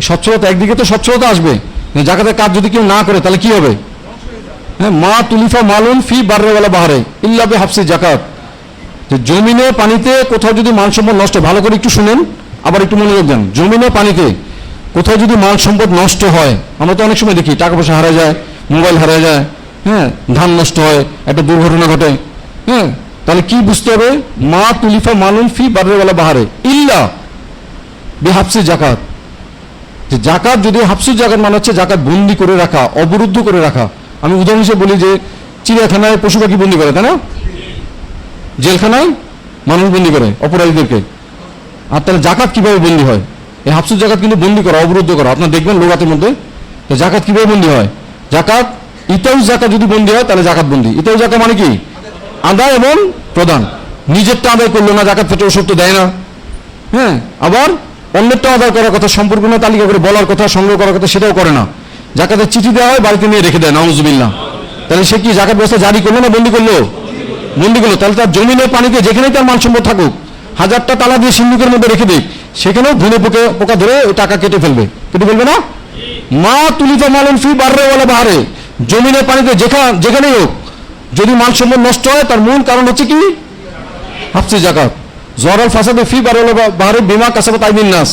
সচ্ছলতা। একদিকে তো সচ্ছলতা আসবে, জাকাতের কাজ যদি কেউ না করে তাহলে কি হবে? হ্যাঁ, মা তুলিফা মালুন ফি বাররেওয়ালা বাহারে ইল্লা বিহাবসি জাকাত। যে জমিনে পানিতে কোথাও যদি মাল সম্পদ নষ্ট, ভালো করে একটু শুনেন, আবার একটু মনোযোগ দেন। জমিনে পানিতে কোথাও যদি মাল সম্পদ নষ্ট হয়, আমরা তো অনেক সময় দেখি টাকা পয়সা হারা যায়, মোবাইল হারা যায়, হ্যাঁ, ধান নষ্ট হয়, একটা দুর্ঘটনা ঘটে, হ্যাঁ, তাহলে কি বুঝতে হবে? মা তুলিফা মালুন ফি বাররেওয়ালা বাহারে ইল্লা বিহাবসি জাকাত। যে জাকাত যদি হাবসুর জাকাত মানে হচ্ছে জাকাত বন্দি করে রাখা, অবরুদ্ধ করে রাখা। আমি উদাহরণ হিসেবে বলি যে চিড়িয়াখানায় পশু পাখি বন্দি করে, তাই না? জেলখানায় মানুষ বন্দি করে অপরাধীদেরকে। আর তাহলে জাকাত কিভাবে বন্দি হয়? এই হাবসুর জাকাত কিন্তু বন্দি করা, অবরুদ্ধ করা। আপনার দেখবেন লোগাতের মধ্যে জাকাত কিভাবে বন্দি হয়। জাকাত ইতাউ জাকাত যদি বন্দি হয় তাহলে জাকাত বন্দি। ইতাউ জাকাত মানে কি? আদায় এবং প্রদান। নিজেরটা আদায় করলো না, জাকাত পেটে ওষুধ তো দেয় না, হ্যাঁ। আবার অন্যটা আদায় করার কথা, সম্পর্কীয় তালিকা করে বলার কথা, সংগ্রহ করার কথা, সেটাও করে না। জাকাতের চিঠি দেওয়া হয়, বাড়িতে নিয়ে রেখে দেয়, নাউজুবিল্লাহ। তাহলে সে কি জাকাত ব্যবস্থা জারি করলো না বন্দি করলো? বন্দি করলো। তাহলে তার জমিনে পানিতে যেখানেই তার মাল সম্পদ থাকুক, 1000টা তালা দিয়ে সিন্ধুকের মধ্যে রেখে দিক, সেখানেও ধুনে পোকা ধরে ওই টাকা কেটে ফেলবে না? মা তুলিফা মালুন ফি বাররেওয়ালা বাহারে, জমিনে পানিতে যেখানেই হোক যদি মাল সম্পদ নষ্ট হয় তার মূল কারণ হচ্ছে কি? হাবসি জাকাত। জহরাল ফাসাদে ফি বাররেওয়ালা বাহারে বিমা কাসাবাত আইদিন নাস।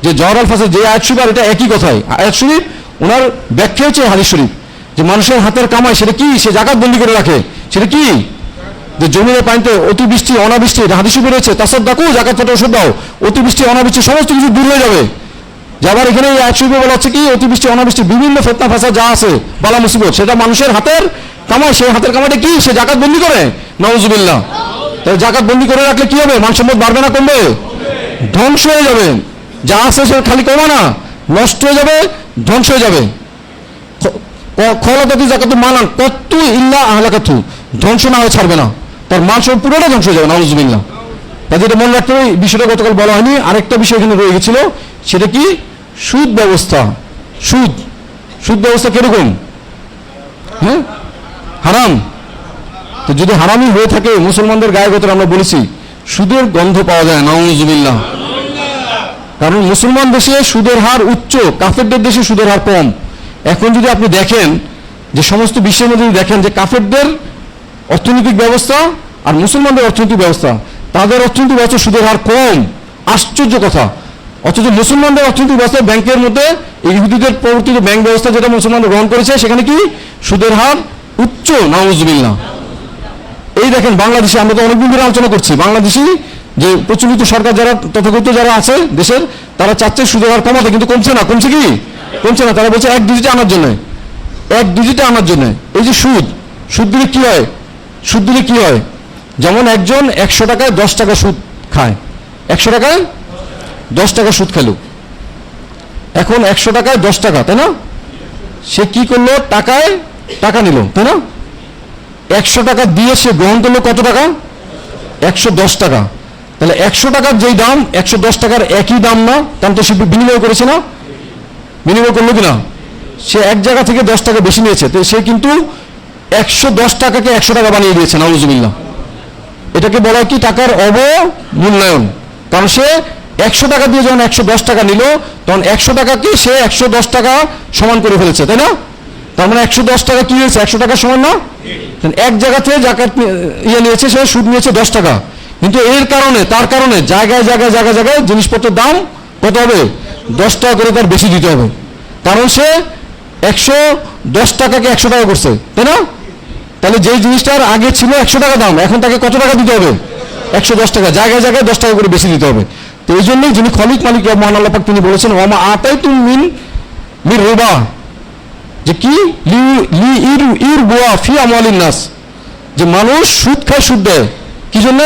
যে জহরাল ফাসাদ, যে আয়াত শরীফ, আর এটা একই কথাই। আয়াত শরীফ ওনার ব্যাখ্যা হচ্ছে হাদিস শরীফ। যে মানুষের হাতের কামাই, সেটা কি? সে জাকাত বন্দি করে রাখে, সেটা কি? যে জমিনের পানিতে অতিবৃষ্টি অনাবৃষ্টি, হাদিস শরীফে রয়েছে তাসাদ্দাকু, জাকাত পেটে ওষুধ দাও, অতিবৃষ্টি অনাবৃষ্টি সমস্ত কিছু দূর হয়ে যাবে। যে আবার এখানে এই আয়াত শরীফে বলা হচ্ছে কি? অতিবৃষ্টি অনাবৃষ্টি বিভিন্ন ফিতনা ফাসাদ যা আছে, বালা মুসিবত, সেটা মানুষের হাতের কামাই। সেই হাতের কামাইটা কি? সে জাকাত বন্দি করে, নাউজুবিল্লাহ। তাহলে জাকাত বন্দি করে রাখলে কি হবে? মাল সম্পদ বাড়বে না কমবে? ধ্বংস হয়ে যাবে। যা আছে সে খালি কমা না, নষ্ট হয়ে যাবে, ধ্বংস হয়ে যাবে। খলাকাতু জাকাতু মালান কত্তু ইল্লা আহলাকাতু, ধ্বংস না হয়ে ছাড়বে না, তার মাল সব পুরোটা ধ্বংস হয়ে যাবে, নাউজুবিল্লাহ। তাই এটা মনে রাখতে হবে। বিষয়টা গতকাল বলা হয়নি, আরেকটা বিষয় এখানে রয়ে গেছিল, সেটা কি? সুদ ব্যবস্থা। সুদ ব্যবস্থা কিরকম? হ্যাঁ, হারাম। তো যদি হারামই হয়ে থাকে, মুসলমানদের গায়ে গোত্রে আমরা বলেছি সুদের গন্ধ পাওয়া যায়, নাউজুবিল্লাহ। কারণ মুসলমান দেশে সুদের হার উচ্চ, কাফেরদের দেশে সুদের হার কম। এখন যদি আপনি দেখেন যে সমস্ত বিশ্বের মধ্যে দেখেন যে কাফেরদের অর্থনৈতিক ব্যবস্থা আর মুসলমানদের অর্থনৈতিক ব্যবস্থা, তাদের অর্থনৈতিক ব্যবস্থা সুদের হার কম, আশ্চর্য কথা। অথচ মুসলমানদের অর্থনৈতিক ব্যবস্থা, ব্যাংকের মধ্যে ইহুদিদের প্রবর্তিত ব্যাংক ব্যবস্থা যেটা মুসলমানরা গ্রহণ করেছে, সেখানে কি সুদের হার উচ্চ, নাউজুবিল্লাহ। এই দেখেন বাংলাদেশে, আমরা তো অনেকদিন ধরে আলোচনা করছি, বাংলাদেশি যে প্রচলিত সরকার যারা তথাকথিত যারা আছে দেশের, তারা চাচ্ছে সুদের হার কমাতে, কিন্তু কমছে না। কমছে কি? কমছে না। তারা বলছে 1 ডিজিটে আনার জন্য, 1 ডিজিটে আনার জন্য। এই যে সুদ দিলে কি হয়? সুদ দিলে কি হয়? যেমন একজন 100 টাকায় 10 টাকা সুদ খায়, 100 টাকায় 10 টাকা সুদ খেলো। এখন 100 টাকায় 10 টাকা, তাই না? সে কি করলো, টাকায় টাকা নিল, তাই না? 100 টাকা দিয়ে সে গ্রহণ করলো কত টাকা? 110 টাকা। তাহলে 100 টাকার যেই দাম 110 টাকার একই দাম না, কারণ তো সে বিনিময় করেছে না, বিনিময় করলো কিনা? সে এক জায়গা থেকে 10 টাকা বেশি নিয়েছে, তো সে কিন্তু 110 টাকাকে 100 টাকা বানিয়ে দিয়েছে, নাউজুবিল্লাহ। এটাকে বলা হয় কি, টাকার অবমূল্যায়ন। কারণ সে 100 টাকা দিয়ে যখন 110 টাকা নিল, তখন 100 টাকাকে সে 110 টাকা সমান করে ফেলেছে, তাই না? তার মানে 110 টাকা কি হয়েছে, 100 টাকা সমান না? এক জায়গা থেকে জাকাত নিয়েছে, সে সুদ নিয়েছে 10 টাকা, কিন্তু এর কারণে তার কারণে জায়গায় জায়গায় জায়গায় জায়গায় জিনিসপত্রের দাম কত হবে? 10 টাকা করে তার বেশি দিতে হবে, কারণ সে 110 টাকাকে 100 টাকা করছে, তাই না? তাহলে যেই জিনিসটার আগে ছিল 100 টাকা দাম, এখন তাকে কত টাকা দিতে হবে? 110 টাকা, জায়গায় জায়গায় 10 টাকা করে বেশি দিতে হবে। তো এই জন্যই যিনি খলিক মালিক মহান আল্লাহ পাক তিনি বলেছেন, ওয়ামা আতাইতুম মিন রিবা, যে কি ইর বুয়া ফি আমওয়ালিন নাস, যে মানুষ সুদ খায়, সুদ দেয়, কি জন্য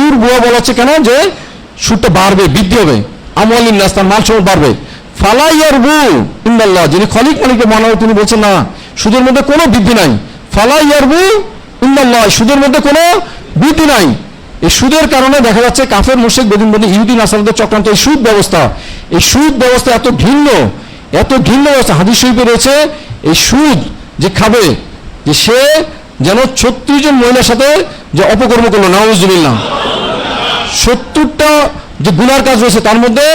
ইর বুয়া বলা হচ্ছে কেন? যে সুদটা বাড়বে, বৃদ্ধি হবে, আমওয়ালিন নাস, তার মাল সম্পদ বাড়বে। ফালা ইয়ারবু ইন্দাল্লাহ, যিনি খলিক মালিক মহান আল্লাহ তিনি বলছেন না, সুদের মধ্যে কোনো বৃদ্ধি নাই। ফালা ইয়ারবু ইন্দাল্লাহ, সুদের মধ্যে কোনো বৃদ্ধি নাই। এই সুদের কারণে দেখা যাচ্ছে কাফের মুশরিক বেদিনবাদী ইহুদি নাসারাদের চক্রান্ত, এই সুদ ব্যবস্থা, এই সুদ ব্যবস্থা এত ঘৃণ্য, এত ঘৃণ্য ব্যবস্থা। হাদিস শরীফে রয়েছে, এই সুদ যে খাবে, যে সে যেন 36 জন মহিলার সাথে যে অপকর্ম করলো, নাউজুবিল্লাহ। 70টা যে গুনার কাজ রয়েছে, তার মধ্যে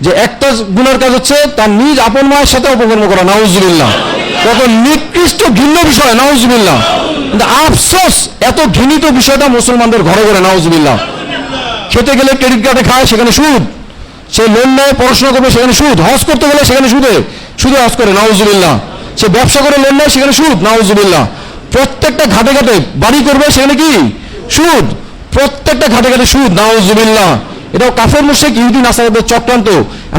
যে একটা গুনার কাজ হচ্ছে তার নিজ আপন মায়ের সাথে অপকর্ম করা, নাউজুবিল্লাহ। কত নিকৃষ্ট ঘৃণ্য বিষয়, নাউজুবিল্লাহ। কিন্তু আফসোস, এত ঘৃণিত বিষয়টা মুসলমানদের ঘরে ঘরে, নাউজুবিল্লাহ। খেতে গেলে ক্রেডিট কার্ডে খায়, সেখানে সুদ। সে লোন নেয়, পড়াশোনা করবে, সেখানে সুদ। হজ করতে গেলে সেখানে সুদে হজ করে, নাউজুবিল্লাহ। সে ব্যবসা করে লোন নেয়, সেখানে সুদ, নাউজুবিল্লাহ। প্রত্যেকটা ঘাটে ঘাটে বাড়ি করবে, সেখানে কি সুদ, প্রত্যেকটা ঘাটে ঘাটে সুদ, নাউজুবিল্লাহ। এটাও কাফের মুশরিক ইহুদি নাসারাদের চক্রান্ত।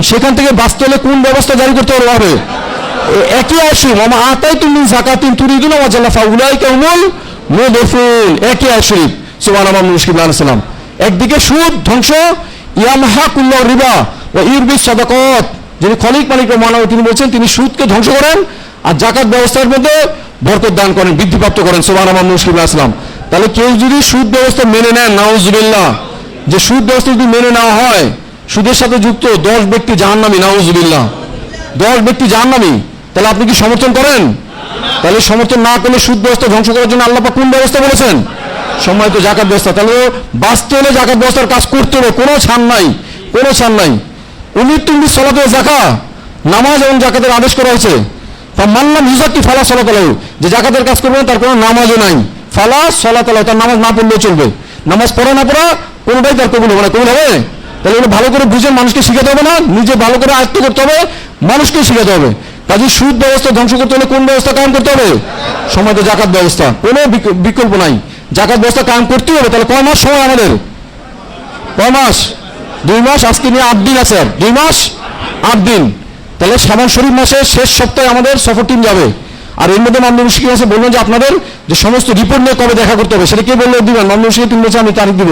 সেখান থেকে বাঁচতে হলে কোন ব্যবস্থা জারি করতে হবে? একই আয়াত, ওয়ামা আতাইতুম মিন যাকাতিন তুরিদুনা ওয়াজহাল্লাহ ফাউলাইকা হুমুল মুদফুন, একই আয়াত শরীফ, সুবহানাল্লাহ মুশকিল আলাইহিস সালাম। একদিকে সুদ ধ্বংস, ইয়ামহাকুল্লাহু রিবা ওয়া ইউরবিস সাদাকাত, যিনি খলিক মালিক মহান তিনি বলছেন, তিনি সুদকে ধ্বংস করেন আর যাকাত ব্যবস্থার মধ্যে বরকত দান করেন, বৃদ্ধিপ্রাপ্ত করেন, সুবহানাল্লাহ মুশকিল আলাইহিস সালাম। তাহলে কেউ যদি সুদ ব্যবস্থা মেনে নেন, নাউজুবিল্লাহ, যে সুদ ব্যবস্থা যদি মেনে নেওয়া হয়, সুদের সাথে যুক্ত 10 ব্যক্তি জাহান্নামী, নাউজুবিল্লাহ, 10 ব্যক্তি জাহান্নামী, তাহলে আপনি কি সমর্থন করেন? তাহলে সমর্থন না করলে সুদ ব্যবস্থা ধ্বংস করার জন্য আল্লাহ পাক কোন ব্যবস্থা বলেছেন? সম্মানিত জাকাত ব্যবস্থা। তাহলে বাঁচতে হলে জাকাত ব্যবস্থার কাজ করতে হবে, কোনো ছাড় নাই, কোনো ছাড় নাই। উমিরতুম বিস-সালাতি ওয়াজ যাকাত, নামাজ এবং জাকাতের আদেশ করা হয়েছে। ফামান লাম ইউযাক্কি ফালা সালাতা লাহু, যে জাকাতের কাজ করবে তার কোনো নামাজও নাই, ফালা সালাতা লাহু, তার নামাজ না পড়লেও চলবে। নামাজ পড়া না পড়া কোনোটাই তার কবুল হবে না, কবুল হবে? তাহলে এটা ভালো করে বুঝে মানুষকে শিখাতে হবে না, নিজে ভালো করে আয়ত্ত করতে হবে, মানুষকে শিখাতে হবে। কাজে সুদ ব্যবস্থা ধ্বংস করতে হলে কোন ব্যবস্থা কায়েম করতে হবে? সম্মানিত জাকাত ব্যবস্থা, কোনো বিকল্প নাই, জাকাত ব্যবস্থা কায়েম করতেই হবে। তাহলে কয় মাস সময় আমাদের? কয় মাস? 2 মাস। আজকে নিয়ে 8 দিন আছে, 2 মাস 8 দিন। তাহলে শাবান শরীফ মাসের শেষ সপ্তাহে আমাদের সফর টিম যাবে। আর এর মধ্যে মামলা মুশকিল আছে, বললেন যে আপনাদের যে সমস্ত রিপোর্ট নিয়ে কবে দেখা করতে হবে, সেটা কে বললে দিবেন? মামলা মুশকিল টিম বলছে আমি তারিখ দিব,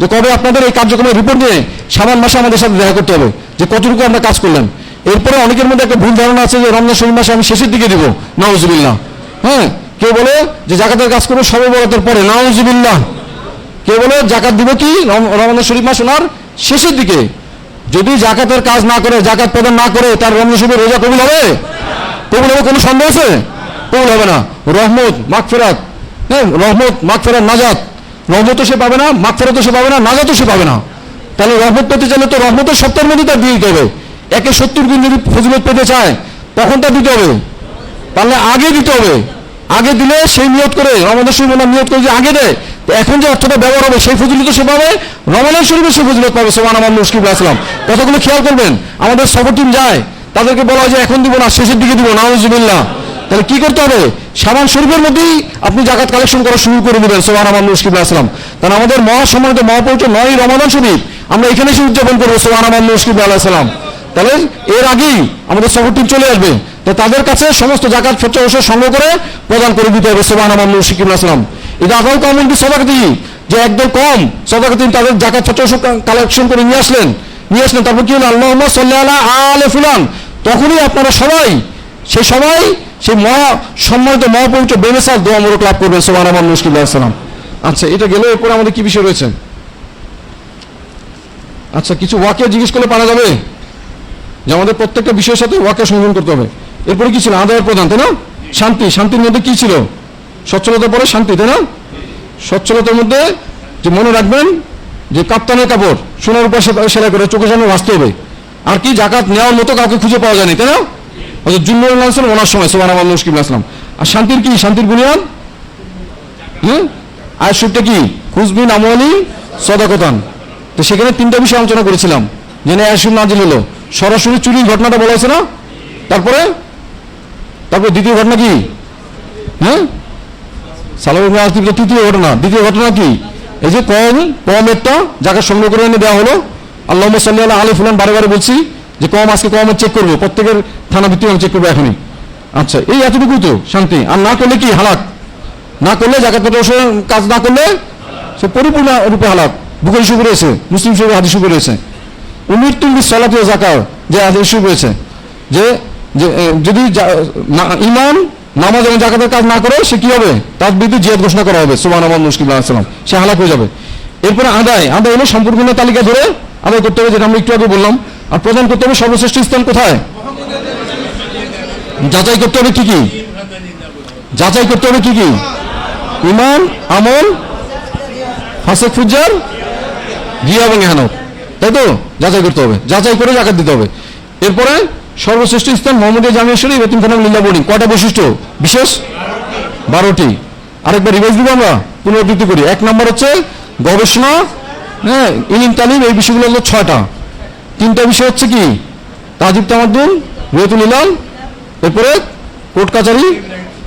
যে কবে আপনাদের এই কার্যক্রমের রিপোর্ট নিয়ে শাবান মাসে আমাদের সাথে দেখা করতে হবে, যে কতটুকু আমরা কাজ করলেন। এরপরে অনেকের মধ্যে একটা ভুল ধারণা আছে যে রমজান শরীফ মাসে আমি শেষের দিকে দিব, নাউজুবিল্লাহ। হ্যাঁ, কেউ বলে যে জাকাতের কাজ করবো শবে বরাতের পরে, নাউজুবিল্লাহ। কেউ বলে জাকাত দিব কি রমজান শরীফ মাস ওনার শেষের দিকে। যদি জাকাতের কাজ না করে, জাকাত প্রদান না করে, তার রমজান শরীফের রোজা কবুল হবে? কবুল হবে, কোনো সন্দেহ আছে? কবুল হবে না। রহমত মাগফিরাত, হ্যাঁ, রহমত মাগফিরাত নাজাত, রহমতও সে পাবে না, মাগফিরাতও সে পাবে না, নাজাতও সে পাবে না। তাহলে রহমত পেতে চাইলে তো রহমতের সপ্তাহের মধ্যে তার দিয়ে দিতে হবে। একে 70 গুণ যদি ফজিলত পেতে চায় তখন তার দিতে হবে, তাহলে আগে দিতে হবে। আগে দিলে সেই নিয়ত করে, রমজান শরীফ নিয়ত করে যে আগে দেয়, এখন যে অর্থটা ব্যবহার হবে সেই ফজিলত সে পাবে, রমজান শরীফের সেই ফজিলত পাবে, সুবহানাল্লাহ মুশকিল আসলাম। কথাগুলো খেয়াল করবেন। আমাদের সফর টিম যায়, তাদেরকে বলা হয় যে এখন দিব না, শেষের দিকে দিব, নাউজুবিল্লাহ। তাহলে কি করতে হবে? শাবান শরীফের মধ্যেই আপনি জাকাত কালেকশন করা শুরু করে দিবেন, সুবহানাল্লাহ মুশকিল আসলাম। কারণ আমাদের মহাসম্মানিত মহাপবিত্র 9ই রমাদান শরীফ আমরা এখানে এসে উদযাপন করবো, সুবহানাল্লাহ মুশকিল আলাইহিসসালাম। তাহলে এর আগেই আমাদের সফর টিম চলে আসবে, তো তাদের কাছে সমস্ত জাকাত ফতোয়া ওসব সংগ্রহ করে প্রদান করে দিতে হবে, সুবহানাল্লাহ মুশকিল আসলাম। এটা আগাও কমিউনিটি সদাকাতি, যে একদম কম সদাকাতি তাদের জাকাত ফতোয়া ওসব কালেকশন করে নিয়ে আসলেন, নিয়ে আসলেন, তারপর কি হলো আল্লাহুম্মা সাল্লি আলা আলে ফুলান, তখনই আপনারা সবাই সেই মহা সম্মানিত মহাপবিত্র বেমেসাল দোয়া মোবারক লাভ করবেন সুবহানাল্লাহ মুশকিল্লাহ সালাম। আচ্ছা, এটা গেল। এরপরে আমাদের কি বিষয় রয়েছে? আচ্ছা, কিছু ওয়াকিয়া জিজ্ঞেস করলে পারা যাবে যে আমাদের প্রত্যেকটা বিষয়ের সাথে ওয়াকিয়া সংযোজন করতে হবে। এরপরে কি ছিল? আদায়ের প্রধান, তাই না? শান্তির মধ্যে কি ছিল? সচ্ছলতার পরে শান্তি, তাই না? সচ্ছলতার মধ্যে যে মনে রাখবেন যে কাপ্তানের কাপড় সোনার উপর সেলাই করে চোখের সামনে ভাসতে হবে। আর কি? জাকাত নেওয়ার মতো কাউকে খুঁজে পাওয়া যায়নি, তাই না? জুন্নুর ওনার সময় সুবহানাল্লাহ মুশকিল্লাহ আসলাম। আর শান্তির কি? শান্তির বুনিয়াদ আয়াত শরীফটা কি? খুজবিন আমলি সদাকতান। তো সেখানে তিনটা বিষয় আলোচনা করেছিলাম, যেখানে আয়াত শরীফ নাজিল হলো। সরাসরি চুরির ঘটনাটা বলা হয়েছে না? তারপরে দ্বিতীয় ঘটনা কি? সালামের তৃতীয় ঘটনা। দ্বিতীয় ঘটনা কি? এই যে কমেরটা জায়গা সংগ্রহ করে এনে দেওয়া হলো। আল্লাহুম্মা সাল্লি আলা আলি ফুলান, বারে বারে বলছি যে আজকে কমের চেক করবো, প্রত্যেকের থানা ভিত্তিক আমি চেক করবো এখনই। আচ্ছা, এই এতটুকুই তো শান্তি। আর না করলে কি? হালাক। না করলে জাকাত কাজ না করলে সে পরিপূর্ণ রূপে হালাক। বুখারী শরীফে রয়েছে, মুসলিম শরীফে হাদিস শরীফে রয়েছে। উমিরতুম বিসসালাতি ওয়া যাকাত, যে হাদিস শরীফে রয়েছে যে যদি ঈমান নামাজ এবং যাকাতের কাজ না করে সে কি হবে? তার বিরুদ্ধে জিহাদ ঘোষণা করা হবে সুবহানাল্লাহ মুশকিল্লাহ সালাম, সে হালাক হয়ে যাবে। এরপরে আদায় হলো সম্পূর্ণ তালিকা ধরে আদায় করতে হবে, যেটা আমরা একটু আগে বললাম। আর প্রদান করতে হবে সর্বশ্রেষ্ঠ স্থান কোথায়? যাচাই করতে হবে কি? যাচাই করতে হবে কি? ঈমান, আমল, ফাসিক ফুজ্জার, গিয়া এবং ইহানত, তাই তো? যাচাই করতে হবে, যাচাই করে যাকাত দিতে হবে। এরপরে সর্বশ্রেষ্ঠ স্থান মোহাম্মদিয়া জামিয়া শরীফ এতিমখানা লিল্লাহ বোর্ডিং। কয়টা বৈশিষ্ট্য বিশেষ? 12টি। আরেকবার রিভাইজ দিব, আমরা পুনরাবৃত্তি করি। 1 নম্বর হচ্ছে গবেষণা, ইলম তালিম, এই বিষয়গুলো হলো 6টা। 3টা বিষয় হচ্ছে কি? তাজিব তামাদ্দুন, রিয়াতুল ইলাল, এরপরে কোর্ট কাচারি,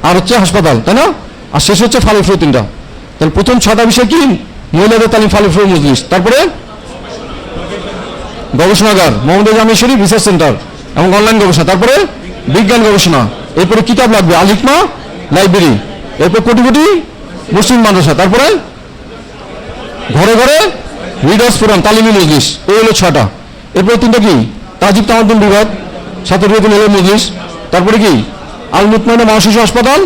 আর হচ্ছে হাসপাতাল, তাই না? আর শেষ হচ্ছে ফালিল ফ্লো 3টা। তাহলে প্রথম 6টা বিষয় কি? মহিলাদের তালিম, ফালিল ফ্লো মজলিস, তারপরে গবেষণাগার মোহাম্মদিয়া জামিয়া শরীফ রিসার্চ সেন্টার এবং অনলাইন গবেষণা, তারপরে বিজ্ঞান গবেষণা, এরপরে কিতাব লাগবে আল হিকমা লাইব্রেরি, এরপর কোটি কোটি মুসলিম মাদ্রাসা, তারপরে ঘরে ঘরে রিডার্স ফোরাম, তালিমি মজলিস। এই হলো 6টা। এরপরে 3টা কি? তাজিব তামাদ্দুন বিভাগ, সাথে রিয়াতুল ইলাল মজলিস, তারপরে কি? আল মুতমাইনা মা শিশু হাসপাতাল,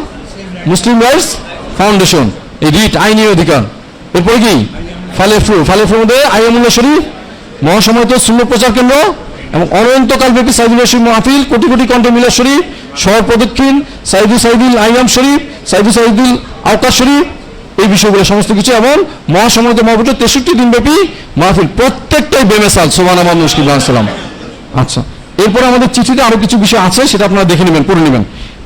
মুসলিম রাইটস ফাউন্ডেশন, এই রিট আইনি অধিকার। এরপরে কি? ফালিল ফ্লোর মধ্যে আইয়ামুল্লাহ শরীফ, মহাসমাহিত সুন্নাহ প্রচার কেন্দ্র এবং অনন্তকাল ব্যাপী সাইদুল শরীফ মাহফিল, কোটি কোটি কণ্ঠে মিলাদ শরীফ, শহর প্রদক্ষিণ, সাইদুল আইয়াম শরীফ, সাইদুল আওকাশ শরীফ, এই বিষয়গুলো সমস্ত কিছু এবং মহাসমাহিত মহাপবিত্র 63 দিন ব্যাপী মাহফিল, প্রত্যেকটাই বেমেসাল সুবহানাল্লাহ মুশকিল্লাহ সালাম। আচ্ছা, এরপরে আমাদের চিঠিতে আরো কিছু বিষয় আছে, সেটা আপনারা দেখে নেবেন, পড়ে নেবেন।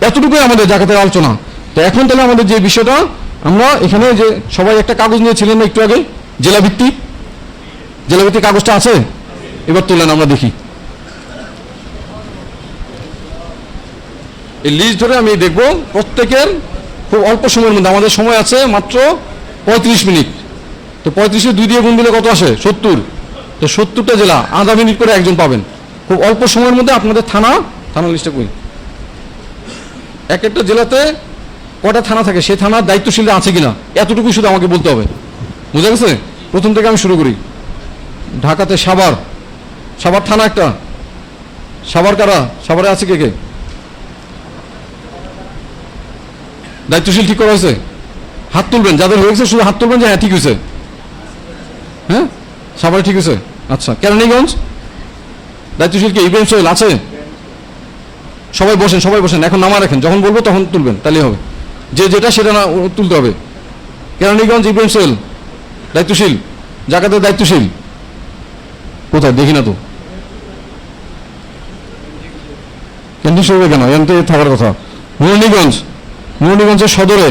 এতটুকুই আমাদের জাকাতের আলোচনা। তো এখন তাহলে আমাদের যে বিষয়টা, আমরা এখানে যে সবাই একটা কাগজ নিয়েছিলেন না একটু আগে, জেলাভিত্তিক কাগজটা আছে? এবার তুলেন, আমরা দেখি। এই লিস্ট ধরে আমি দেখব প্রত্যেকের খুব অল্প সময়ের মধ্যে। আমাদের সময় আছে মাত্র 35 মিনিট। তো 35-এ 2 দিয়ে গুণ দিলে কত আসে? 70। তো 70টা জেলা, আধা মিনিট করে একজন পাবেন। খুব অল্প সময়ের মধ্যে আপনাদের থানা লিস্টটা করি। এক একটা জেলাতে কটা থানা থাকে, সেই থানার দায়িত্বশীলরা আছে কিনা, এতটুকু শুধু আমাকে বলতে হবে। বুঝা গেছে? প্রথম থেকে আমি শুরু করি। ঢাকাতে সাভার থানা একটা। সাভার কারা? সাভারে আছে কে? দায়িত্বশীল ঠিক করা হয়েছে? হাত তুলবেন, যাদের হয়ে গেছে শুধু হাত তুলবেন যে হ্যাঁ ঠিক হয়েছে। হ্যাঁ, সাভারে ঠিক হয়েছে। আচ্ছা, কেরানীগঞ্জ দায়িত্বশীল কে? ইব্রাহিম সোহেল আছে? সবাই বসেন, এখন নামা রাখেন, যখন বলবো তখন তুলবেন, তাহলেই হবে। যেটা সেটা না তুলতে হবে। কেরানীগঞ্জ ইব্রাহিম সোহেল দায়িত্বশীল, জাকাতের দায়িত্বশীল কোথায় দেখি না তো। কেন্দ্রীয় সরকার কেন এমতে থাকার কথা। মুরলীগঞ্জের সদরে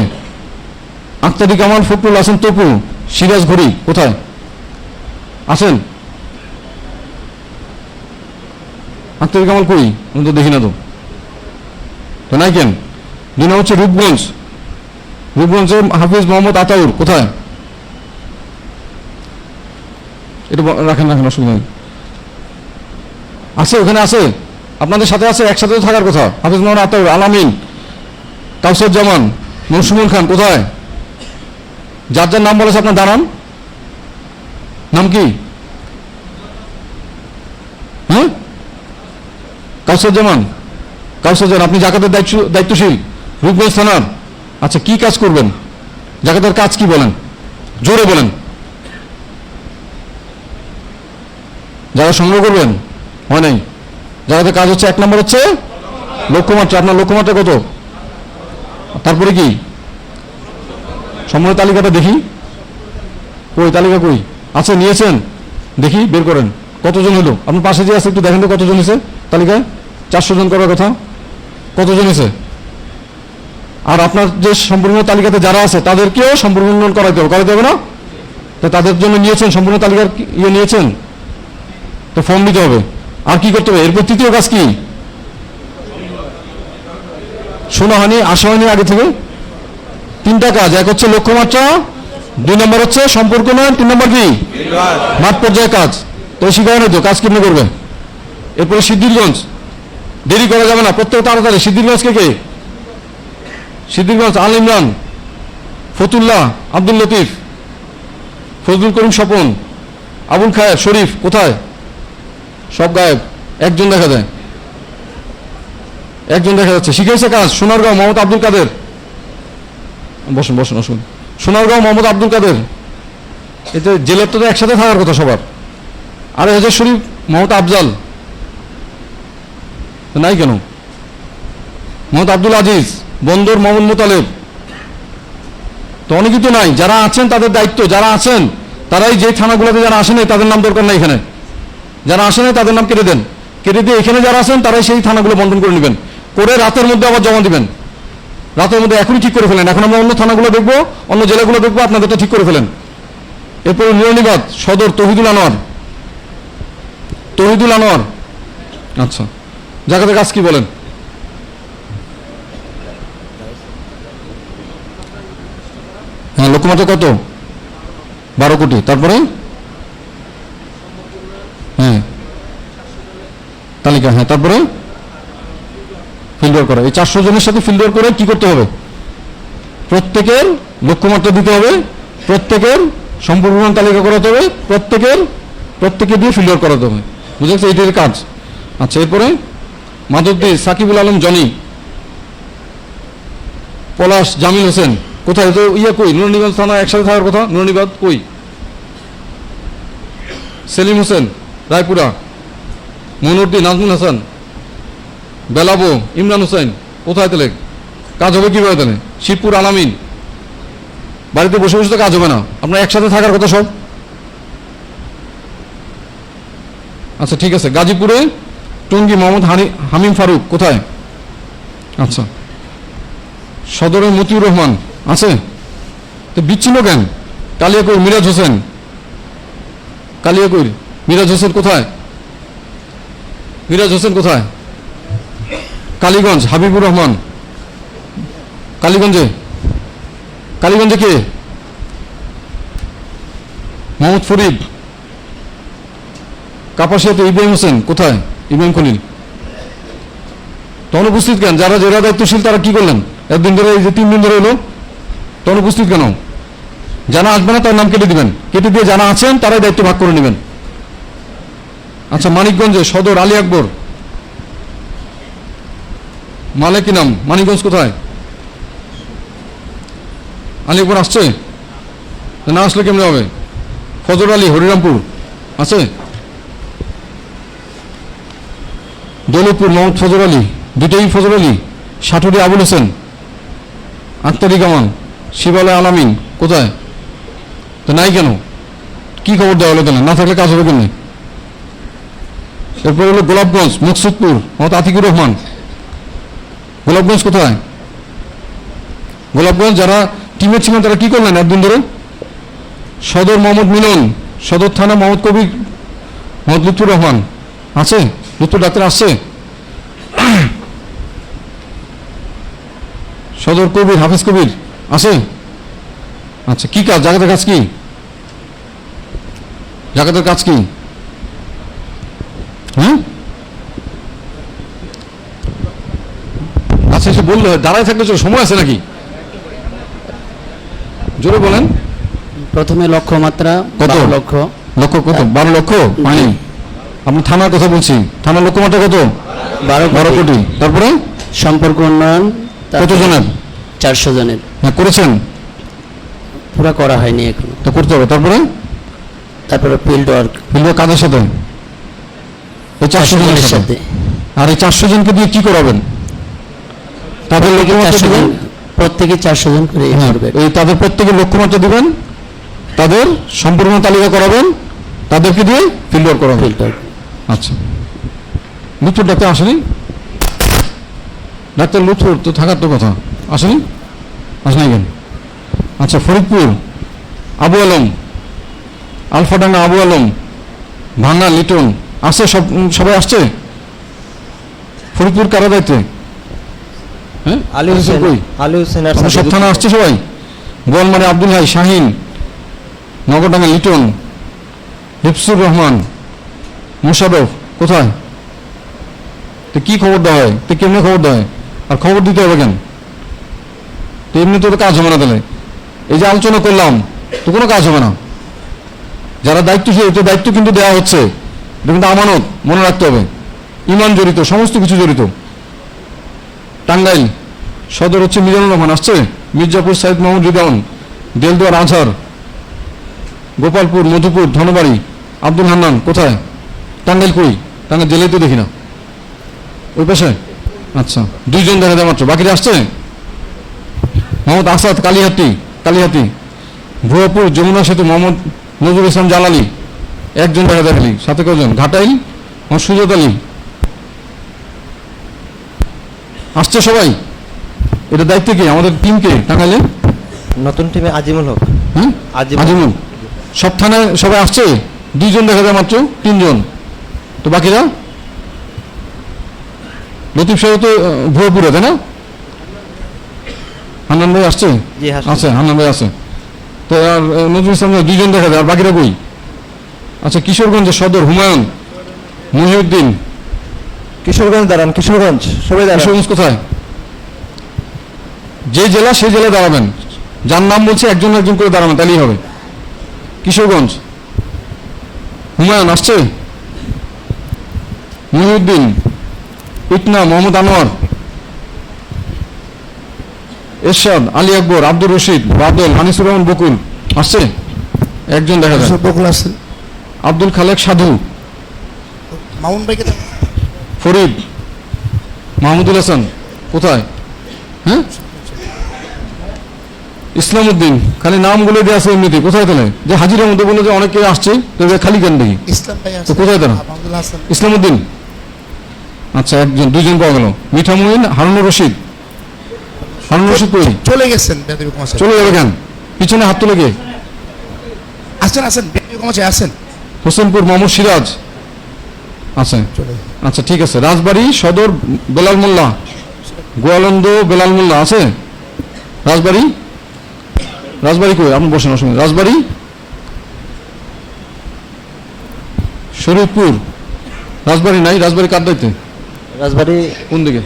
আক্তারি কামাল, ফখরুল হাসান তপু, সিরাজ ঘড়ি কোথায় আছেন? আক্তারি কামাল কই? আমি তো দেখি না তো নাই কেন? 2 নম্বর হচ্ছে রূপগঞ্জের হাফিজ মোহাম্মদ আতাউর কোথায়? এটা রাখেন, অসুবিধা নেই। আছে, ওখানে আছে, আপনাদের সাথে আছে, একসাথে থাকার কথা। হাফিজ মোহাম্মদ আতাউর, আলামিন, কাউসার জামান, মনসুমুল খান কোথায়? যার নাম বলেছে আপনার দাঁড়ান। নাম কি? হ্যাঁ, কাউসার জামান, আপনি জাকাতের দায়িত্বশীল রূপগঞ্জ থানার। আচ্ছা, কি কাজ করবেন? জাকাতের কাজ কি বলেন, জোরে বলেন। যারা সংগ্রহ করবেন হয় নাই। জাকাতের কাজ হচ্ছে 1 নম্বর হচ্ছে লক্ষ্যমাত্রা। আপনার লক্ষ্যমাত্রা কত? তারপরে কি সম্মানের তালিকাটা দেখি, কই তালিকা কই আছে? নিয়েছেন? দেখি, বের করেন। কতজন হলো? আপনার পাশে যে আছে একটু দেখেন তো কতজন হয়েছে তালিকায়। 400 জন করার কথা, কতজন হয়েছে? আর আপনার যে সম্পূর্ণ তালিকাতে যারা আছে তাদেরকেও সম্পূর্ণ করাইতে হবে না? তো তাদের জন্য নিয়েছেন সম্পূর্ণ তালিকার ইয়ে নিয়েছেন তো ফর্ম দিতে হবে। আর কি করতে হবে? এরপর তৃতীয় কাজ কি? শোনা হয়নি, আসা হয়নি আগে থেকে? 3টা কাজ। এক হচ্ছে লক্ষ্যমাত্রা, 2 নম্বর হচ্ছে সম্পর্ক নয়, 3 নম্বর কি মাঠ পর্যায়ে কাজ। তো শিখায় না তো কাজ কেমনে করবে। এরপরে সিদ্ধিরগঞ্জ, দেরি করা যাবে না, প্রত্যেক তাড়াতাড়ি। সিদ্ধিরগঞ্জ কে? সিদ্ধিরগঞ্জ আল ইমরান, ফতুল্লাহ, আব্দুল লতিফ, ফজলুল করিম, স্বপন, আবুল খায়ের, শরীফ কোথায়? সব গায়েব, একজন দেখা যায়, একজন দেখা যাচ্ছে। শিখেছে কাজ সোনারগাঁও মোহাম্মদ আব্দুল কাদের। বসুন বসুন বসুন। সোনারগাঁও মোহাম্মদ আব্দুল কাদের। এতে জেলার তো একসাথে থাকার কথা সবার। আর হাজার শরীফ মোহাম্মদ আফজাল নাই কেন? মোহাম্মদ আব্দুল আজিজ, বন্দর মোহাম্মদ মোতালেব, তো অনেকেই তো নাই। যারা আছেন তাদের দায়িত্ব, যারা আছেন তারাই যে থানাগুলোতে যারা আসেন তাদের নাম দরকার নাই। এখানে যারা আসেন তাদের নাম কেটে দেন, কেটে দিয়ে এখানে যারা আছেন তারাই সেই থানাগুলো বন্টন করে নেবেন, করে রাতের মধ্যে আবার জমা দিবেন। রাতের মধ্যে এখনই ঠিক করে ফেলেন। এখন আমরা অন্য থানাগুলো দেখবো, অন্য জেলাগুলো দেখবো, আপনাদেরটা ঠিক করে ফেলেন। এরপরে নিরনিবাদ সদর তহিদুল আনোয়ার। আচ্ছা, জাকাতের কাজ কি বলেন? হ্যাঁ, লক্ষ্যমাত্রা কত? 12 কোটি। তারপরে হ্যাঁ তালিকা, হ্যাঁ তারপরে ফিল্ডওয়ার করা। এই 400 জনের সাথে ফিল্ডওয়ার করে কি করতে হবে? প্রত্যেকের লক্ষ্যমাত্রা দিতে হবে, প্রত্যেকের সম্পূর্ণ তালিকা করাতে হবে, প্রত্যেকে দিয়ে ফিল্ডওয়ার করাতে হবে। বুঝেছে? এইটার কাজ। আচ্ছা, এরপরে মাধবদী সাকিবুল আলম, জনি, পলাশ, জামিল হোসেন কোথায়? তো ইয়ে কই? নুরনিগঞ্জ থানা একসাথে থাকার কথা। নুরনিবাদ কই? সেলিম হোসেন, রায়পুরা, মনুদ্দিন, নাজমুল হাসান, বেলাবো, ইমরান হোসেন কোথায়? তাহলে কাজ হবে কিভাবে? তাহলে শিবপুর আলামিন। বাড়িতে বসে বসে তো কাজ হবে না, আপনার একসাথে থাকার কথা সব। আচ্ছা ঠিক আছে। গাজীপুরে টঙ্গী মোহাম্মদ হামিম ফারুক কোথায়? আচ্ছা, সদরে মতিউর রহমান আছে তো বিচ্ছিন্ন কেন? কালিয়াকৈর মিরাজ হোসেন, মিরাজ হোসেন কোথায়? কালীগঞ্জ হাবিবুর রহমান, কালীগঞ্জে কে? মোহাম্মদ ফরিদ। কাপাসিয়াতে ইব্রাহিম হোসেন কোথায়? ইব্রাহিম খলিল। তখন উপস্থিত কেন? যারা জেলা দায়িত্বশীল তারা কি করলেন? একদিন ধরে, এই যে 3 দিন ধরে এলো, তখন উপস্থিত কেন? যারা আসবে না তার নাম কেটে দিবেন, কেটে দিয়ে যারা আছেন তারাই দায়িত্ব ভাগ করে নেবেন। আচ্ছা, মানিকগঞ্জে সদর আলী আকবর, মালিকি নাম, মানিকগঞ্জ কোথায়? আলী আকবর আসছে না? আসলে কেমনে হবে? ফজর আলী, হরিরামপুর আছে। দৌলতপুর মোহাম্মদ ফজর আলী, দুটোই ফজর আলী। সাটুরি আবুল হোসেন, আক্তারি কামান, শিবালয় আলামিন কোথায়? তো নাই কেন? কি খবর দেওয়া হলো? না থাকলে কাজ হবে কেন? এরপর হলো গোলাপগঞ্জ মকসুদপুর মোহাম্মদ আতিকুর রহমান। গোলাপগঞ্জ কোথায়? গোলাপগঞ্জ যারা টিমের ছিলেন তারা কি করলেন একদিন ধরে? সদর মোহাম্মদ মিলন, সদর থানা মোহাম্মদ কবির, মোহাম্মদ লুৎফুর রহমান আছে। লুৎফুর ডাক্তার আসছে। সদর কবির, হাফিজ কবির আছে। আচ্ছা, কি কাজ? জাকাতের কাজ কি? হ্যাঁ, আচ্ছা এসে বললে দাঁড়ায় থাকলে চলো, সময় আছে নাকি? জোরে বলেন। প্রথমে লক্ষ্যমাত্রা কত? লক্ষ কত? 12 লক্ষ পানি। আপনি থানার কথা বলছি, থানার লক্ষ্যমাত্রা কত? 12 কোটি। তারপরে সম্পর্ক উন্নয়ন কত জনের? 400 জনের। হ্যাঁ, করেছেন? পুরা করা হয়নি এখন, তো করতে হবে। তারপরে ফিল্ড ওয়ার্ক কাদের সাথে? এই 400 জনের সাথে। আর এই 400 জনকে দিয়ে কি করাবেন? তাদের লক্ষ্যমাত্রা দিবেন, প্রত্যেকে 400 জন করে করবে। এই তাদের প্রত্যেকের লক্ষ্যমাত্রা দিবেন, তাদের সম্পূর্ণ তালিকা করাবেন, তাদেরকে দিয়ে ফিল্ড ওয়ার্ক করাবেন। আচ্ছা, লুৎফর ডাক্তার আসেনি? ডাক্তার লুৎফর তো থাকার তো কথা, আসেনি? আসেনি কেন? আচ্ছা, ফরিদপুর আবু আলম, আলফাডাঙ্গা আবু আলম, ভাঙ্গা লিটন আসছে? সবাই আসছে? ফরিদপুর কারা দায়িত্বে? হ্যাঁ, আলী হোসেন, সব থানা আসছে সবাই? গোয়ালমারি আব্দুল হাই, শাহিন, নগরডাঙ্গা লিটন, হিফসুর রহমান, মুশারফ কোথায়? তো কি খবর দেওয়া হয়? তো কেমনে খবর দেওয়া হয়? আর খবর দিতে হবে কেন? তো এমনি তো কাজ হবে না। তাহলে এই যে আলোচনা করলাম তো কোনো কাজ হবে না। যারা দায়িত্বশীল, তো দায়িত্ব কিন্তু দেওয়া হচ্ছে, এটা কিন্তু আমানত, মনে রাখতে হবে। ইমান জড়িত, সমস্ত কিছু জড়িত। টাঙ্গাইল সদর হচ্ছে মিজানুর রহমান, আসছে? মির্জাপুর সাইদ মোহাম্মদ রিদাউন, দেলদুয়ার আজহার, গোপালপুর, মধুপুর, ধনবাড়ি আব্দুল হান্নান কোথায়? টাঙ্গাইল কই? টাঙ্গাইল জেলেই তো দেখি না, ওই পাশে। আচ্ছা, 2 জন দেখা যায় মাত্র, বাকিরা আসছে? মোহাম্মদ আসাদ, কালিহাতি, ভুয়াপুর যমুনা সেতু মোহাম্মদ নজরুল ইসলাম জালালি, 1 জন দেখা যায় খালি, সাথে কজন? ঘাটাইল মোহাম্মদ সুজাত আলী, আসছে সবাই? এটা দায়িত্ব কি আমাদের টিমকে? টাঙ্গাইলে নতুন টিমে আজিমুল হক। হ্যাঁ, আজিমুল। সব থানায় সবাই আসছে? 2 জন দেখা যায় মাত্র, 3 জন। তো বাকিরা? লতিফ সাহেব তো ভুয়াপুরে, তাই না? হান্নান ভাই আসছে? আছে, হান্নান ভাই আছে। তো আর নজরুল ইসলাম 2 জন দেখা যায়, আর বাকিরা কই? আচ্ছা, কিশোরগঞ্জের সদর হুমায়ুন, মহিউদ্দিন। কিশোরগঞ্জ দাঁড়ান, কিশোরগঞ্জ সবাই দাঁড়ান। কিশোরগঞ্জ কোথায়? যে জেলা সেই জেলায় দাঁড়াবেন, যার নাম বলছে একজন করে দাঁড়াবেন, তাহলেই হবে। কিশোরগঞ্জ হুমায়ুন আসছে? মহিউদ্দিন, ইটনা মোহাম্মদ আনোয়ার, এরশাদ, আলী আকবর, আব্দুর রশিদ, বাদল, আনিসুর রহমান বকুল আসছে? 1 জন দেখা যায়। বকুল আসছে। আব্দুল খালেক সাধু, মামুন ভাইকে ফরিদ, মাহমুদুল হাসান কোথায়? হ্যাঁ, ইসলাম উদ্দিন, খালি নামগুলো দেওয়া আছে এমনিতে, কোথায়? তাহলে যে হাজিরের মধ্যে বলে যে অনেকে আসছে, তো খালি কেন দেখি? ইসলাম ভাই তো কোথায় তারা? আব্দুল হাসান, ইসলাম উদ্দিন। আচ্ছা, 1 জন, 2 জন পাওয়া গেল। মিঠামুইন, হারুনুর রশিদ কই? চলে গেছেন বেদবি কমাসে। চলে যাবে কেন? পিছনে হাত তুলে কে? আসেন বেদবি কমাসে আসেন। হোসেনপুর মোহাম্মদ সিরাজ আছে? আচ্ছা, ঠিক আছে। রাজবাড়ী সদর বেলাল মোল্লা, গোয়ালন্দ বেলাল মোল্লা আছে? রাজবাড়ী কই? আপনি বসেন, অসুবিধা। রাজবাড়ী, শরীফপুর, রাজবাড়ী নাই? রাজবাড়ী কার দায়িত্বে? রাজবাড়ী কোন দিকে?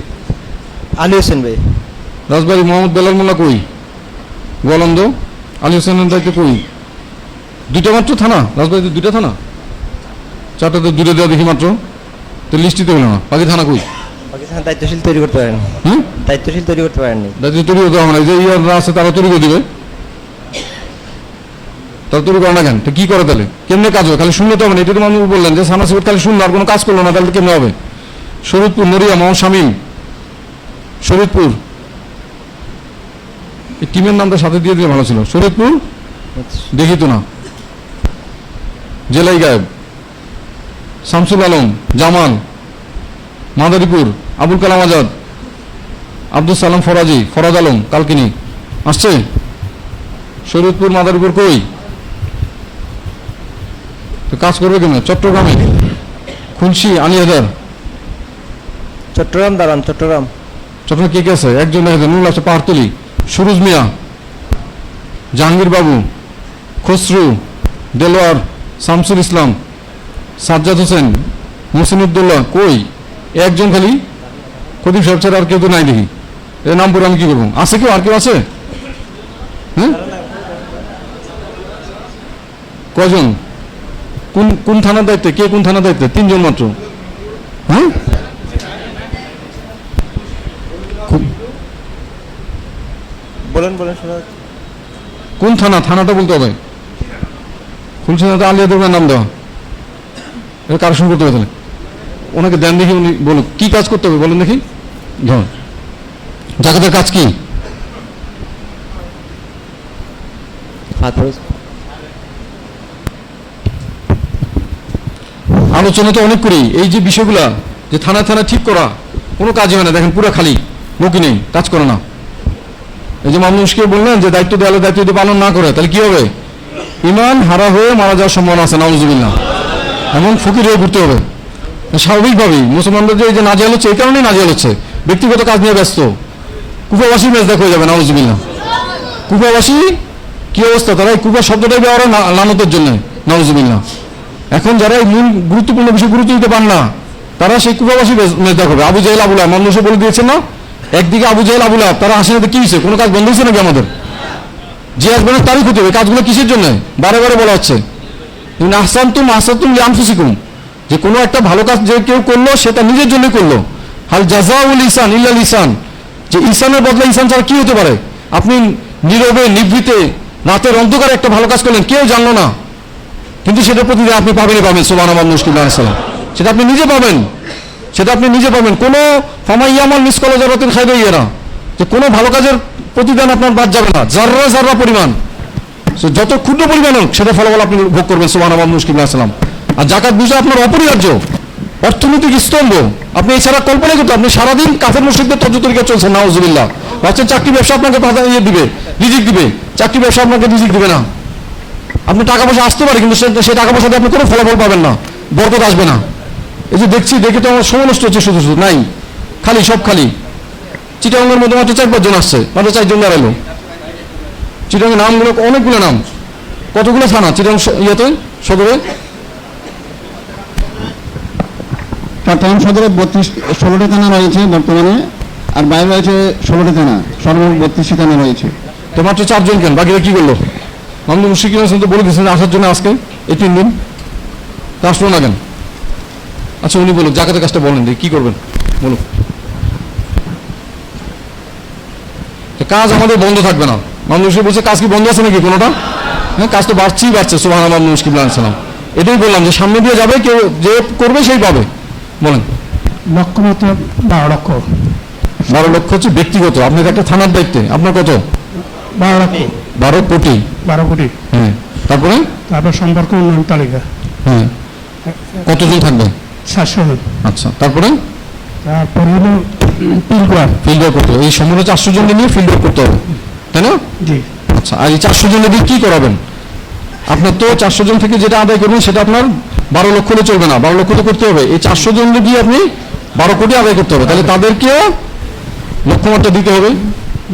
আলী হোসেন ভাই। রাজবাড়ী মোহাম্মদ বেলাল মোল্লা কই? গোয়ালন্দ আলী হোসেনের দায়িত্বে কই? 2টা মাত্র থানা? রাজবাড়িতে 2টা থানা? 4টাতে 2টা দেওয়া দেখি মাত্র, তো লিস্টিতে হলো না। বাকি থানা কই? পাকিস্তান দায়িত্বশীল তৈরি করতে পারেন। হ্যাঁ, দায়িত্বশীল তৈরি করতে পারেননি। দায়িত্ব তৈরি করতে হবে না, এই যে ইয়াররা আছে তারা তৈরি করে দিবে। তারা তৈরি করে না কেন? তো কি করে তাহলে? কেমনে কাজ হবে? খালি শুনলে তো হবে না। এটা তো মানুষ বললেন যে সানা সিবুর খালি শুনলো আর কোনো কাজ করলো না, তাহলে কেমনে হবে? শরীদপুর নড়িয়া মোহাম্মদ শামীম, শরীদপুর। এই টিমের নামটা সাথে দিয়ে দিলে ভালো ছিল। শরীদপুর দেখি তো না, জেলাই গায়েব, শামসুল আলম, জামাল, মাদারীপুর আবুল কালাম আজাদ, আব্দুল সালাম ফরাজি, ফরাজ আলম কালকিনি আসছে? শরীদপুর মাদারীপুর কই? তো কাজ করবে কেন? চট্টগ্রামে খুলশি, আলিহাজার, চট্টগ্রাম দাঁড়ান, চট্টগ্রাম কে কে আছে? 1 জন দেখা যায়, নুরুল আছে পাহাড়তলি, সুরুজ মিয়া, জাহাঙ্গীর বাবু, খসরু, দেলোয়ার, শামসুল ইসলাম, সাজ্জাদ হোসেন, মুসিনুদ্দৌলা কই? 1 জন খালি, খতিব সাহেব ছাড়া আর কেউ তো নাই দেখি। এর নাম পড়ে আমি কি করবো? আছে কেউ? আর কেউ আছে? হ্যাঁ, কজন? কোন কোন থানার দায়িত্বে, কে কোন থানার দায়িত্বে? 3 জন মাত্র। হ্যাঁ, বলেন বলেন শোনা। কোন থানা? থানাটা বলতে হবে। খুলশিতে আলিয়া দুর্গার নাম দেওয়া, এটা কারেকশন করতে হবে। তাহলে ওনাকে দেন দেখি, উনি বলুন কি কাজ করতে হবে, বলেন দেখি। ধরুন জাকাতের কাজ কি? আলোচনা তো অনেক করি, এই যে বিষয়গুলা যে থানা থানা ঠিক করা কোনো কাজই হয় না। দেখেন পুরো খালি, লোকই নেই, কাজ করে না। এই যে মানুষকে বললেন যে দায়িত্ব দেওয়ালে দায়িত্ব যদি পালন না করে তাহলে কি হবে? ইমান হারা হয়ে মারা যাওয়ার সম্ভাবনা আছে, নাউজুবিল্লাহ। এমন ফকির হয়ে ঘুরতে হবে। স্বাভাবিকভাবেই মুসলমানদের যে নাজেহাল হচ্ছে, এই কারণেই নাজেহাল হচ্ছে, ব্যক্তিগত কাজ নিয়ে ব্যস্ত। কুফাবাসী মেজদাক হয়ে যাবে, নাউজুবিল্লাহ। কুফাবাসী কি অবস্থা, তারা এই কুফা শব্দটাই ব্যবহার লানতের জন্য, নাউজুবিল্লাহ। এখন যারা এই মূল গুরুত্বপূর্ণ বিষয় গুরুত্ব দিতে পান না, তারা সেই কুফাবাসী মেজদাক হবে। আবু জাহেল আবু লাহাব, মানুষে বলে দিয়েছেন না, একদিকে আবু জাহেল আবু লাহাব, তারা হাসিনাতে কি হয়েছে? কোনো কাজ বন্ধ হয়েছে নাকি আমাদের? যে আসবেন তারই ক্ষতি হবে। কাজগুলো কিসের জন্য? বারে বারে বলা হচ্ছে আহসানতুম আহসানতুম লিআনফুসিকুম, যে কোনো একটা ভালো কাজ যে কেউ করলো সেটা নিজের জন্য করলো। হাল জাযাউল ইহসান ইল্লাল ইহসান, যে ইহসানের বদলে ইহসান ছাড়া কি হতে পারে? আপনি নীরবে নিভৃতে রাতের অন্ধকারে একটা ভালো কাজ করলেন, কেউ জানলো না, কিন্তু সেটার প্রতি আপনি পাবেনই পাবেন। সুবহানাল্লাহ, মুশকিল্লাহ সালাম, সেটা আপনি নিজে পাবেন, সেটা আপনি নিজে পাবেন। কোনো ফামাইয়ামাল মিসকালা যারাতিন খায়রান ইয়ারা, যে কোনো ভালো কাজের প্রতিদান আপনার বাদ যাবে না, যাররা যাররা পরিমাণ, যত ক্ষুদ্র পরিমাণ হোক সেটা ফলাফল আপনি ভোগ করবেন। সুবহানাল্লাহ, মুশকিল্লাহ সালাম। আর জাকাত বুঝা আপনার অপরিহার্য অর্থনৈতিক স্তম্ভ। আপনি এছাড়া কল্পনা করতে, আপনি সারাদিন কাফের মুশরিকদের তর্জতরিকা চলছেন, নাউজুবিল্লাহ। ভাবছেন চাকরি ব্যবসা আপনাকে দিবে, রিজিক দিবে, চাকরি ব্যবসা আপনাকে রিজিক দিবে না। আপনি টাকা পয়সা আসতে পারে, কিন্তু সে টাকা পয়সাতে আপনি কোনো ফলাফল পাবেন না, বরকত আসবে না। এই যে দেখছি, দেখে তো আমার সময় নষ্ট হচ্ছে, শুধু শুধু নাই, খালি সব খালি। চিটাগাংয়ের মধ্যে মাত্র 4-5 জন আসছে, মাত্র 4 জন দাঁড়ালো। চিটাগাংয়ের নামগুলো অনেকগুলো নাম, কতগুলো থানা চিটাগাং ইয়েতে সদরে? চট্টগ্রাম সদরে 16টি থানা রয়েছে বর্তমানে, আর বাইরে রয়েছে 16টি থানা, সর্বমোট 32টি থানা রয়েছে। তো মাত্র 4 জন কেন? বাকিরা কি করলো? মামুন মুশরিকিন তো বলে দিয়েছেন আসার জন্য আজকে এই 3 দিন, তা আসলো না কেন? আচ্ছা উনি বলুন, জাকাতের কাজটা বলেন দেখি কি করবেন, বলুন। কাজ আমাদের বন্ধ থাকবে না। মামুন বলছে কাজ কি বন্ধ আছে নাকি কোনোটা? হ্যাঁ, কাজ তো বাড়ছেই বাড়ছে। সুবহানাল্লাহ, মুশকিল্লাহ সালাম। এটাই বললাম যে সামনে দিয়ে যাবে, কেউ যে করবে সেই পাবে। বলেন। লক্ষ মতো 12 লক্ষ। 12 লক্ষ হচ্ছে ব্যক্তিগত, আপনার একটা থানার দায়িত্বে। আপনার কত? 12 লক্ষ। 12 কোটি। 12 কোটি। হ্যাঁ, তারপরে সম্পর্ক উন্নয়ন তালিকা। হ্যাঁ, কতজন থাকবে? 700 জন। আচ্ছা, তারপরে তারপরে হলো ফিল্ড ওয়ার্ক করতে হবে। এই সম্পূর্ণ 400 জন নিয়ে ফিল্ড ওয়ার্ক করতে হবে, তাই না? জি। আচ্ছা, আর এই 400 জনের দিয়ে কি করাবেন? আপনার তো 400 জন থেকে যেটা আদায় করবেন সেটা আপনার 12 লক্ষ হলে চলবে না, 12 লক্ষ তো করতে হবে। এই 400 জন দিয়ে আপনি 12 কোটি আদায় করতে হবে। তাহলে তাদেরকেও লক্ষ্যমাত্রা দিতে হবে,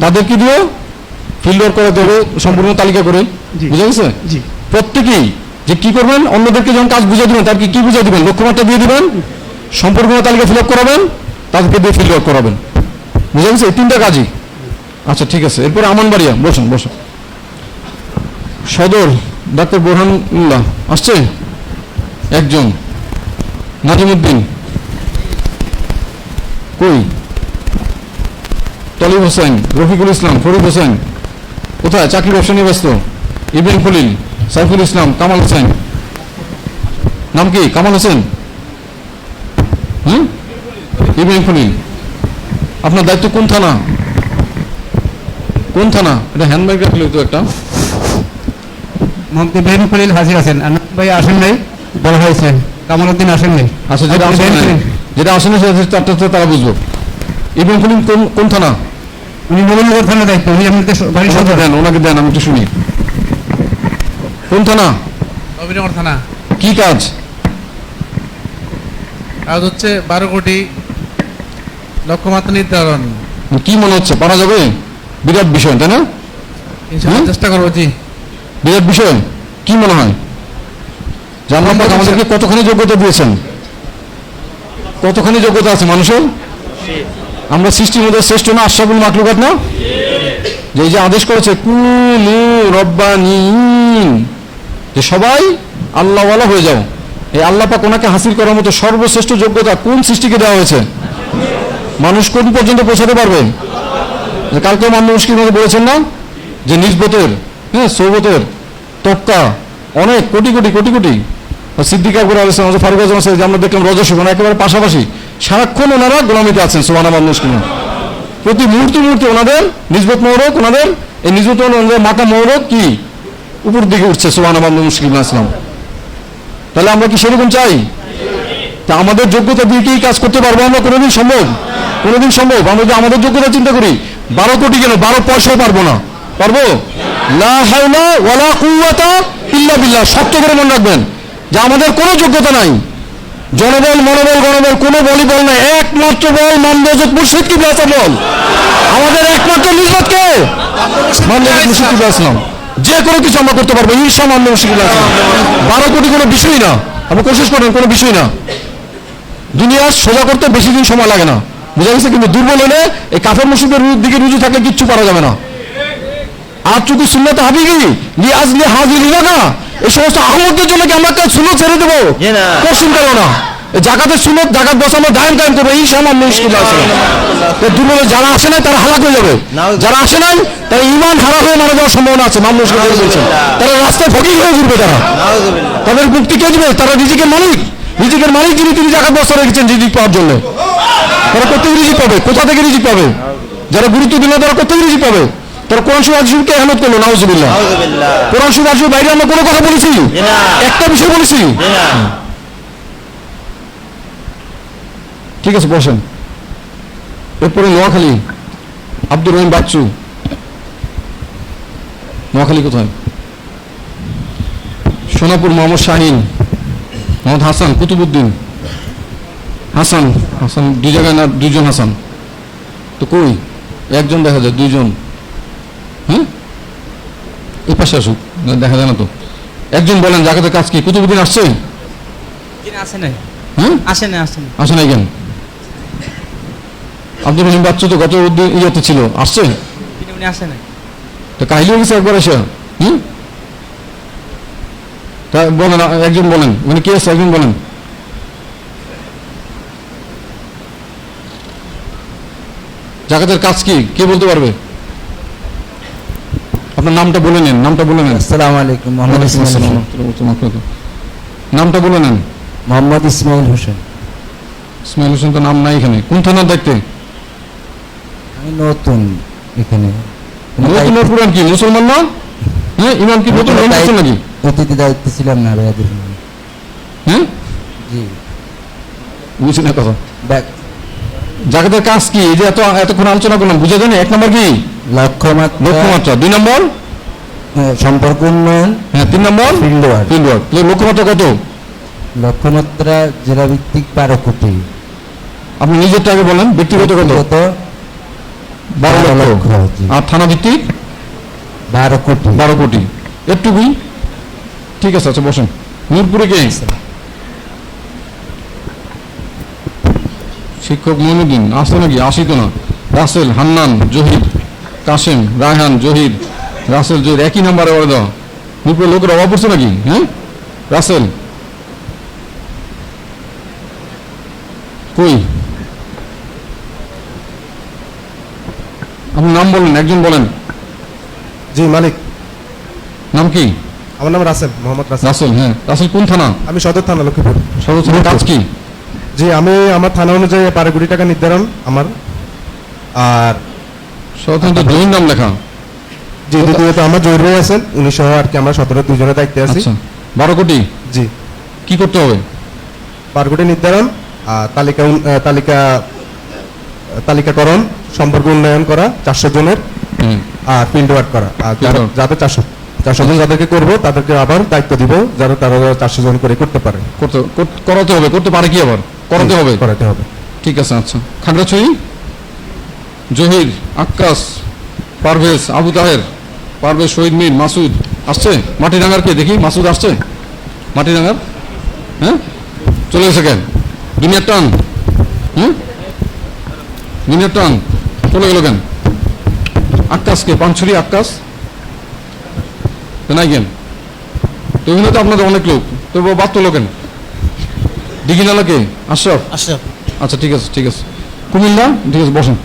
তাদেরকে দিয়ে ফিল্ড ওয়ার্ক করাতে হবে সম্পূর্ণ তালিকা করে। বুঝা গেছে? জি। প্রত্যেকেই যে কি করবেন, অন্যদেরকে যখন কাজ বুঝিয়ে দিবেন তাদেরকে কি বুঝিয়ে দিবেন? লক্ষ্যমাত্রা দিয়ে দিবেন, সম্পূর্ণ তালিকা ফিল আপ করাবেন, তাদেরকে দিয়ে ফিল্ড ওয়ার্ক করাবেন। বুঝা গেছে? এই 3টা কাজই। আচ্ছা ঠিক আছে, এরপরে আমানবাড়িয়া বসুন বসুন। সদর ডাক্তার বোরহানুল্লাহ আসছে, একজন। নাজিমুদ্দিন কই? তলিব হোসেন, রফিকুল ইসলাম, ফরিদ হোসেন কোথায়? চাকরি ব্যবসা নিয়ে ব্যস্ত। ইব্রাহিম খলিল, সাইফুল ইসলাম, কামাল হোসেন। নাম কি? কামাল হোসেন। হ্যাঁ, ইব্রাহিম খলিল। আপনার দায়িত্ব কোন থানা? কোন থানা? এটা হ্যান্ডব্যাগ রাখলে তো একটা। মোহাম্মদ ইব্রাহিম খলিল হাজির আছেন, আনন্দ ভাই আসেন নাই, বড় হয়েছে। কামালউদ্দিন আসেন নাই। আচ্ছা, যেটা আসেন না সেটা তারা বুঝবো। ইব্রাহিম খলিল কোন থানা? উনি নবীনগর থানা দায়িত্ব, উনি আমাদের বাড়ি সদর। দেন, ওনাকে দেন, আমি একটু শুনি। কোন থানা? নবীনগর থানা। কি কাজ? কাজ হচ্ছে 12 কোটি লক্ষ্যমাত্রা নির্ধারণ। কি মনে হচ্ছে পারা যাবে? বিরাট বিষয়, তাই না? ইনশাআল্লাহ চেষ্টা করবো। জি, বিরাট বিষয়। কি মনে হয় যে আল্লাহ পাক আমাদেরকে কতখানি যোগ্যতা দিয়েছেন? কতখানি যোগ্যতা আছে মানুষের? আমরা সৃষ্টির মধ্যে শ্রেষ্ঠ না? আশরাফুল মাখলুকাত না? যে এই যে আদেশ করেছে কুলু রব্বানিন, যে সবাই আল্লাহওয়ালা হয়ে যাও। এই আল্লাহ পাক ওনাকে হাসিল করার মতো সর্বশ্রেষ্ঠ যোগ্যতা কোন সৃষ্টিকে দেওয়া হয়েছে? মানুষ কোন পর্যন্ত পৌঁছাতে পারবে? কালকে মুশকিল মধ্যে বলেছেন না যে নিসবতের, হ্যাঁ, সৌবতের তবকা অনেক কোটি কোটি কোটি কোটি। সিদ্দিক আকবর আলাইহিস সালাম, ফারুক আজম আছে, যে আমরা দেখলাম রজস্বী, মানে একেবারে পাশাপাশি সারাক্ষণ ওনারা গোলামিতে আছেন। সুবহানাল্লাহ, মুশকিল প্রতি মুহূর্তে মুহূর্তে ওনাদের নিসবত মৌরক, ওনাদের এই নিসবত ওনাদের মাথা মৌরক কি উপর দিকে উঠছে। সুবহানাল্লাহ, মুশকিল ইসলাম। তাহলে আমরা কি সেরকম চাই? তা আমাদের যোগ্যতা দিয়ে কি কাজ করতে পারবো আমরা? কোনোদিন সম্ভব? কোনোদিন সম্ভব? আমরা যদি আমাদের যোগ্যতা চিন্তা করি, 12 কোটি কেন 12 পয়সাও পারবো না। পারবো? লা হাওলা ওয়ালা কুওয়াতা ইল্লা বিল্লাহ। শক্ত করে মনে রাখবেন যে আমাদের কোনো যোগ্যতা নাই। জনবল, মনোবল, গণবল কোনো বলই বল নাই। একমাত্র বল মামদুদ হযরত মুর্শিদ কিবলা বল। আমাদের একমাত্র নিসবত কে? মামদুদ হযরত মুর্শিদ কিবলা ইসলাম। যে কোনো কিছু আমরা করতে পারবো ইনশাআল্লাহ। মামদুদ মুর্শিদ কিবলা ইসলাম 12 কোটি কোনো বিষয় না। আপনি কোশিশ করেন, কোনো বিষয় না। দুনিয়া সোজা করতে বেশি দিন সময় লাগে না, বুঝা গেছে? কিন্তু দুর্বল হলে এই কাফের মুশরিকদের দিকে রুজু থাকলে কিচ্ছু করা যাবে না। আর চুকু সুন্নাত হাবিবি লি আজলি হাজির ইলাকা, এই সমস্ত আহমদদের জন্য কি আমরা সুন্নাত ছেড়ে দেবো? কোশ্চিন করো না। জাকাতের সুন্নাত, জাকাত বসে আমরা দায়েম কায়েম করবো ইনশাআল্লাহ। মুশকিল আছে দুর্বল, যারা আসে নাই তারা হালাক হয়ে যাবে। যারা আসে নাই তারা ঈমান হারা হয়ে মারা যাওয়ার সম্ভাবনা আছে। মানুষ বলছেন তারা রাস্তায় ফকির হয়ে ঘুরবে। তাদের মুক্তি কে দিবে? তারা রিজিকের মালিক। রিজিকের মালিক যিনি, তিনি জাকাত বস্তা রেখেছেন রিজিক পাওয়ার জন্য। তারা কোথেকে রিজিক পাবে? কোথা থেকে রিজিক পাবে? যারা গুরুত্ব দিল তারা কোথেকে রিজিক পাবে? তারা কোরআন শরীফ হাদিসকে ইহনত করলো। নাউজুবিল্লাহ। কোরআন শরীফ হাদিসের বাইরে আমরা কোনো কথা বলেছি? একটা বিষয় বলেছি। ঠিক আছে, বসেন। এরপরে নোয়াখালী আব্দুর রহিম বাচ্চু। নোয়াখালী কোথায়? সোনাপুর মোহাম্মদ শাহিন, মোহাম্মদ হাসান, কুতুবুদ্দিন হাসান। হাসান দুই জায়গায় না, দুইজন হাসান তো কই? একজন দেখা যায়, দুইজন। হ্যাঁ, এই পাশে আসুক, দেখা যায় না তো। একজন বলেন জাকাতের কাজ কি? কুতুবুদ্দিন আসছে? আসে নাই। হ্যাঁ, আসে নাই। আসে নাই কেন? আব্দুর রহিম বাচ্চু তো গত ইয়েতে ছিল, আসছে? উনি আসে নাই। তো কাহিল হয়ে গেছে একবার এসে। তা বলেন, একজন বলেন, মানে কে আছে? একজন বলেন। জাকাতের কাজ কি কে বলতে পারবে? আপনার নামটা বলে নেন, নামটা বলে নেন। আসসালামু আলাইকুম। মোহাম্মদ ইসমাইল। নামটা বলে নেন। মোহাম্মদ ইসমাইল হোসেন। ইসমাইল হোসেন তো নাম নাই এখানে। কোন থানার দায়িত্বে? আমি নতুন এখানে। নতুন আর পুরান কি মুসলমান না? হ্যাঁ, ইমাম কি নতুন হয়েছে নাকি? অতিথি দায়িত্ব ছিলাম না ভাইয়াদের। হ্যাঁ, জি, বুঝছি না কথা। জাকাতের কাজ কি? এই যে এতক্ষণ আলোচনা করলাম, বুঝা যায় না? 1 নম্বর কি? লক্ষ্যমাত্রা। 2 নম্বর সম্পর্ক উন্নয়ন। হ্যাঁ, 3 নম্বর ফিল্ড ওয়ার্ক। লক্ষ্যমাত্রা কত? লক্ষ্যমাত্রা জেলা ভিত্তিক 12 কোটি। আপনি নিজেরটা আগে বলেন, ব্যক্তিগত কত? 12 লক্ষ। আর থানা ভিত্তিক 12 কোটি। 12 কোটি, এটুকুই। ঠিক আছে, আচ্ছা বসেন। নূরপুরে কে? শিক্ষক মইনুদ্দিন আসছে নাকি? আসি তো না। রাসেল, হান্নান, জহির, কাসেম, রায়হান, জহির, রাসেল, জহির একই নাম্বারে ওরা দেওয়া। নূরপুরে লোকের অভাব পড়ছে নাকি? হ্যাঁ, রাসেল কই? আপনার নাম বলেন, একজন বলেন। জি মালিক। নাম কি? আমার নাম রাসেল, মোহাম্মদ রাসেল। রাসেল। হ্যাঁ, রাসেল কোন থানা? আমি সদর থানা, লক্ষ্মীপুর। সদর থানার কাজ কি? জি, আমি আমার থানা অনুযায়ী 12 কোটি টাকা নির্ধারণ আমার। আর সদর থানা তো জহির নাম লেখা। জি, দ্বিতীয়ত আমার জহির ভাই আছেন, উনি সহ আর কি আমরা 17 দুজনের দায়িত্বে আছি। 12 কোটি। জি, কি করতে হবে? 12 কোটি নির্ধারণ, আর তালিকাকরণ, সম্পর্ক উন্নয়ন করা 400 জনের, আর ফিল্ড ওয়ার্ক করা। আর যাতে 400 জন যাদেরকে করবো তাদেরকে আবার দায়িত্ব দিব, যারা তারা 400 জন করে করতে পারে। করাতে হবে। করতে পারে কি? আবার করাতে হবে। ঠিক আছে, আচ্ছা। খাগড়াছড়ি জহির, আক্কাস, পারভেজ, আবু তাহের, পারভেজ, শহীদ মির, মাসুদ আসছে? মাটিরাঙ্গার কে দেখি? মাসুদ আসছে মাটিরাঙ্গার? হ্যাঁ, চলে গেছে কেন? দুনিয়ার টান। দুনিয়ার টান চলে গেল কেন? আক্কাস কে? পানছড়ি আক্কাস নাই কেন? তো এখানে তো আপনাদের অনেক লোক, তো বাদ তো লোকেন দিঘিনালা কে? আশরাফ। আচ্ছা ঠিক আছে ঠিক আছে। কুমিল্লা, ঠিক আছে বসেন।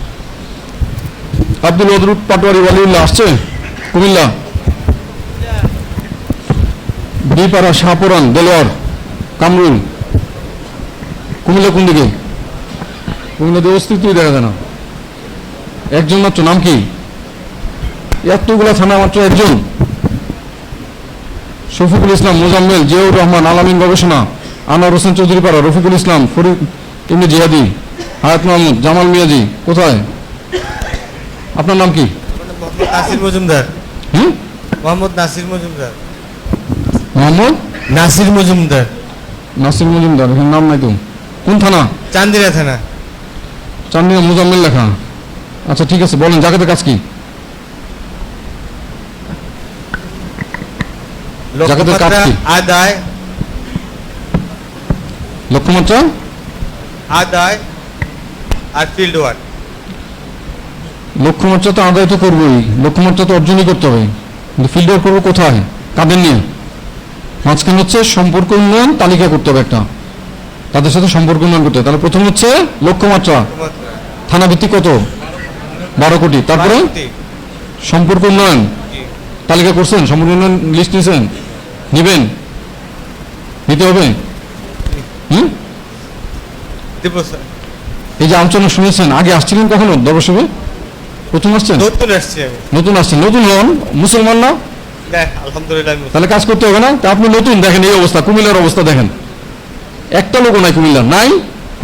আব্দুল ওয়াদুদ পাটোয়ারি ওয়ালিউল্লাহ আসছে কুমিল্লা। বিপাড়া, শাহপুরান, দেলোয়ার, কামরুল। কুমিল্লা কোন দিকে? কুমিল্লাতে অস্তিত্বই দেখা যায় না, একজন মাত্র। নাম কি? এতগুলা থানা মাত্র একজন। শফিকুল ইসলাম, মোজাম্মেল, জিয়াউর রহমান, আলামিন গবেষণা, আনোয়ার হোসেন চৌধুরী পাড়া, রফিকুল ইসলাম, ফরিদ ইবনে জিহাদি, হায়াত মাহমুদ, জামাল মিয়াজি। কোথায়? আপনার নাম কি? নাসির মজুমদার। হুম, মোহাম্মদ নাসির মজুমদার। মোহাম্মদ নাসির মজুমদার। নাসির মজুমদার, এখানে নাম নাই তো। কোন থানা? চান্দিনা থানা। চান্দিনা, মোজাম্মেল লেখা। আচ্ছা ঠিক আছে, বলেন জাকাতের কাজ কি? জাকাতের কাজ কি? আদায়, লক্ষ্যমাত্রা আদায় আর ফিল্ড ওয়ার্ক। লক্ষ্যমাত্রা তো আদায় তো করবোই, লক্ষ্যমাত্রা তো অর্জনই করতে হবে, কিন্তু ফিল্ড ওয়ার্ক করবো কোথায়, কাদের নিয়ে? মাঝখানে হচ্ছে সম্পর্ক উন্নয়ন তালিকা করতে হবে একটা, তাদের সাথে সম্পর্ক উন্নয়ন করতে হবে। তাহলে প্রথম হচ্ছে লক্ষ্যমাত্রা, থানা ভিত্তিক কত? 12 কোটি। তারপরে সম্পর্ক উন্নয়ন তালিকা করছেন, সম্পর্ক উন্নয়ন লিস্ট নিয়েছেন, নিবেন, নিতে হবে। হুম, এই যে আলোচনা শুনেছেন, আগে আসছিলেন কখনো দরবারে? প্রথম আসছেন? নতুন আসছি আমি। নতুন আসছেন, নতুন হন, মুসলমান না? আলহামদুলিল্লাহ। তাহলে কাজ করতে হবে না? তা আপনি নতুন, দেখেন এই অবস্থা, কুমিল্লার অবস্থা দেখেন, একটা লোকও নাই কুমিল্লা, নাই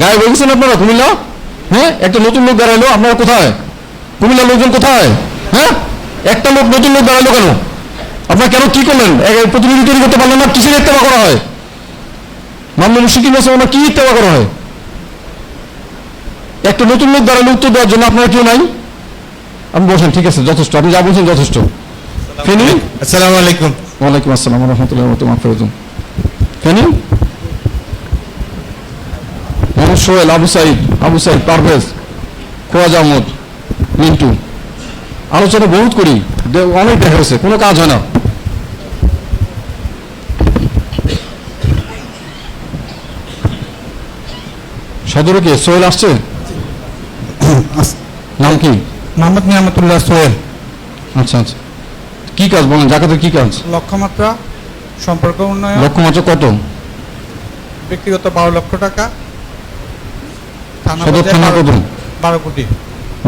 গায়ে বলছেন আপনারা কুমিল্লা। হ্যাঁ, একটা নতুন লোক দাঁড়াইলো, আপনারা কোথায়? কুমিল্লার লোকজন কোথায়? হ্যাঁ, একটা লোক নতুন লোক দাঁড়াইলো কেন? আপনারা কেন কি করলেন? প্রতিনিধি তৈরি করতে পারলেন না? কিসের ইত্তেবা করা হয়? মামলা মুশরিকিন মুসলমান কি ইত্তেবা করা হয়? একটা নতুন লোক দাঁড়াইলো উত্তর দেওয়ার জন্য, আপনারা কেউ নাই? আপনি বসেন, ঠিক আছে, যথেষ্ট, আপনি যা বলছেন যথেষ্ট। ফেনী। আসসালামু আলাইকুম। ওয়ালাইকুম আসসালাম ওয়া রাহমাতুল্লাহি ওয়া বারাকাতুহু। ফেনী। মোহাম্মদ সোহেল, আবু সাইদ, পারভেজ, খোয়াজ আহমদ, মিন্টু। আলোচনা বহুত করি, অনেক দেখা হয়েছে, কোনো কাজ হয় না। সদরে কে? সোহেল আসছে? নাম কি? মোহাম্মদ নিয়ামতুল্লাহ সোহেল। আচ্ছা আচ্ছা, কি কাজ বলেন, জাকাতের কি কাজ? লক্ষ্যমাত্রা, সম্পর্ক উন্নয়ন। লক্ষ্যমাত্রা কত? ব্যক্তিগত 12 লক্ষ টাকা। সদর থানা কত? 12 কোটি।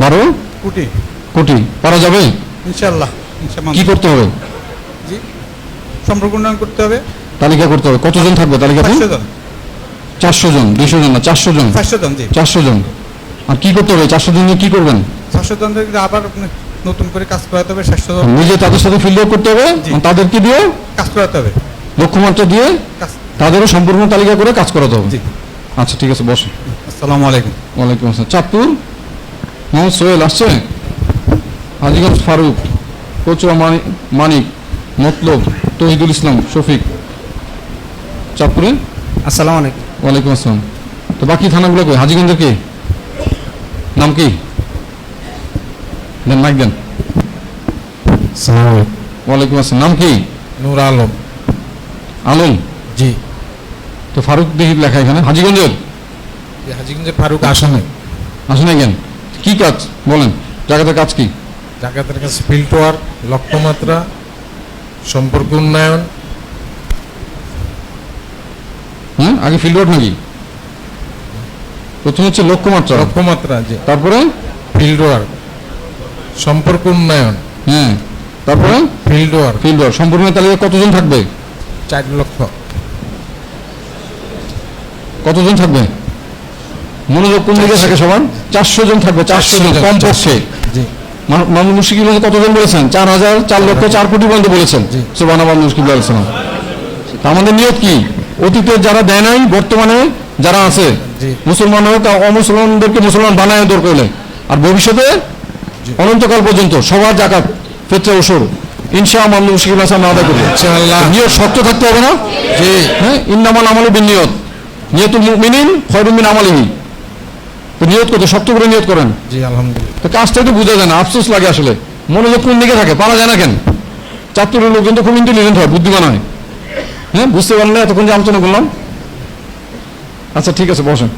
12 কোটি। কোটি পারা যাবে ইনশাআল্লাহ। কি করতে হবে? জি, সম্পর্ক উন্নয়ন করতে হবে, তালিকা করতে হবে। কতজন থাকবে তালিকাতে? 500 জন। 400 জন, 200 জন না, 400 জন। 500 জন, জি। 400 জন। আর কি করতে হবে 400 জন নিয়ে? কি করবেন? 500 জন থেকে আবার নতুন করে কাজ করাতে হবে। 600 জন নিজে তাদের সাথে ফিল্ড আউট করতে হবে, তাদেরকে দিয়ে কাজ করাতে হবে, লক্ষ্যমাত্রা দিয়ে তাদেরও সম্পূর্ণ তালিকা করে কাজ করাতে হবে। জি। আচ্ছা ঠিক আছে, বসুন। আসসালামু আলাইকুম। ওয়ালাইকুম আসসালাম। চাঁদপুর, মোহাম্মদ সোহেল আসছে? হাজীগঞ্জ ফারুক, কচুয়া মানিক, মতলব, তহিদুল ইসলাম, শফিক। চাঁদপুরে। আসসালামু আলাইকুম। ওয়ালাইকুম আসসালাম। তো বাকি থানাগুলো কই? হাজীগঞ্জের কে? নাম কি? দেন মাইক দেন। ওয়ালাইকুম আসসালাম। নাম কি? নূর আলম। আলম। জি। তো ফারুক দেখি লেখা এখানে। হাজীগঞ্জের? হাজীগঞ্জের ফারুক আসনে। আসেন কেন? কি কাজ বলেন, জায়গাটার কাজ কি? জাকাতের কাছে ফিল্ড ওয়ার্ক, লক্ষ্যমাত্রা, সম্পর্ক উন্নয়ন। হ্যাঁ, আগে ফিল্ড ওয়ার্ক নাকি? প্রথম হচ্ছে লক্ষ্যমাত্রা। লক্ষ্যমাত্রা, জি। তারপরে ফিল্ড ওয়ার্ক, সম্পর্ক উন্নয়ন। হ্যাঁ, তারপরে ফিল্ড ওয়ার্ক। Field work. সম্পূর্ণ তালিকা কতজন থাকবে? 4 লক্ষ। কতজন থাকবে? মনোযোগ কোন দিকে থাকে সবার? 400 জন থাকবে, 400 জন কমপক্ষে। জি। মামুন মুশকিল কতজন বলেছেন? 4000, 4 লক্ষ, 4 কোটি পর্যন্ত বলেছেন। সুবহানাল্লাহ, মুশকিল বলেছেন। আমাদের নিয়ত কি? অতীতে যারা দেয় নাই, বর্তমানে যারা আছে, মুসলমান হোক অমুসলমানদেরকে মুসলমান বানায় দরকার হলে, আর ভবিষ্যতে অনন্তকাল পর্যন্ত সবার জাকাত, ফিতরা, ওসর ইনশাআল্লাহ মুশকিল আছে আমরা আদায় করব ইনশাআল্লাহ। নিয়ত শক্ত থাকতে হবে না? জি। হ্যাঁ, ইন্নামাল আমালু বিন্নিয়ত, নিয়তুল মুমিনিন খায়রুম মিন আমালিহি। তো নিয়ত করতে শক্ত করে নিয়ত করেন। জি, আলহামদুলিল্লাহ। তো কাজটা একটু বোঝা যায় না, আফসোস লাগে আসলে। মনোযোগ কোন দিকে থাকে? পারা যায় না কেন? চাঁদপুরের লোকজন তো খুব ইন্টেলিজেন্ট হয়, বুদ্ধিমান হয়। হ্যাঁ, বুঝতে পারলেন না এতক্ষণ যে আলোচনা করলাম? আচ্ছা ঠিক আছে, বসেন।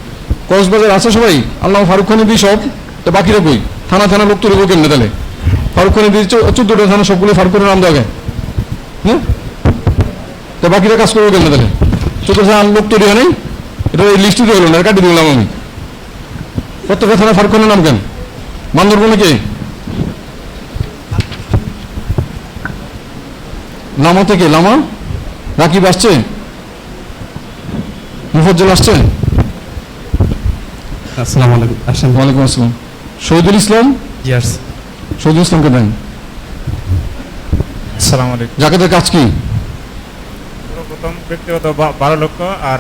কক্সবাজার আছে সবাই? আল্লাহ ফারুক খানি দিই সব, তো বাকিরা কই? থানা থানা লোক তৈরি কেমনে তাহলে? ফারুক খানি দিই 14টা থানা, সবগুলো ফারুক করে নাম দেওয়া, হ্যাঁ, তো বাকিরা কাজ করবো কেমনে তাহলে? 14টা থানা লোক তৈরি হয় নাই, এটা এই লিস্টে হলো না, কাটি দিলাম আমি। প্রত্যেকটা থানা ফারুক খানের নাম কেন? বান্দরবনে কে? লামা থেকে, লামা রাকিব আসছে, মুফজ্জল আসছে। আসসালামু আলাইকুম। আসেন। ওয়ালাইকুম আসসালাম। শহীদুল ইসলাম, ইয়াস। শহীদুল ইসলামকে দেন। আসসালামু আলাইকুম। জাকাতের কাজ কি? প্রথম ব্যক্তিগত 12 লক্ষ আর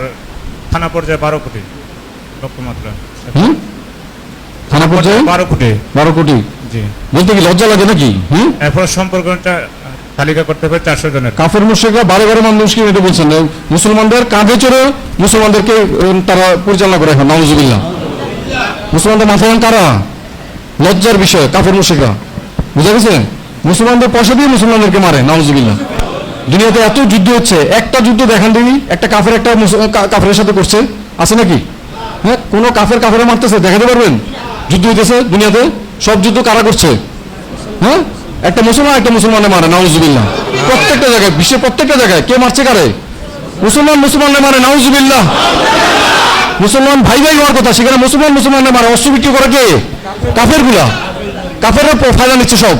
থানা পর্যায়ে 12 কোটি লক্ষ্যমাত্রা। হুম, থানা পর্যায়ে 12 কোটি। 12 কোটি জি। বলতে কি লজ্জা লাগে নাকি? হুম, এরপর সম্পর্কটা তালিকা করতে হবে 400 জনের। কাফের মুশরিকরা বারে বারে মানুষকে এটা বলছেন, মুসলমানদের কাঁধে চড়ে মুসলমানদেরকে তারা পরিচালনা করে এখন, নাউজুবিল্লাহ। মুসলমানদের মাথায় কারা? লজ্জার বিষয় কাফের মুশরিকরা, বুঝা গেছে? মুসলমানদের পয়সা দিয়ে মুসলমানদেরকে মারে, নাউজুবিল্লাহ। দুনিয়াতে এত যুদ্ধ হচ্ছে, একটা যুদ্ধ দেখান দিবি একটা কাফের একটা কাফের সাথে করছে, আছে নাকি? হ্যাঁ, কোন কাফের মারতেছে দেখাতে পারবেন? যুদ্ধ হইতেছে দুনিয়াতে, সব যুদ্ধ কারা করছে? হ্যাঁ, একটা মুসলমানে মারে, নাউজুবিল্লাহ। প্রত্যেকটা জায়গায়, বিশ্বের প্রত্যেকটা জায়গায় কে মারছে কারে? মুসলমানে মারে, নাউজুবিল্লাহ। মুসলমান ভাই ভাই হওয়ার কথা, সেখানে মুসলমানে মারে। অস্ত্র বিক্রি করে কে? কাফের গুলা, কাফেররা ফায়দা নিচ্ছে সব।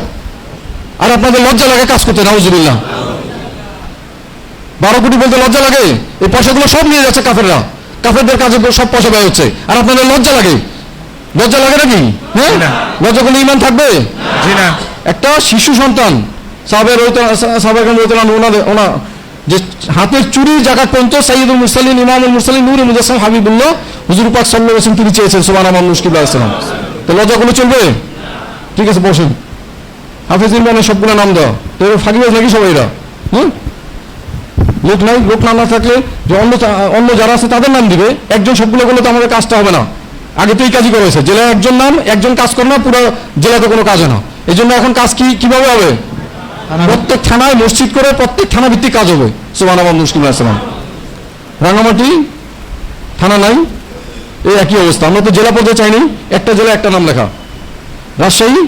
আর আপনাদের লজ্জা লাগে কাজ করতে, নাউজুবিল্লাহ। 12 কোটি বলতে লজ্জা লাগে? এই পয়সাগুলো সব নিয়ে যাচ্ছে কাফেররা, কাফেরদের কাজে সব পয়সা ব্যয় হচ্ছে, আর আপনাদের লজ্জা লাগে? লজ্জা লাগে নাকি? হ্যাঁ, লজ্জা করলে ঈমান থাকবে? জি না। একটা শিশু সন্তান ওনা যে হাতের চুরির জায়গা পর্যন্ত সাইয়্যিদুল মুরসালিন, ইমামুল মুরসালিন, নূরে মুজাসসাম হাবিবুল্লাহ হুজুর পাক সাল্লাল্লাহু আলাইহি ওয়াসাল্লাম তিনি চেয়েছেন, সুবহানাল্লাহ মুশকিল আসসালাম। তো লজ্জা করলে চলবে? ঠিক আছে, বসেন। হাফেজ ইমানের সবগুলো নাম দাও, তো ফাঁকিবাজ নাকি সবাই এরা? হুম, লোক নাই, লোক না থাকলে যে অন্য যারা আছে তাদের নাম দিবে, একজন সবগুলো করলে তো আমাদের কাজটা হবে না। আগে তো এই কাজই করা হয়েছে, জেলায় একজন কাজ করে না, পুরো জেলাতে কোনো কাজ হয় না। এই জন্য এখন কাজ কিভাবে হবে? প্রত্যেক থানায় মসজিদ করে প্রত্যেক থানা ভিত্তিক কাজ হবে, সুবহানাল্লাহ মুশকিল আসসালাম। রাঙামাটি থানা নাই, এই একই অবস্থা। আমরা তো জেলা পর্যায়ে চাইনি, একটা জেলা একটা নাম লেখা। রাজশাহী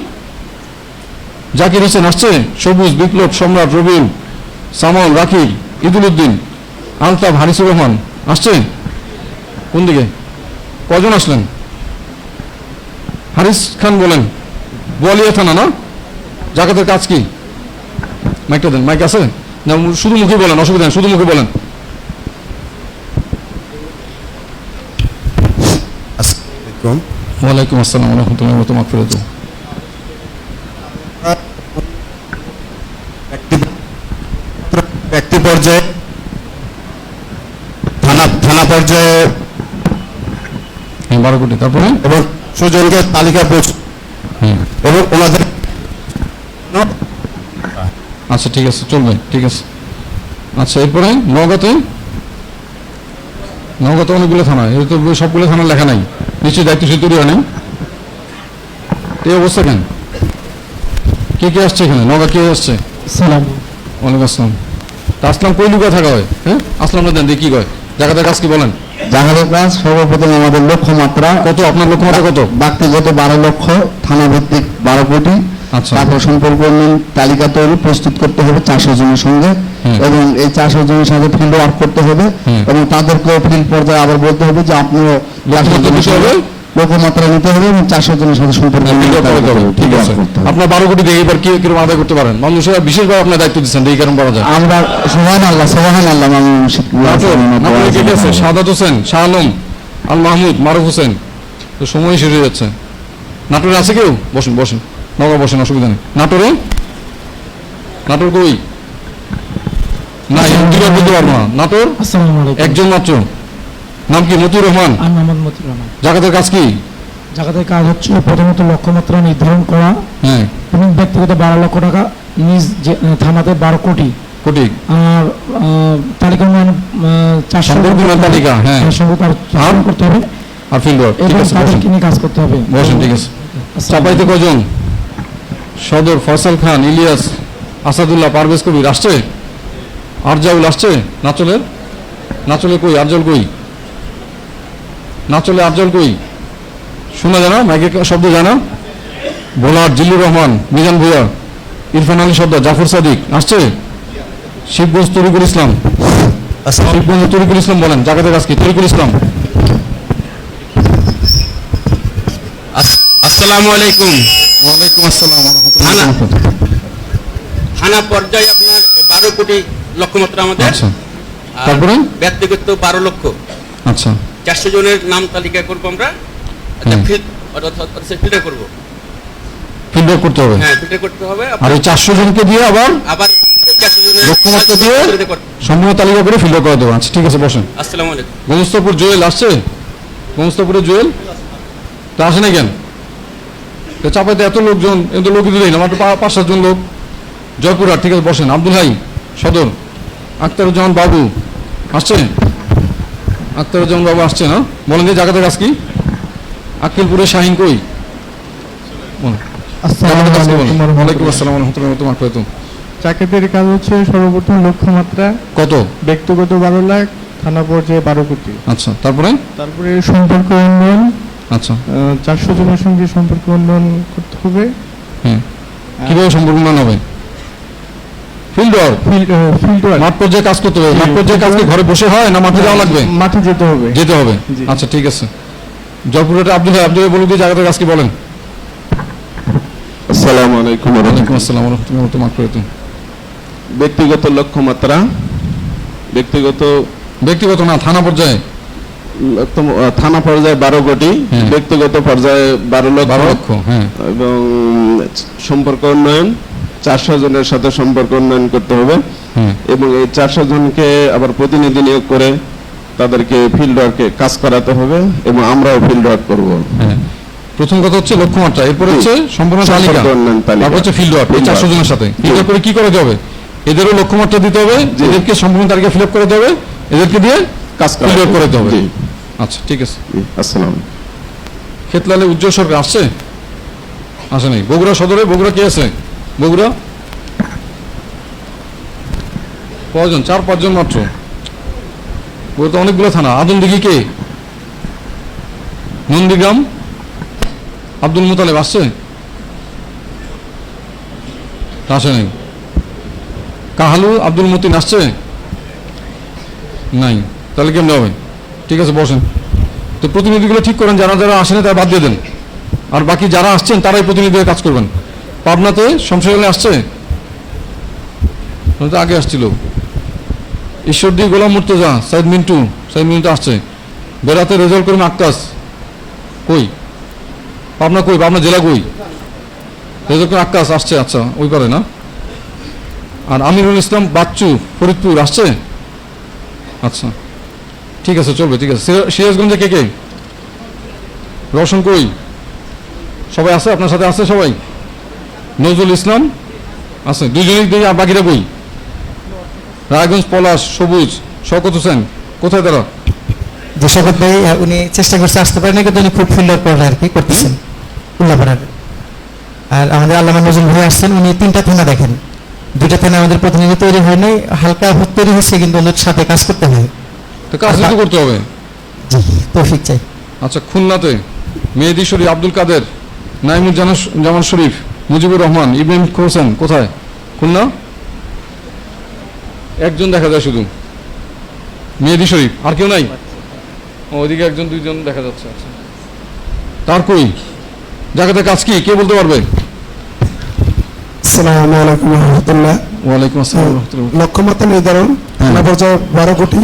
জাকির হোসেন আসছে, সবুজ, বিপ্লব, সম্রাট, রবিউল, সামল, রাকিব, ঈদুল উদ্দিন, আলতাফ, হারিসুর রহমান আসছে। কোন দিকে কজন আসলেন? হারিস খান বলেন, বোয়ালিয়া থানা না? জাকাতের কাজ কি? মাইকটা দেন। মাইক আছে না? শুধু মুখে বলেন, অসুবিধা নেই, শুধু মুখে বলেন। ওয়ালাইকুম আসসালাম ওয়া রাহমাতুল্লাহি ওয়া বারাকাতুহু। ব্যক্তি পর্যায়ে, থানা পর্যায়ে 12 কোটি, তারপরে এবং সুজনকে তালিকা এবং ওনাদের। আচ্ছা ঠিক আছে, চলবে, ঠিক আছে। আচ্ছা, এরপরে নওগাঁতে অনেকগুলো থানা, এই তো সবগুলো থানা লেখা নাই, নিশ্চয়ই দায়িত্বশীল তৈরি হয় নাই। এই অবস্থা কেন? কে আসছে এখানে? নওগাঁ কে আসছে? ওয়ালাইকুম আসসালাম। তা আসলাম কই লুকা থাকা হয়? হ্যাঁ, আসলাম না দেন, দেখি কয় জায়গাটার কাজ কি বলেন? জাকাতের কাজ সর্বপ্রথম আমাদের লক্ষ্যমাত্রা কত? আপনার লক্ষ্যমাত্রা কত? ব্যক্তিগত 12 লক্ষ, থানা ভিত্তিক 12 কোটি। আচ্ছা, তারপর সম্পর্ক উন্নয়ন তালিকা তৈরি প্রস্তুত করতে হবে 400 জনের সঙ্গে, এবং এই 400 জনের সাথে ফিল্ড ওয়ার্ক করতে হবে, এবং তাদেরকে ফিল্ড পর্যায়ে আবার বলতে হবে যে আপনিও লক্ষ্যমাত্রা নিতে হবে এবং 400 জনের সাথে সম্পর্ক। ঠিক আছে। আপনার 12 কোটি দিয়ে এবার কি কিরকম আদায় করতে পারেন? মানুষেরা বিশেষভাবে আপনার দায়িত্ব দিচ্ছেন, এই কারণ পাওয়া যায়। আমরা সুবহানাল্লাহ সাদাত হোসেন, শাহ আলম, আল মাহমুদ, মারুফ হোসেন, তো সময় শেষ হয়ে যাচ্ছে। নাটোরে আছে কেউ? বসেন নগা বসেন, অসুবিধা নেই। নাটোর কই? না, দুবার বলতে পারবো না। নাটোর একজন মাত্র, নাম কি? মতিউর রহমান। জাকাতের কাজ কি? জাকাতের কাজ হচ্ছে প্রথমত লক্ষ্যমাত্রা নির্ধারণ করা, হ্যাঁ, এবং ব্যক্তিগত 12 লক্ষ টাকা নিজ থানাতে 12 কোটি, আর তালিকা 400 তালিকা, হ্যাঁ, করতে হবে, আর ফিল্ড ওয়ার্ক, ঠিক আছে, তাদেরকে নিয়ে কাজ করতে হবে। বসেন, ঠিক আছে। চাপাইতে কজন? সদর ফয়সাল খান, ইলিয়াস, আসাদুল্লাহ, পারভেজ কবির আসছে? আরজাউল আসছে নাচলের? নাচলে কই? আরজাউল কই? নাচলে আরজাউল কই? শোনা জানা মাইকে শব্দ জানা? বোলার জিল্লুর রহমান, মিজান ভুইয়া, ইরফান আলী সর্দার, জাফর সাদিক আসছে? শিবগঞ্জ তরিকুল ইসলাম, শিবগঞ্জ তরিকুল ইসলাম বলেন, জাকাতের কাজ কি? তরিকুল ইসলাম। আসসালামু আলাইকুম। ওয়ালাইকুম আসসালাম ওয়া রাহমাতুল্লাহি ওয়া বারাকাতুহু। থানা পর্যায়ে আপনার 12 কোটি লক্ষ্যমাত্রা আমাদের। আচ্ছা, আর তারপরে ব্যক্তিগত 12 লক্ষ। আচ্ছা, 400 জনের নাম তালিকা করব আমরা। আচ্ছা, ফিল্টার করব। ফিল্টার করতে হবে। হ্যাঁ, ফিল্টার করতে হবে। আর এই 400 জনকে দিয়ে আবার 400 জনের লক্ষ্যমাত্রা দিয়ে সম্পূর্ণ তালিকা করে ফিল্টার করে দেবো। আচ্ছা, ঠিক আছে, বসেন। আসসালামু আলাইকুম। গোমস্তাপুর জুয়েল আসছে? গোমস্তাপুরে জুয়েল তা আসে না কেন? চাপাইতে এত লোকজন, এত লোক কিন্তু দেয় না, মাত্র 5-7 জন লোক। জয়পুরহাট, ঠিক আছে, বসেন। আব্দুল হাই সদর, আখতারুজ্জামান বাবু আসছে? আখতারুজ্জামান বাবু আসছে না? বলেন যে জায়গাতে কাজ কি? আক্কেলপুরে শাহিন কই? ওয়ালাইকুম আসসালাম ওয়া রাহমাতুল্লাহি ওয়া বারাকাতুহু। জাকাতের কাজ হচ্ছে সর্বপ্রথম লক্ষ্যমাত্রা কত? ব্যক্তিগত 12 লাখ, থানা পর্যায়ে 12 কোটি। আচ্ছা, তারপরে সম্পর্ক উন্নয়ন। আচ্ছা, 400 জনের সঙ্গে সম্পর্ক উন্নয়ন করতে হবে। কিভাবে সম্পর্ক উন্নয়ন হবে? ফিল্ড মাঠ পর্যায়ে কাজ করতে হবে। মাঠ পর্যায়ে কাজ কি ঘরে বসে হয় না মাঠে যাওয়া লাগবে? মাঠে যেতে হবে। যেতে হবে। আচ্ছা, ঠিক আছে। জয়পুরহাটে আব্দুল ভাই, আব্দুল ভাই বলুন দিয়ে জায়গাতে কাজ কি বলেন। আসসালামু আলাইকুম। ওয়ালাইকুম আসসালাম ওয়া রাহমাতুল্লাহি ওয়া বারাকাতুহু। ব্যক্তিগত লক্ষ্যমাত্রা, ব্যক্তিগত না, থানা পর্যায়ে। থানা পর্যায়ে 12 কোটি, ব্যক্তিগত পর্যায়ে 12 লক্ষ, হ্যাঁ, এবং সম্পর্ক উন্নয়ন 400 জনের সাথে সম্পর্ক উন্নয়ন করতে হবে, এবং এই 400 জনকে আবার প্রতিনিধি নিয়োগ করে তাদেরকে ফিল্ড ওয়ার্কে কাজ করাতে হবে, এবং আমরাও ফিল্ড ওয়ার্ক করবো। প্রথম কথা হচ্ছে লক্ষ্যমাত্রা, এরপর হচ্ছে সম্পূর্ণ তালিকা, তারপর হচ্ছে ফিল্ড ওয়ার্ক। 400 জনের সাথে ফিল্ড ওয়ার্ক করে কি করে হবে? এদেরও লক্ষ্যমাত্রা দিতে হবে, এদেরকে সম্পূর্ণ তালিকা ফিল আপ করে দেবে, এদেরকে দিয়ে কাজ করে দিতে হবে। আচ্ছা, ঠিক আছে। আসসালাম। খেতলালে উজ্জ্বল সরকার আসছে? আসে নাই। বগুড়া সদরে, বগুড়া কে আছে? বগুড়া কজন? 4-5 জন মাত্র। বগুড়া তো অনেকগুলো থানা। আদমদিঘি কে? নন্দীগ্রাম আব্দুল মুতালেব আসছে? আসে নাই। কাহালু আব্দুল মতিন আসছে? নাই। তাহলে কেমন হবে? ঠিক আছে, বসেন। তো প্রতিনিধিগুলো ঠিক করেন, যারা যারা আসেন তারা বাদ দিয়ে দেন, আর বাকি যারা আসছেন তারাই প্রতিনিধি হয়ে কাজ করবেন। পাবনাতে শমশের আসছে? আগে আসছিল। ঈশ্বরদী গোলাম মুর্তজা, সাইদ মিন্টু আসছে। বেড়াতে রেজাল্ট করেন আক্কাস কই? পাবনা কই? পাবনা জেলা কই? রেজাল্ট করেন আক্কাস আসছে। আচ্ছা, ওই করে না। আর আমিরুল ইসলাম বাচ্চু ফরিদপুর আসছে? আচ্ছা, ঠিক আছে, চলবে, ঠিক আছে। সিরাজগঞ্জে কে কে? রওশন কই? সবাই আছে আপনার সাথে? আছে সবাই? নজরুল ইসলাম আছে? 2 জনই দেখি, আর বাকিরা কই? রায়গঞ্জ পলাশ সবুজ শওকত হোসেন কোথায় তারা? যে শওকত ভাই উনি চেষ্টা করছে আসতে পারেন না, কিন্তু উনি খুব ফিল্ডার করে আর কি করতেছেন উল্লাপাড়ার। আর আমাদের আল্লামা নজরুল ভাই আসছেন, উনি 3টা থানা দেখেন। 2টা থানা আমাদের প্রতিনিধি তৈরি হয় নাই, হালকা তৈরি হয়েছে, কিন্তু ওদের সাথে কাজ করতে হয়। তো কাজ করতে হবে, তৌফিক চাই। আচ্ছা, খুলনাতে মেহেদি শরীফ, আব্দুল কাদের, নাইমুল জামান শরীফ, মুজিবুর রহমান, ইব্রাহিম হোসেন কোথায়? খুলনা একজন দেখা যায় শুধু, মেহেদি শরীফ। আর কেউ নাই? ওইদিকে 1-2 জন দেখা যাচ্ছে। আচ্ছা, তার কই? জায়গাতে কাজ কি কে বলতে পারবে? আসসালামু আলাইকুম ওয়া রাহমাতুল্লাহ। ওয়ালাইকুম আসসালাম ওয়া রাহমাতুল্লাহ। লক্ষ্যমাত্রা নির্ধারণ, থানা পর্যায়ে 12 কোটি,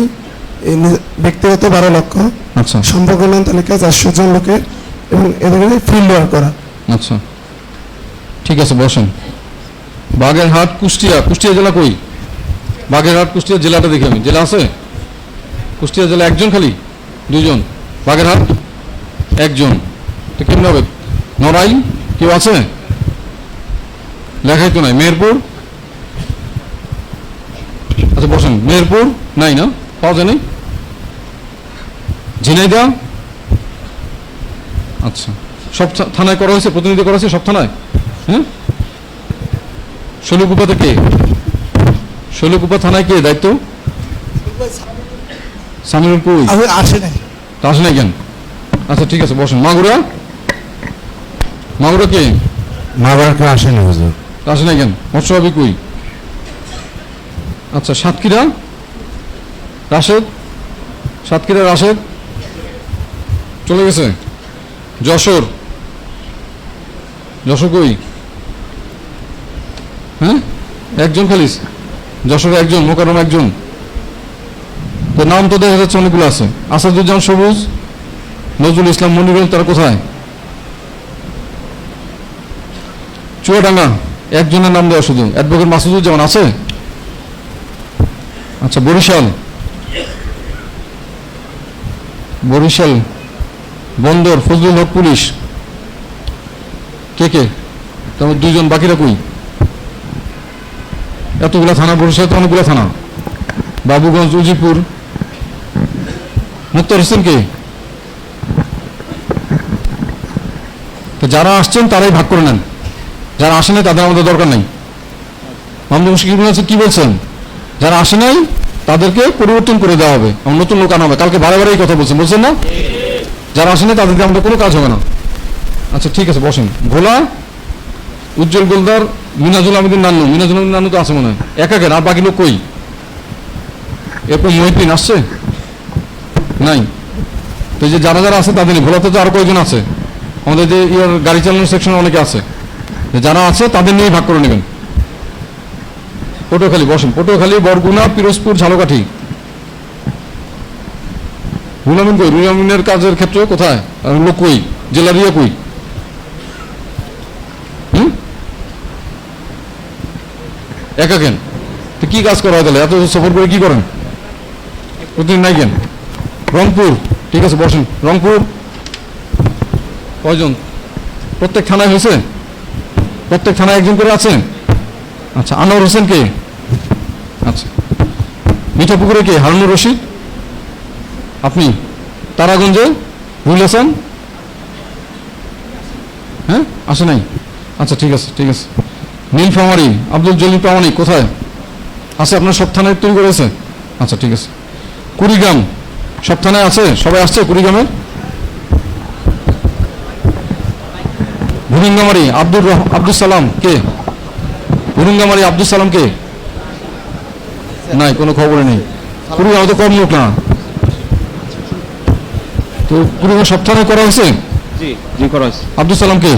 ব্যক্তিগত 12 লক্ষ। আচ্ছা, সম্পর্ক উন্নয়ন তালিকা 400 জন লোকের, এবং এদেরকে ফিল্ড ওয়ার্ক করা। আচ্ছা, ঠিক আছে, বসেন। বাগেরহাট কুষ্টিয়া জেলা কই? বাগেরহাট কুষ্টিয়া জেলাটা দেখি আমি। জেলা আছে? কুষ্টিয়া জেলা 1 জন খালি? 2 জন? বাগেরহাট 1 জন। তো কেমন হবে? নড়াইল কেউ আছে? লেখাই তো নাই। মেহেরপুর? আচ্ছা, বসেন। মেহেরপুর নাই না, পাওয়া যায় নাই। ঝিনাইদহ? আচ্ছা, সব থানায় করা হয়েছে, প্রতিনিধি করা হয়েছে সব থানায়? হ্যাঁ। শৈলকুপাতে কে? শৈলকুপা থানায় কে দায়িত্ব? সামিরুল কই? আসে নাই। তা আসে নাই কেন? আচ্ছা ঠিক আছে, বসেন। মাগুরা? মাগুরা কে? মাগুরা কেউ আসেনি হুজুর। আসে নাই কেন? মৎস্যভাবী কই? আচ্ছা, সাতক্ষীরা? রাশেদ? সাতক্ষীরা রাশেদ চলে গেছে। যশোর? যশোর কই? হ্যাঁ, একজন খালি যশোরে, একজন। মোকাররম একজন। তো নাম তো দেখা যাচ্ছে অনেকগুলো আছে। আসাদুজ্জামান সবুজ, নজরুল ইসলাম মনিরুল, তারা কোথায়? চুয়াডাঙ্গা একজনের নাম দেওয়া শুধু, অ্যাডভোকেট মাসুদুজ্জামান আছে। আচ্ছা, বরিশাল? বরিশাল বন্দর ফজলুল হক পুলিশ, কে কে? তারপর দুইজন, বাকিরা কই? এতগুলা থানা, বরিশাল তো অনেকগুলা থানা। বাবুগঞ্জ, উজিপুর, মুক্তার হোসেন কে? তো যারা আসছেন তারাই ভাগ করে নেন, যারা আসে নাই তাদের আমাদের দরকার নেই। মামদুর মুশকিল কি বলছেন? যারা আসে নাই তাদেরকে পরিবর্তন করে দেওয়া হবে, নতুন লোক আনা হবে। কালকে বারে বারে এই কথা বলছেন না? যারা আসে নাই তাদেরকে আমাদের কোনো কাজ হবে না। আচ্ছা ঠিক আছে, বসেন। ভোলা, উজ্জ্বল গোলদার, মিনাজুল আহমেদিন নান্নু। মিনাজুল আহমেদিন নান্নু তো আছে মনে হয়, একাকের। আর বাকি লোক কই? এরপর মহিউদ্দিন আসছে? নাই। তো যে যারা যারা আছে তাদের, ভোলাতে তো আরো কয়েকজন আছে, আমাদের যে গাড়ি চালানোর সেকশনে অনেকে আছে। যারা আছে তাদের নিয়েই ভাগ করে নেবেন। পটুয়াখালী বসেন। পটুয়াখালী, বরগুনা, পিরোজপুর, ঝালকাঠি। রুলামিন কই? রুলামিনের কাজের ক্ষেত্রে কোথায়? লোক কই? জেলারিয়া কই? একা কেন? তো কি কাজ করা হয় তাহলে? এত সফর করে কি করেন? প্রতিদিন নাই কেন? রংপুর, ঠিক আছে, বসেন। রংপুর কয়জন? প্রত্যেক থানায় হয়েছে? প্রত্যেক থানায় একজন করে আছে? আচ্ছা, আনোয়ার হোসেন কে? আচ্ছা, মিঠাপুকুরে কে? হারুনুর রশিদ আপনি? তারাগঞ্জে রুল হাসান? হ্যাঁ, আসে নাই? আচ্ছা ঠিক আছে, ঠিক আছে। নীলফামারী আব্দুল জলিল প্রামাণিক কোথায় আছে? আপনার সব থানায় তৈরি করেছে? আচ্ছা ঠিক আছে। কুড়িগ্রাম সব থানায় আছে? সবাই আসছে কুড়িগ্রামের? ভুরুঙ্গামারি আব্দুল সালাম কে? ভুরুঙ্গামারি আব্দুল সালাম কে? নাই, কোনো খবর নেই। কুড়িগ্রাম তো কম লোক না। তো কুড়িগ্রাম সব থানায় করা হয়েছে? জি জি, করা হয়েছে। আব্দুল সালাম কে?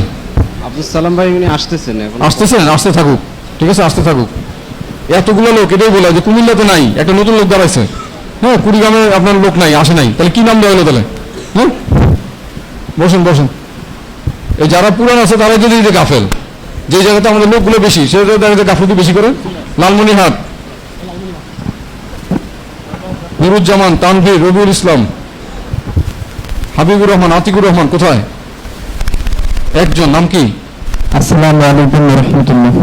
আব্দুল সালাম ভাই উনি আসতেছেন এখন। আসতেছেন? আসতে থাকুক, ঠিক আছে, আসতে থাকুক। এতগুলো লোক, এটাই বলে যে কুমিল্লাতে নাই, একটা নতুন লোক দাঁড়াইছে। হ্যাঁ, কুড়িগ্রামে আপনার লোক নাই, আসে নাই, তাহলে কি নাম দেওয়া হলো তাহলে? হ্যাঁ, বসেন বসেন। এই যারা পুরান আছে তারাই যদি গাফেল, যে জায়গাতে আমাদের লোকগুলো বেশি সে জায়গাতে গাফলতি বেশি করে। লালমনিরহাট নুরুজ্জামান, তানভীর, রবিউল ইসলাম, হাবিবুর রহমান, আতিকুর রহমান কোথায়? একজন, নাম কি? আসসালামু আলাইকুম ওয়া রাহমাতুল্লাহ।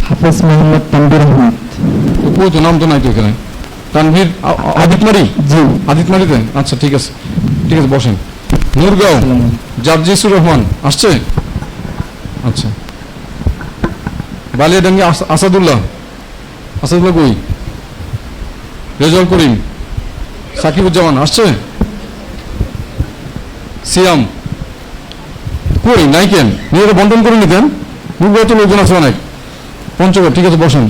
হাফেজ মোহাম্মদ তানভীর আহমেদ। কই তো নাম তো নাই তো এখানে। তানভীর আদিতমারি? জি, আদিতমারিতে। আচ্ছা ঠিক আছে, ঠিক আছে, বসেন। নূরগাঁও জার্জিসুর রহমান আসছে? আচ্ছা। বালিয়াডাঙ্গি আসাদুল্লাহ কই? রেজাউল করিম, সাকিবুজ্জামান আসছে? সিয়াম কই? নাই কেন? নিজেরা বন্টন করে নিতেন। নূরগাঁও তো লোকজন আছে অনেক। পঞ্চগড়, ঠিক আছে, বসেন।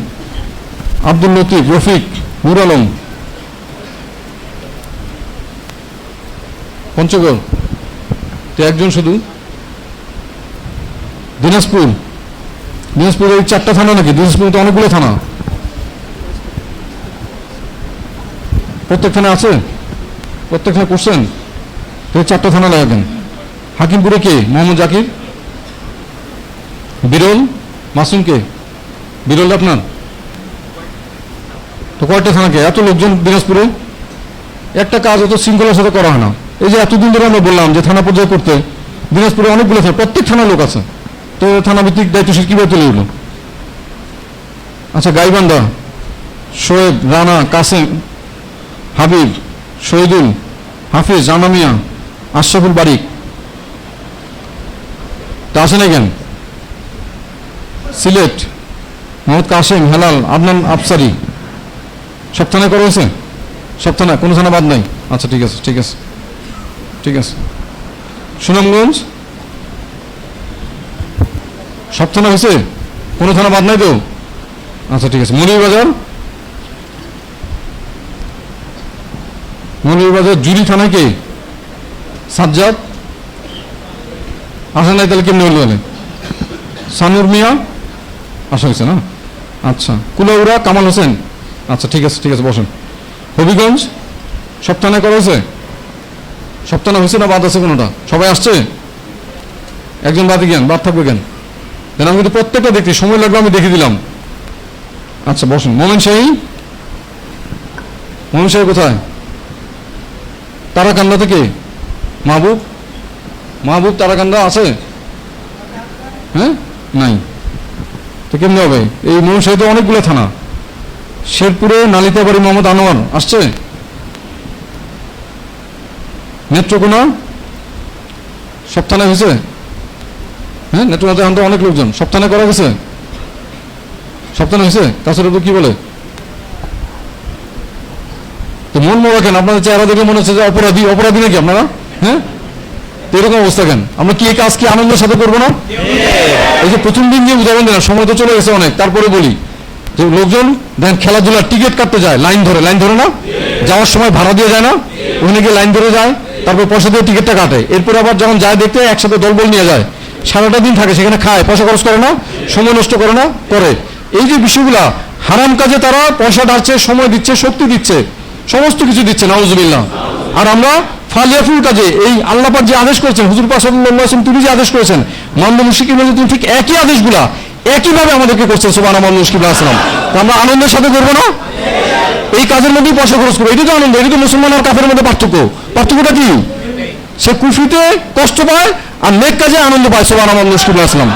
আব্দুল লতিফ, রফিক, নূর আলম, পঞ্চগড় তো একজন শুধু। দিনাজপুর, দিনাজপুরে 4টা থানা নাকি? দিনাজপুরে তো অনেকগুলো থানা। প্রত্যেক থানা আছে? প্রত্যেক থানা করছেন? তো 4টা থানা লাগাবেন। হাকিমপুরে কে? মোহাম্মদ জাকির। বিরল মাসুম কে? বিরল আপনার? তো কয়টা থানাকে? এত লোকজন দিনাজপুরে, একটা কাজ অত শৃঙ্খলার সাথে করা হয় না। এই যে এতদিন ধরে আমরা বললাম যে থানা পর্যায়ে করতে, দিনাজপুরে অনেকগুলো থানা, প্রত্যেক থানা লোক আছে। তো থানা ভিত্তিক দায়িত্বশীল কিভাবে তুলে উঠল? আচ্ছা, গাইবান্ধা শোয়েব, রানা, কাসেম, হাবিব, শহীদুল, হাফিজ, রানা মিয়া, আশরাফুল বারিক, তা আসে না কেন? সিলেট মোহাম্মদ কাসেম, হেলাল, আদনান আফসারি, সব থানায় করা হয়েছে? সব থানা, কোনো থানা বাদ নাই? আচ্ছা ঠিক আছে, ঠিক আছে, ঠিক আছে। সুনামগঞ্জ সব থানা হয়েছে? কোনো থানা বাদ নাই তো? আচ্ছা ঠিক আছে। মৌলভীবাজার, মৌলভীবাজার জুরি থানায় কে? সাজ্জাদ আসা নাই, তাহলে কেমনি হলো? সানুর মিয়া আসা হয়েছে না? আচ্ছা। কুলাউড়া কামাল হোসেন, আচ্ছা ঠিক আছে, ঠিক আছে, বসেন। হবিগঞ্জ সব থানায় করা হয়েছে? সব থানা হয়েছে না বাদ আছে কোনোটা? সবাই আসছে? একজন বাদে জ্ঞান, বাদ থাকবে জ্ঞান। দেন আমি কিন্তু প্রত্যেকটা দেখতে সময় লাগবে, আমি দেখে দিলাম। আচ্ছা বসুন। মোমেন শাহী, মোমেন শাহী কোথায়? তারাকান্দা থেকে। মাহবুব, মাহবুব তারাকান্দা আছে? হ্যাঁ, নাই তো কেমনি হবে? এই মোমেন শাহীতে অনেকগুলো থানা। শেরপুরে নালিতাবাড়ি মোহাম্মদ আনোয়ার আসছে? নেত্রকোনা সব থানায় হয়েছে? হ্যাঁ, নেত্রকোনাতে এখন তো অনেক লোকজন, সব থানায় করা গেছে? সব থানা হয়েছে? কাছের উপর কি বলে? তো মন মরা কেন? আপনাদের চেহারা দেখে মনে হচ্ছে যে অপরাধী, অপরাধী নাকি আপনারা? হ্যাঁ, তো এরকম অবস্থা কেন? আমরা কি এই কাজ কি আনন্দের সাথে করবো না? এই যে প্রথম দিন যে উদাহরণ দিলাম, সময় তো চলে গেছে অনেক, তারপরে বলি যে লোকজন দেখেন খেলাধুলার টিকিট কাটতে যায়, লাইন ধরে, লাইন ধরে না? যাওয়ার সময় ভাড়া দিয়ে যায় না? ওখানে গিয়ে লাইন ধরে যায়, তারপর পয়সা দিয়ে টিকিটটা কাটে, এরপর আবার যখন যায় দেখতে একসাথে দলবল নিয়ে যায়, সারাটা দিন থাকে সেখানে, খায়, পয়সা খরচ করে না? সময় নষ্ট করে না? করে। এই যে বিষয়গুলা, হারাম কাজে তারা পয়সা ঢালছে, সময় দিচ্ছে, শক্তি দিচ্ছে, সমস্ত কিছু দিচ্ছে, নাউজুবিল্লাহ। আর আমরা ফালিয়াফুল কাজে, এই আল্লাহ পাক যে আদেশ করেছেন, হুজুর পাক সাল্লাল্লাহু আলাইহি ওয়াসাল্লাম তিনি যে আদেশ করেছেন, মানব মুশরিকের মধ্যে তিনি ঠিক একই আদেশগুলা একইভাবে আমাদেরকে করছেন। সুবহানাল্লাহ, মুশকিল আসলাম। তো আমরা আনন্দের সাথে করবো না? এই কাজের মধ্যেই পয়সা খরচ করবো, এটাই তো আনন্দ। এটা তো মুসলমান আর কাফের মধ্যে পার্থক্য। পার্থক্যটা কি? সে কুফরিতে কষ্ট পায় আর নেক কাজে আনন্দ পায়। সুবহানাল্লাহ, মুশকিল আসলাম।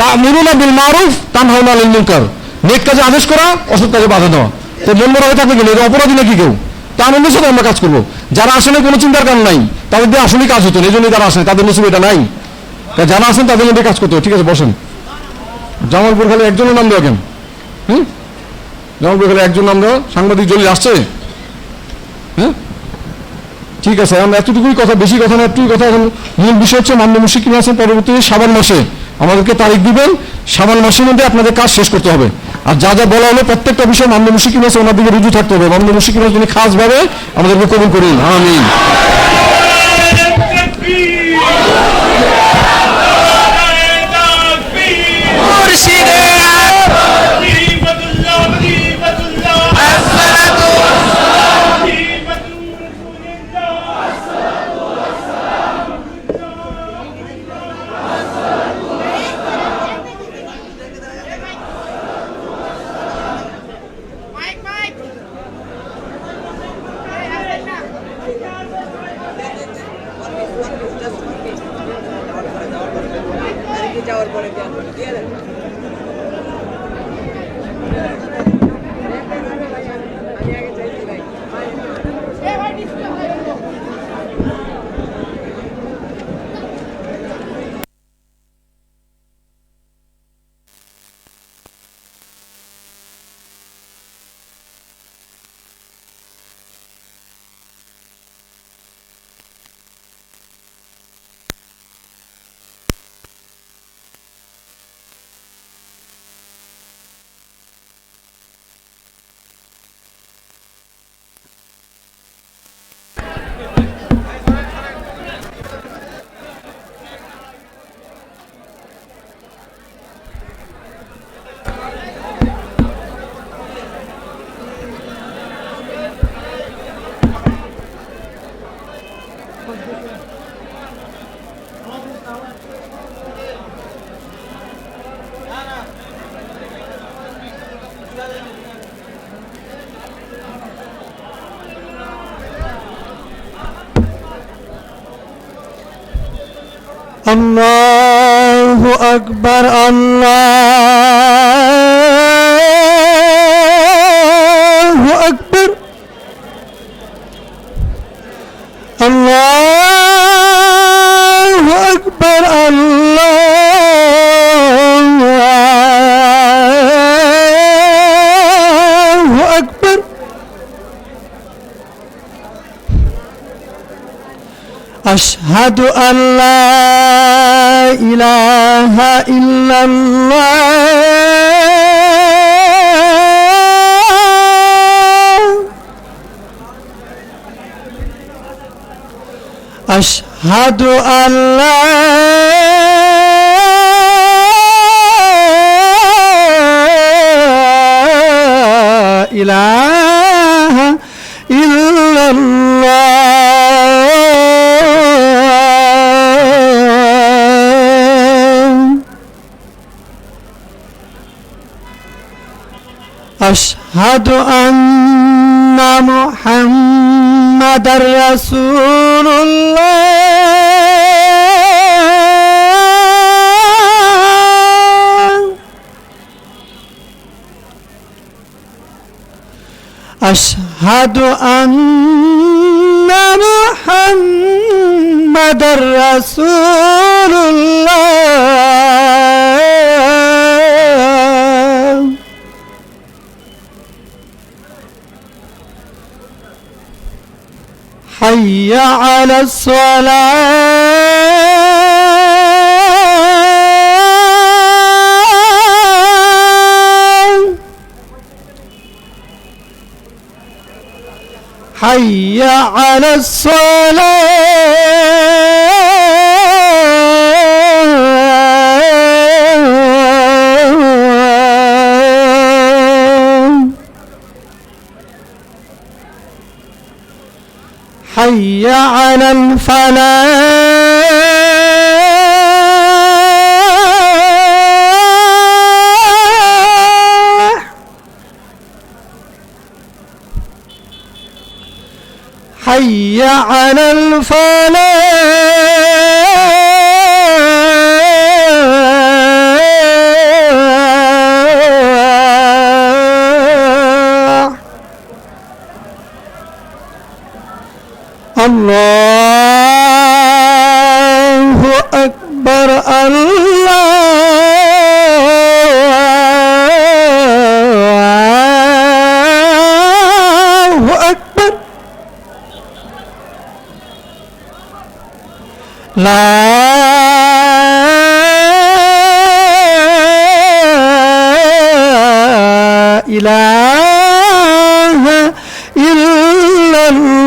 তা'মুরুনা বিল মারুফ তানহাউনা আনিল মুনকার, নেক কাজে আদেশ করা, অসৎ কাজে বাধা দেওয়া। তো মন মরা হয়ে থাকবে কেন? এটা অপরাধী নাকি কেউ? তা আনন্দের সাথে আমরা কাজ করবো। যারা আসলে কোনো চিন্তার কারণ নাই, তাদের দিয়ে আসলেই কাজ হতো, এই জন্যই তারা আসেন, তাদের নসিব এটা নাই। যারা আসেন তাদের মধ্যে কাজ করতে হবে। ঠিক আছে, বসেন। জামালপুর খালি একজনের নাম দেওয়া কেন? হ্যাঁ, জামালপুর খালি একজন নাম দেওয়া। সাংবাদিক জলিল আসছে? হ্যাঁ, ঠিক আছে, আমরা এতটুকুই কথা, বেশি কথা না, এতটুকুই কথা। এখন মূল বিষয় হচ্ছে মানব মুশরিকিন আছেন, পরবর্তী শাবান মাসে আমাদেরকে তারিখ দিবেন, শাবান মাসের মধ্যে আপনাদের কাজ শেষ করতে হবে। আর যা যা বলা হলো প্রত্যেকটা বিষয় মানব মুশরিকিন আছে, ওনার দিকে রুজু থাকতে হবে। মানব মুশরিকিন যিনি খাসভাবে আমাদেরকে কবুল করুন, আমিন। আল্লাহু আকবার, আল্লাহু আকবার, আল্লাহু আকবার, আল্লাহু أشهد أن لا إله إلا الله أشهد أن لا إله إلا الله أشهد أن محمد رسول الله أشهد أن محمد رسول الله حي على الصلاة حي على الصلاة حي على الفلاح حي على الفلاح الله أكبر الله أكبر لا إله إلا الله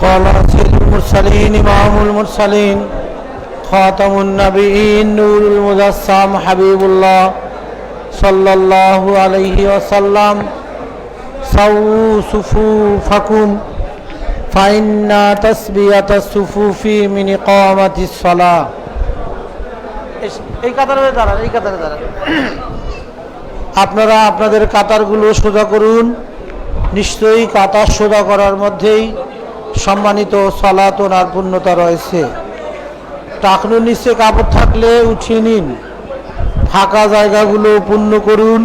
قال سيد المرسلين إمام المرسلين خاتم النبيين نور المجسم حبيب الله صلى الله عليه وسلم سووا صفوفكم فإن تسبية الصفوف من إقامة الصلاة এই কাতারে দাঁড়ান এই কাতারে দাঁড়ান আপনারা আপনাদের কাতারগুলো সোজা করুন নিশ্চয়ই কাতার সোজা করার মধ্যেই সম্মানিত সালাত ও পূর্ণতা রয়েছে টাকনুর নিচে কাপড় থাকলে উঠিয়ে নিন ফাঁকা জায়গাগুলো পূর্ণ করুন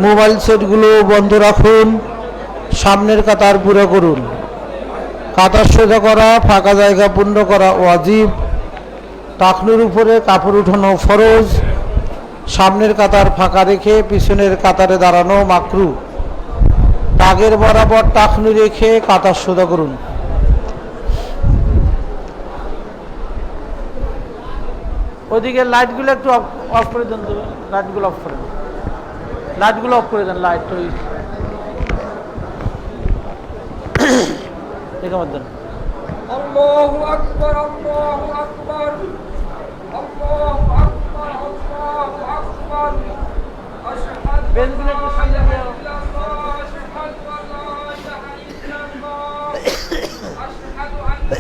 মোবাইল সেটগুলো বন্ধ রাখুন সামনের কাতার পুরো করুন কাতার সোজা করা ফাঁকা জায়গা পূর্ণ করা ওয়াজিব টাকনুর উপরে কাপড় উঠানো ফরজ সামনের কাতার ফাঁকা রেখে পিছনের কাতারে দাঁড়ানো মাকরু টাগের বরাবর টাকনু রেখে কাতার সোজা করুন ওদিকে লাইটগুলো একটু অফ করে দেন লাইটগুলো অফ করে দেন লাইটগুলো অফ করে দেন লাইট ওই একামত দেন আল্লাহু আকবার আল্লাহু আকবার আল্লাহু আকবার আল্লাহু আকবার আশহাদু বেনগুলো একটু সামনে নিয়ে আশহাদু আল্লা ইলাহা ইল্লাল্লাহ আশহাদু আন্না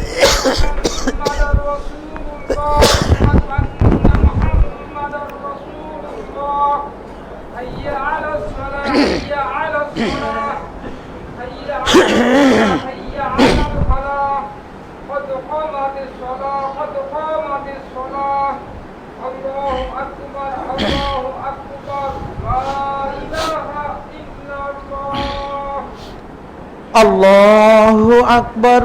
মুহাম্মাদার রাসূলুল্লাহ আশহাদু আন্না মুহাম্মাদার রাসূলুল্লাহ হাইয়া আলাস সালাহ হাইয়া আলাস সালাহ হাইয়া আলাস হাইয়া আলাল ফালাহ قد قامت الصلاة قد قامت الصلاة الله أكبر الله أكبر لا إله إلا الله الله أكبر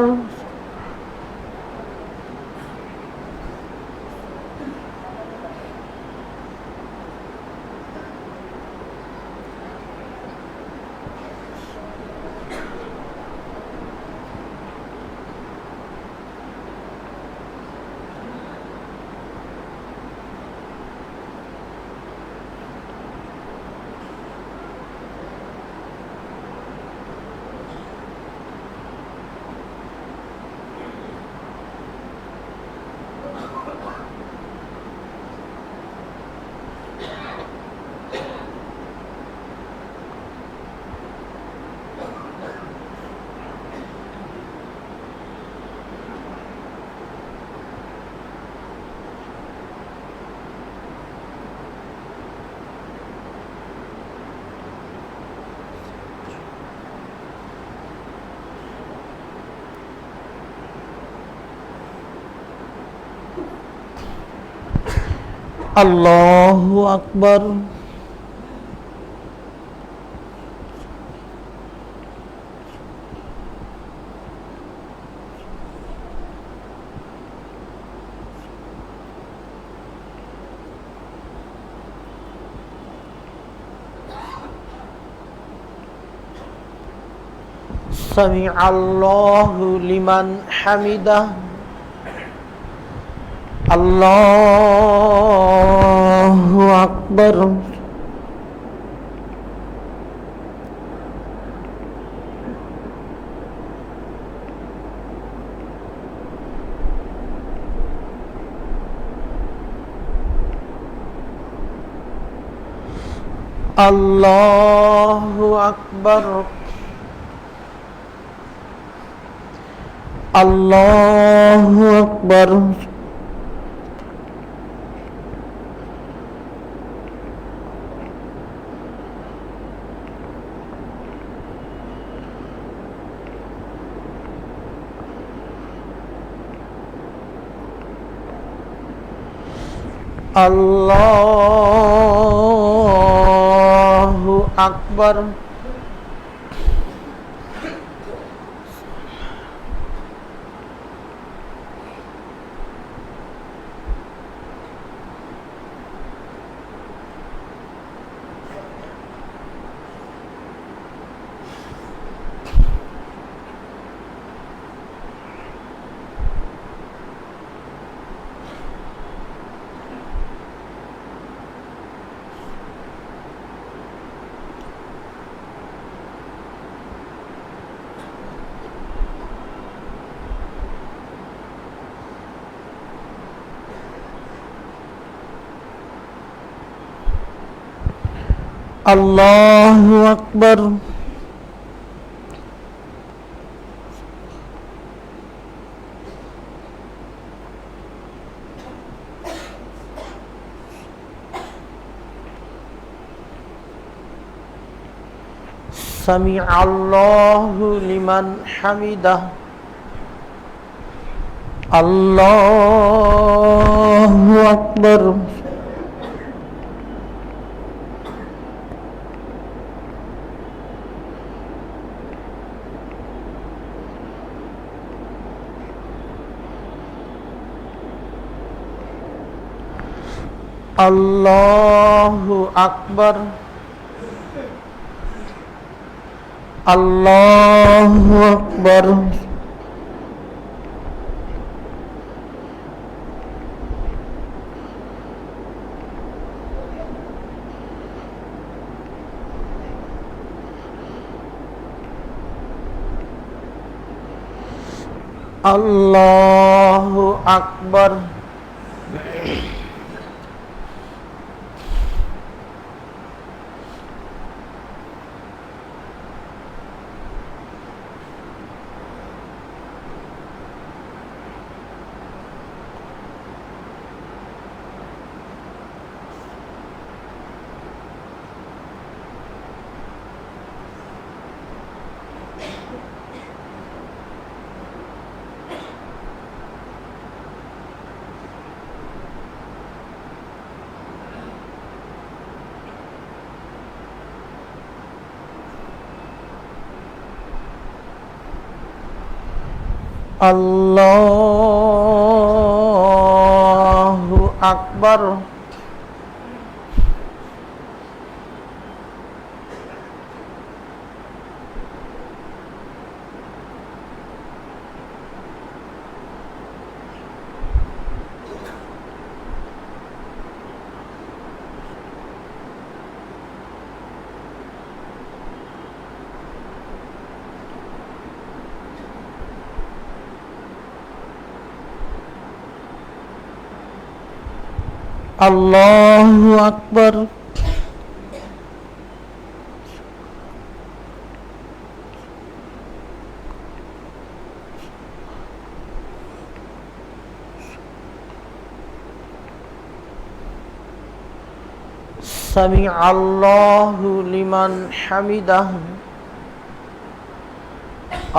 আল্লাহু আকবার সামিআল্লাহু লিমান হামিদাহ আল্লাহু আকবার আল্লাহু আকবার আল্লাহু আকবার আল্লাহু আকবার আল্লাহু আকবার। সামিআ আল্লাহু লিমান হামিদাহ। আল্লাহু আকবার। আল্লাহু আকবার। আল্লাহু আকবার। আল্লাহু আকবার। আল্লাহু আকবার। আল্লাহু আকবার। সামিআ আল্লাহু লিমান হামিদাহ।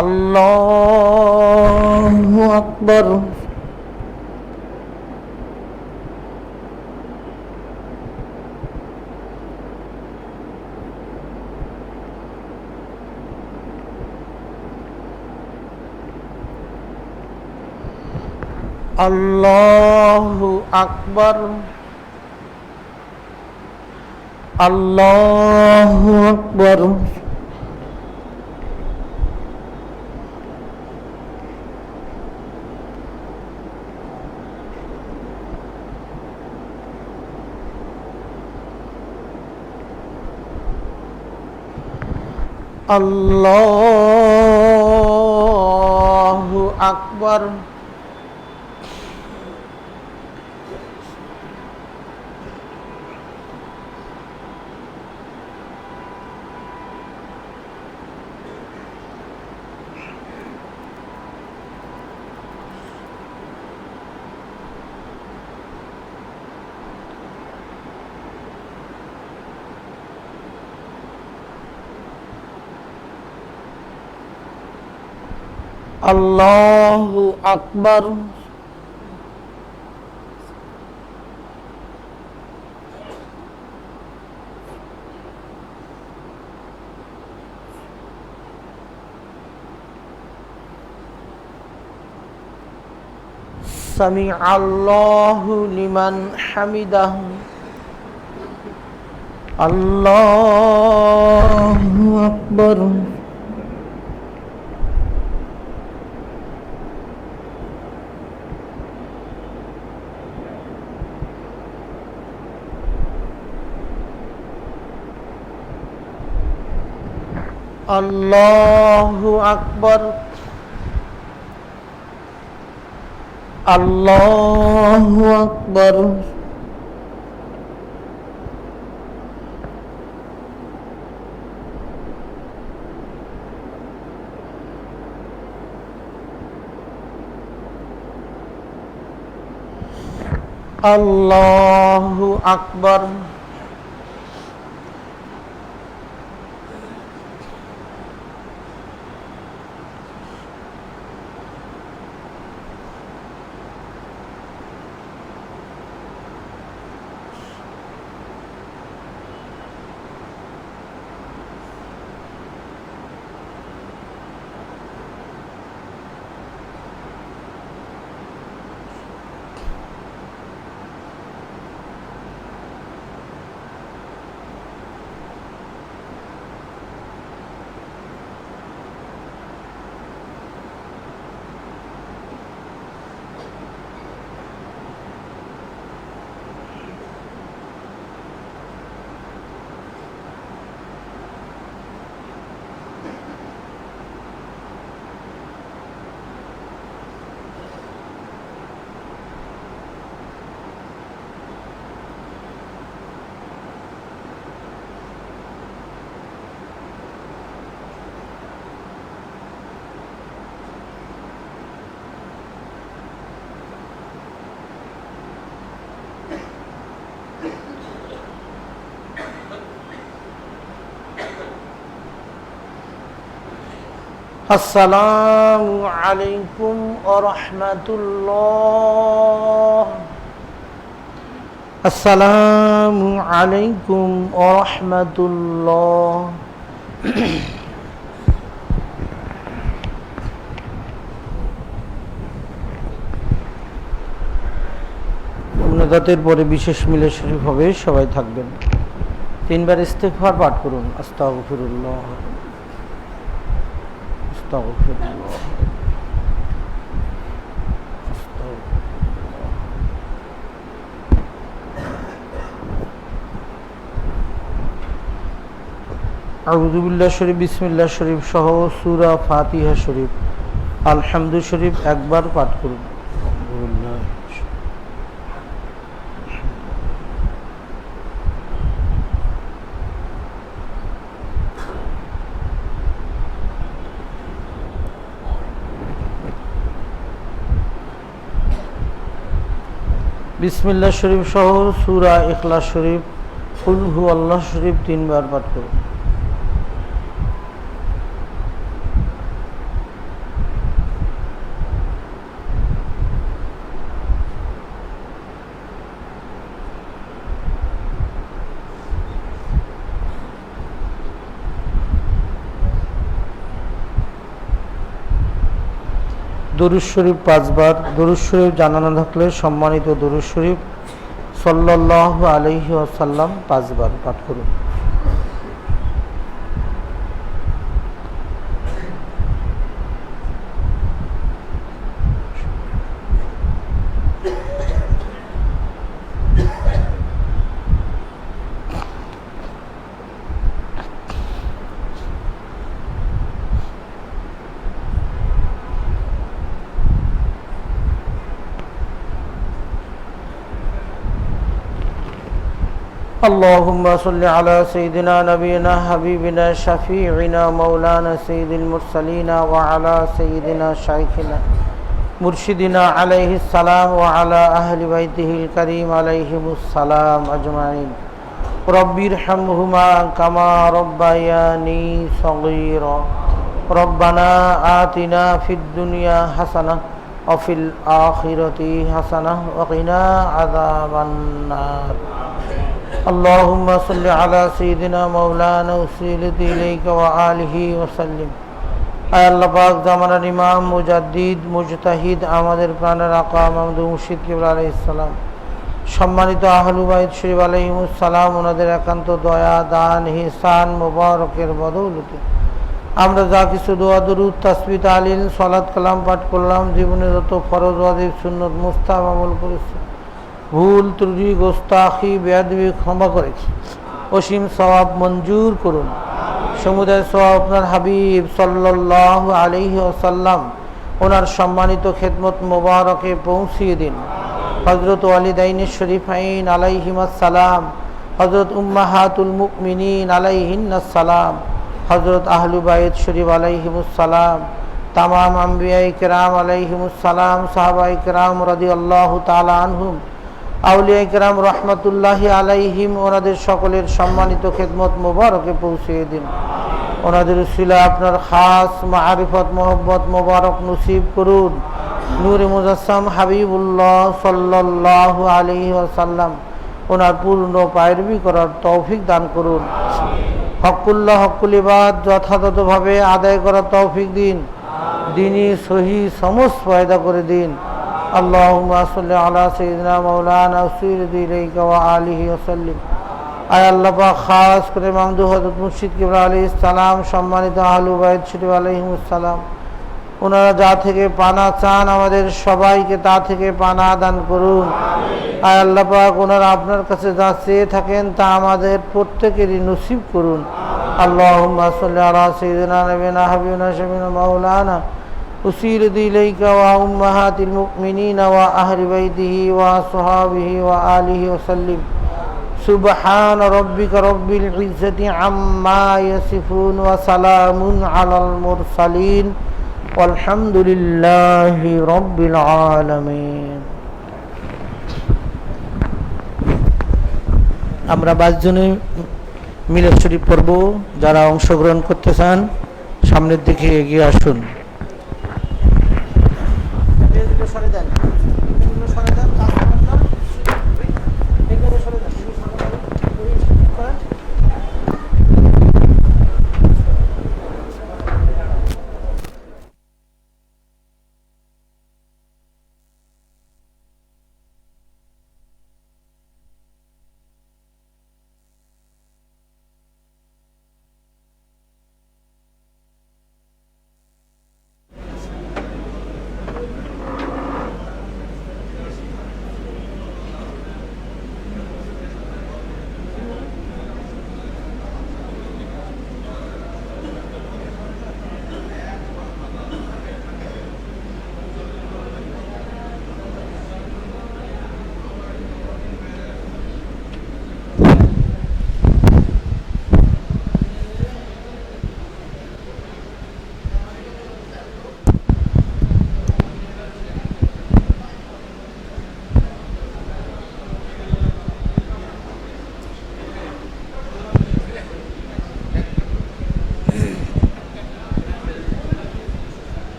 আল্লাহু আকবার। আল্লাহু আকবার। আল্লাহু আকবার। আল্লাহু আকবার। আল্লাহু আকবার। সামিআ আল্লাহু লিমান হামিদাহ। আল্লাহু আকবার। আল্লাহু আকবার। আল্লাহু আকবার। আল্লাহু আকবার। আসসালামু আলাইকুম ওয়া রাহমাতুল্লাহ। আসসালামু আলাইকুম ওয়া রাহমাতুল্লাহ। মুনাজাতের পরে বিশেষ মিলাদ শরীফ হবে, সবাই থাকবেন। তিনবার ইস্তিগফার পাঠ করুন। আস্তাগফিরুল্লাহ, আস্তাগফিরুল্লাহ, আউযু বিল্লাহ শরীফ, বিসমিল্লাহ শরীফ সহ সূরা ফাতিহা শরীফ, আলহামদু শরীফ একবার পাঠ করুন। বিসমিল্লাহ শরীফ সহ সূরা ইখলাস শরীফ, কুল হু আল্লাহ শরীফ তিনবার পাঠ করুন। দরুদ শরীফ 5 বার। দরুদ শরীফ জানা না থাকলে সম্মানিত দরুদ শরীফ সাল্লাল্লাহু আলাইহি ওয়াসাল্লাম 5 বার পাঠ করুন। اللهم صل على سيدنا نبينا حبيبنا شفيعنا مولانا سيد المرسلين وعلى سيدنا شيخنا مرشدنا عليه السلام وعلى أهل بيته الكريم عليهم السلام أجمعين رب ارحمهما كما ربياني صغيرا ربنا آتنا في الدنيا حسنة وفي الآخرة حسنة وقنا عذاب النار اللهم صل على سيدنا مولانا وسيلتي إليك وآله وسلم আয় আল্লাহ পাক জামানার ইমাম মুজাদ্দিদ মুজতাহিদ আমাদের প্রাণের আকা মাহমুদ মুর্শিদ কিবলা আলাইহিস সালাম, সম্মানিত আহলু বাইত শরীফ আলাইহিমুস সালাম, ওনাদের একান্ত দয়া দান ইহসান মুবারকের বদৌলতে আমরা যা কিছু দোয়া দরুদ তাসবিহ তাহলিল সালাত কালাম পাঠ করলাম, জীবনে যত ফরজ ওয়াজিব সুন্নত মুস্তাহাব আমল করেছি, ভুল ত্রুটি গোস্তাখি বেয়াদবি ক্ষমা করে অসীম সওয়াব মঞ্জুর করুন। সমুদায় সওয়াব আপনার হাবিব সাল্লাল্লাহু আলাইহি ওয়াসাল্লাম ওনার সম্মানিত খেদমত মোবারকে পৌঁছিয়ে দিন। হযরত ওয়ালিদাইন শরীফাইন আলাইহিমাস সালাম, হযরত উম্মাহাতুল মুমিনিন আলাইহিন্নাস সালাম, হযরত আহলু বাইত শরীফ আলাইহিমুস সালাম, তামাম আম্বিয়ায়ে কেরাম আলাইহিমুস সালাম, সাহাবায়ে কেরাম রাদিয়াল্লাহু তাআলা আনহুম, আউলিয়া ইকরাম রহমতুল্লাহি আলাইহিম ওনাদের সকলের সম্মানিত খেদমত মোবারকে পৌঁছে দিন। ওনাদের উসিলা আপনার খাস মারিফত মোহব্বত মোবারক নসিব করুন। নূরে মুজাসসাম হাবিবুল্লাহ সাল্লাল্লাহু আলাইহি ওয়াসাল্লাম ওনার পূর্ণ পায়রবি করার তৌফিক দান করুন। হকুল্লাহ হকুল ইবাদ যথাযথভাবে আদায় করার তৌফিক দিন। দিনই সহি সমস্ত পয়দা করে দিন। আল্লাহুম্মা সাল্লি আলা সাইয়্যিদিনা মাওলানা রাসূলিল্লাহি ইলাইকা ওয়া আলিহি ওয়া সাল্লিম। আয় আল্লাহ পাক, খাস করে মামদু হযরত মুর্শিদ কিবলা আলাইহিস সালাম, সম্মানিত আহলু বাইত শরীফ আলাইহিমুস সালাম, ওনারা যা থেকে পানা চান আমাদের সবাইকে তা থেকে পানা দান করুন। আয় আল্লাহ পাক, ওনারা আপনার কাছে যা চেয়ে থাকেন তা আমাদের প্রত্যেকেরই নসিব করুন। আল্লাহুম্মা সাল্লি আলা সাইয়্যিদিনা নাবিয়িনা হাবিবিনা শাফিনা মাওলানা উসিলতি ইলাইকা ওয়া উম্মাহাতিল মুমিনিনা ওয়া আহলি বাইতিহি ওয়া আসহাবিহি ওয়া আলিহি ওয়া সাল্লিম। সুবহান রাব্বিকা রাব্বিল ইজ্জাতি আম্মা ইয়াসিফুন ওয়া সালামুন আলাল মুরসালিন আলহামদুলিল্লাহি রাব্বিল আলামিন। আমরা 22 জনে মিলাদ শরীফ পড়ব। যারা অংশগ্রহণ করতে চান সামনের দিকে এগিয়ে আসুন।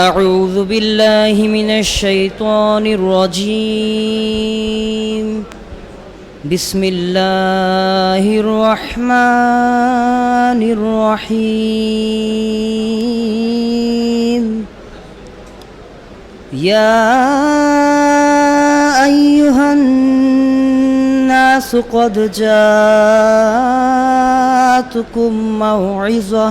أعوذ بالله من الشيطان الرجيم. بسم الله الرحمن الرحيم. يا أيها الناس قد جاءتكم موعظة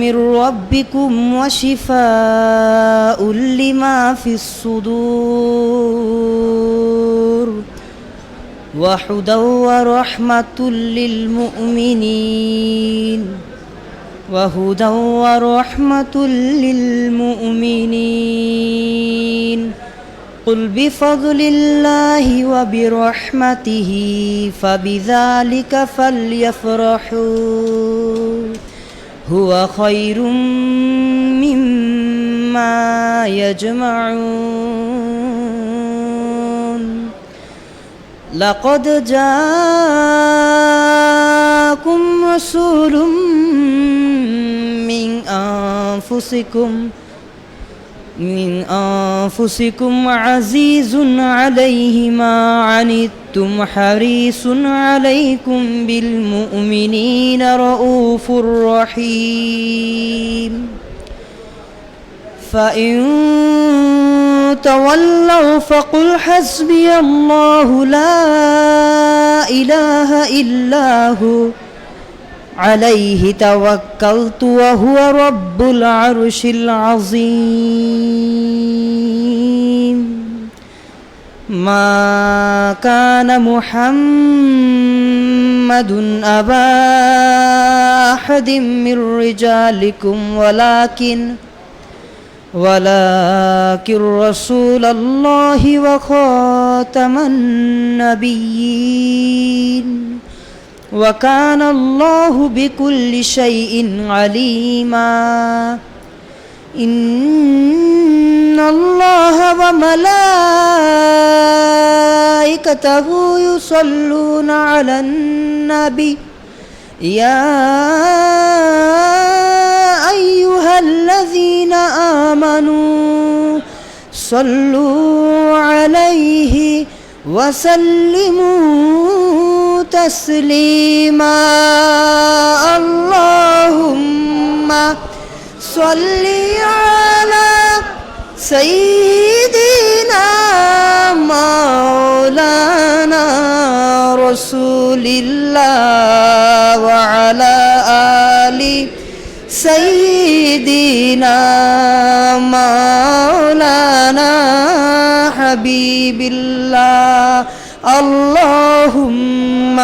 من ربكم وشفاء لما في الصدور وهدى ورحمة للمؤمنين قل بفضل الله وبرحمته فبذلك فليفرحوا هو خير مما يجمعون. لقد جاءكم رسول من أنفسكم عزيز عليه ما عنتم حريص عليكم بالمؤمنين رؤوف رحيم. فإن تولوا فقل حسبي الله لا إله إلا هو عليه توكلت وهو رب العرش العظيم. ما كان محمد أبا أحد من رجالكم ولكن رسول الله وخاتم النبيين وكان الله بكل شيء عليما إن الله وملائكته يصلون على النبي يا أيها الذين آمنوا صلوا عليه وسلموا تسليما اللهم صل على سيدنا مولانا رسول الله وعلى آل سيدنا مولانا حبيب الله اللهم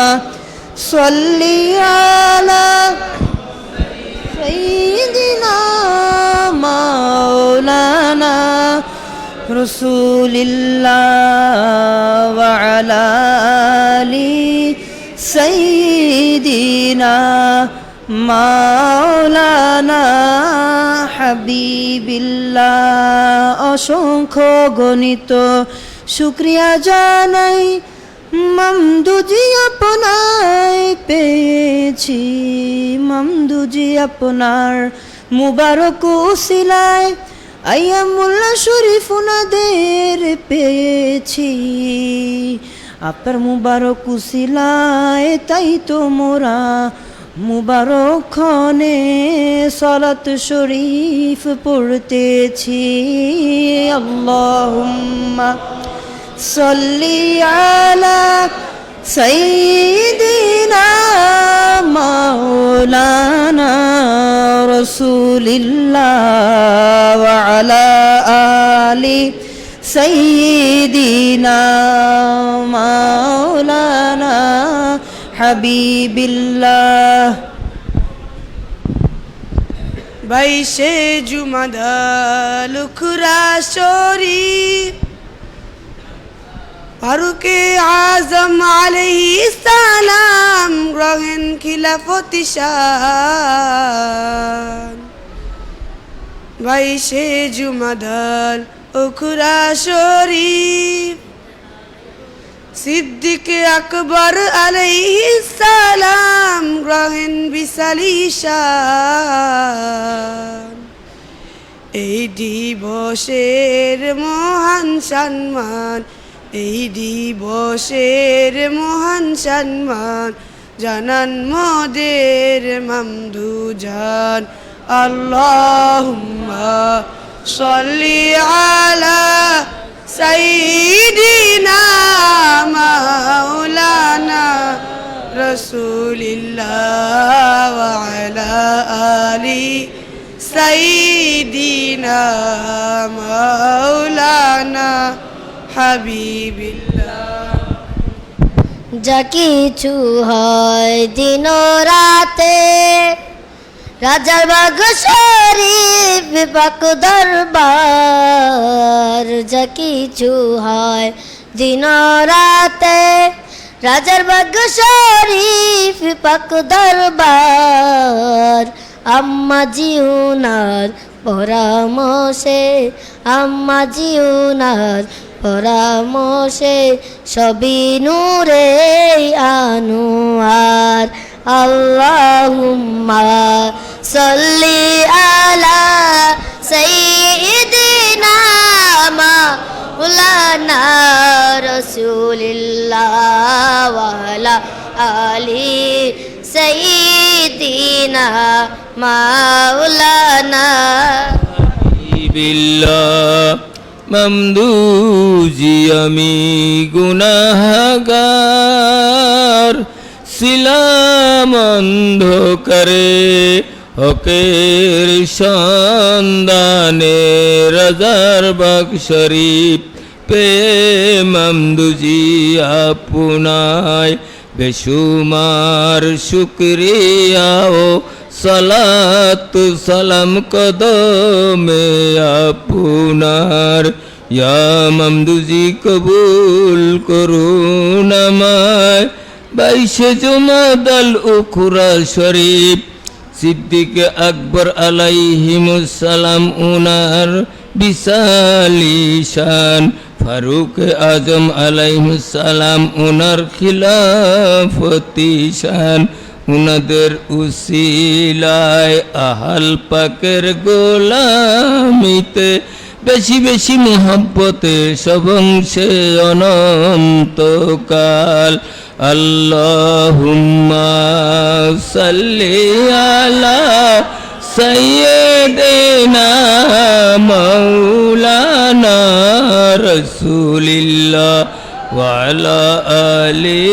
صل على سيدنا مولانا رسول الله وعلى آل سيدنا মাওলানা হাবিবিল্লাহ অসংখ্য গণিত শুকরিয়া জানাই মামদুজি আপনায় পেয়েছি মামদুজি আপনার মুবারক উসিলায় আইয়ামুল্লাহ শরীফ উনাদের পেয়েছি আপনার মুবারক উসিলায় তাই তো মোরা মুবারক ক্ষণে সালাত শরীফ পড়তেছি আল্লাহুম্মা সাল্লি আলা সাইয়্যিদিনা মাওলানা রাসূলিল্লাহ ওয়া আলা আলি সাইয়্যিদিনা মাওলানা হাবিবিল্লাহ 22 জুমাদা লুখরা শরীফ ফারুকে আজম আলাইহিস সালাম গ্রহণ খিলাফতি শান 22 জুমাদা লুখরা শরীফ সিদ্দিক আকবর আলাইহিস সালাম গ্রহণ বিশালী শান এই দিবসের মহান সম্মান এই দিবসের মহান সম্মান জানান মোদের মামদুজান আল্লাহুম্মা সাল্লি আলা সাইয়্যিদিনা মাওলানা রাসূলিল্লাহ ওয়া আলা আলি সাইয়্যিদিনা মাওলানা হাবিবিল্লাহ যা কিছু হয় দিন রাতে রাজার বাগ শরীফ পাক দরবার যা কিছু হয় দিন রাতে রাজার বাগ শরীফ পাক দরবার আম্মা জিউনার পরামর্শে আম্মা জিউনার পরামর্শে সবই নূরে আনোয়ার আল্লাহুম্মা সাল্লি আলা সাইয়্যিদিনা মাওলানা রাসূলিল্লাহ ওয়া আলা আলি সাইয়্যিদিনা মাওলানা বিল্লাহ মামদুজি আমি গুনাহগার ছিলাম অন্ধকারে হকের সন্ধানে রাজার বাগ শরীফ পে মামদুজি আপনায় বেশুমার শুকরিয়া ও সালাত সালাম কদমে আপনার ইয়া মামদুজি কবুল করুন আমায় 22 জুমাদাল উখরা শরীফ সিদ্দিক আকবর আলাইহিমুসসালাম উনার বিশালি শান, ফারুক আজম আলাইহিসসালাম উনার খিলাফতি শান, উনাদের উসিলায় আহাল পাকের গোলামিতে বেশি বেশি মোহাব্বতে সবংশে অনন্তকাল। আল্লাহুম্মা সাল্লি আলা সাইয়্যিদিনা মাওলানা রাসূলিল্লাহ ওয়া আলা আলি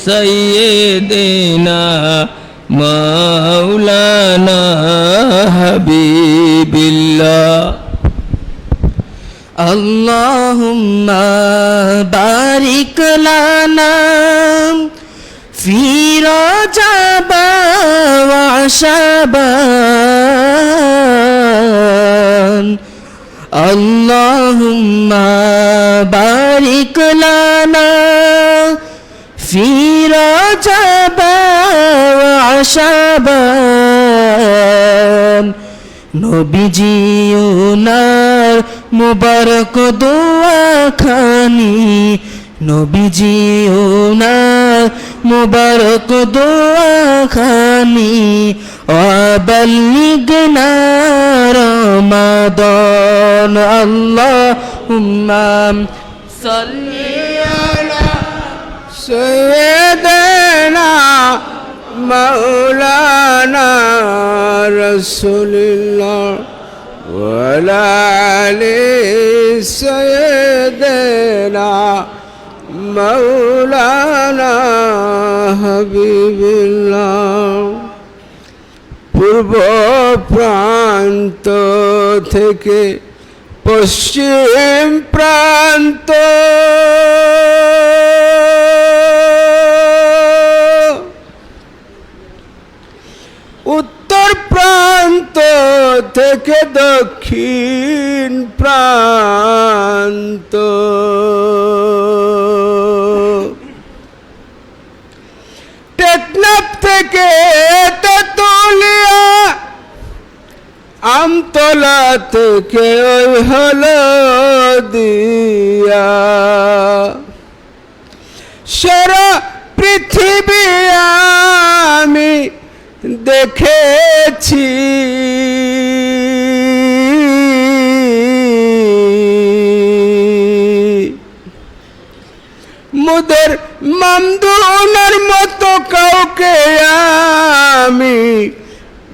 সাইয়্যিদিনা মাওলানা হাবিবিল্লাহ। আল্লাহুম্মা বারিক লানা ফি রজব ওয়া শাবান, আল্লাহুম্মা বারিক লানা ফি রজব ওয়া শাবান। নবীজি ওনার মুবারক দোয়া খানি, নবীজি ওনার মুবারক দোয়া খানি, ওয়াবাল্লিগনা রমাদান। আল্লাহুম্মা সাল্লি আলা সাইয়্যিদিনা মাওলানা রাসূলিল্লাহ ওয়া আলা আলি সাইয়্যিদিনা মাওলানা হাবিবিল্লাহ। পূর্ব প্রান্ত থেকে পশ্চিম প্রান্ত, উত্তর প্রান্ত থেকে দক্ষিণ প্রান্ত, টেকনাফ থেকে তেতুলিয়া, আমতলা থেকে ওই হলদিয়া, সারা পৃথিবী আমি দেখেছি, মুদের মামদুনের মতো কাউকে আমি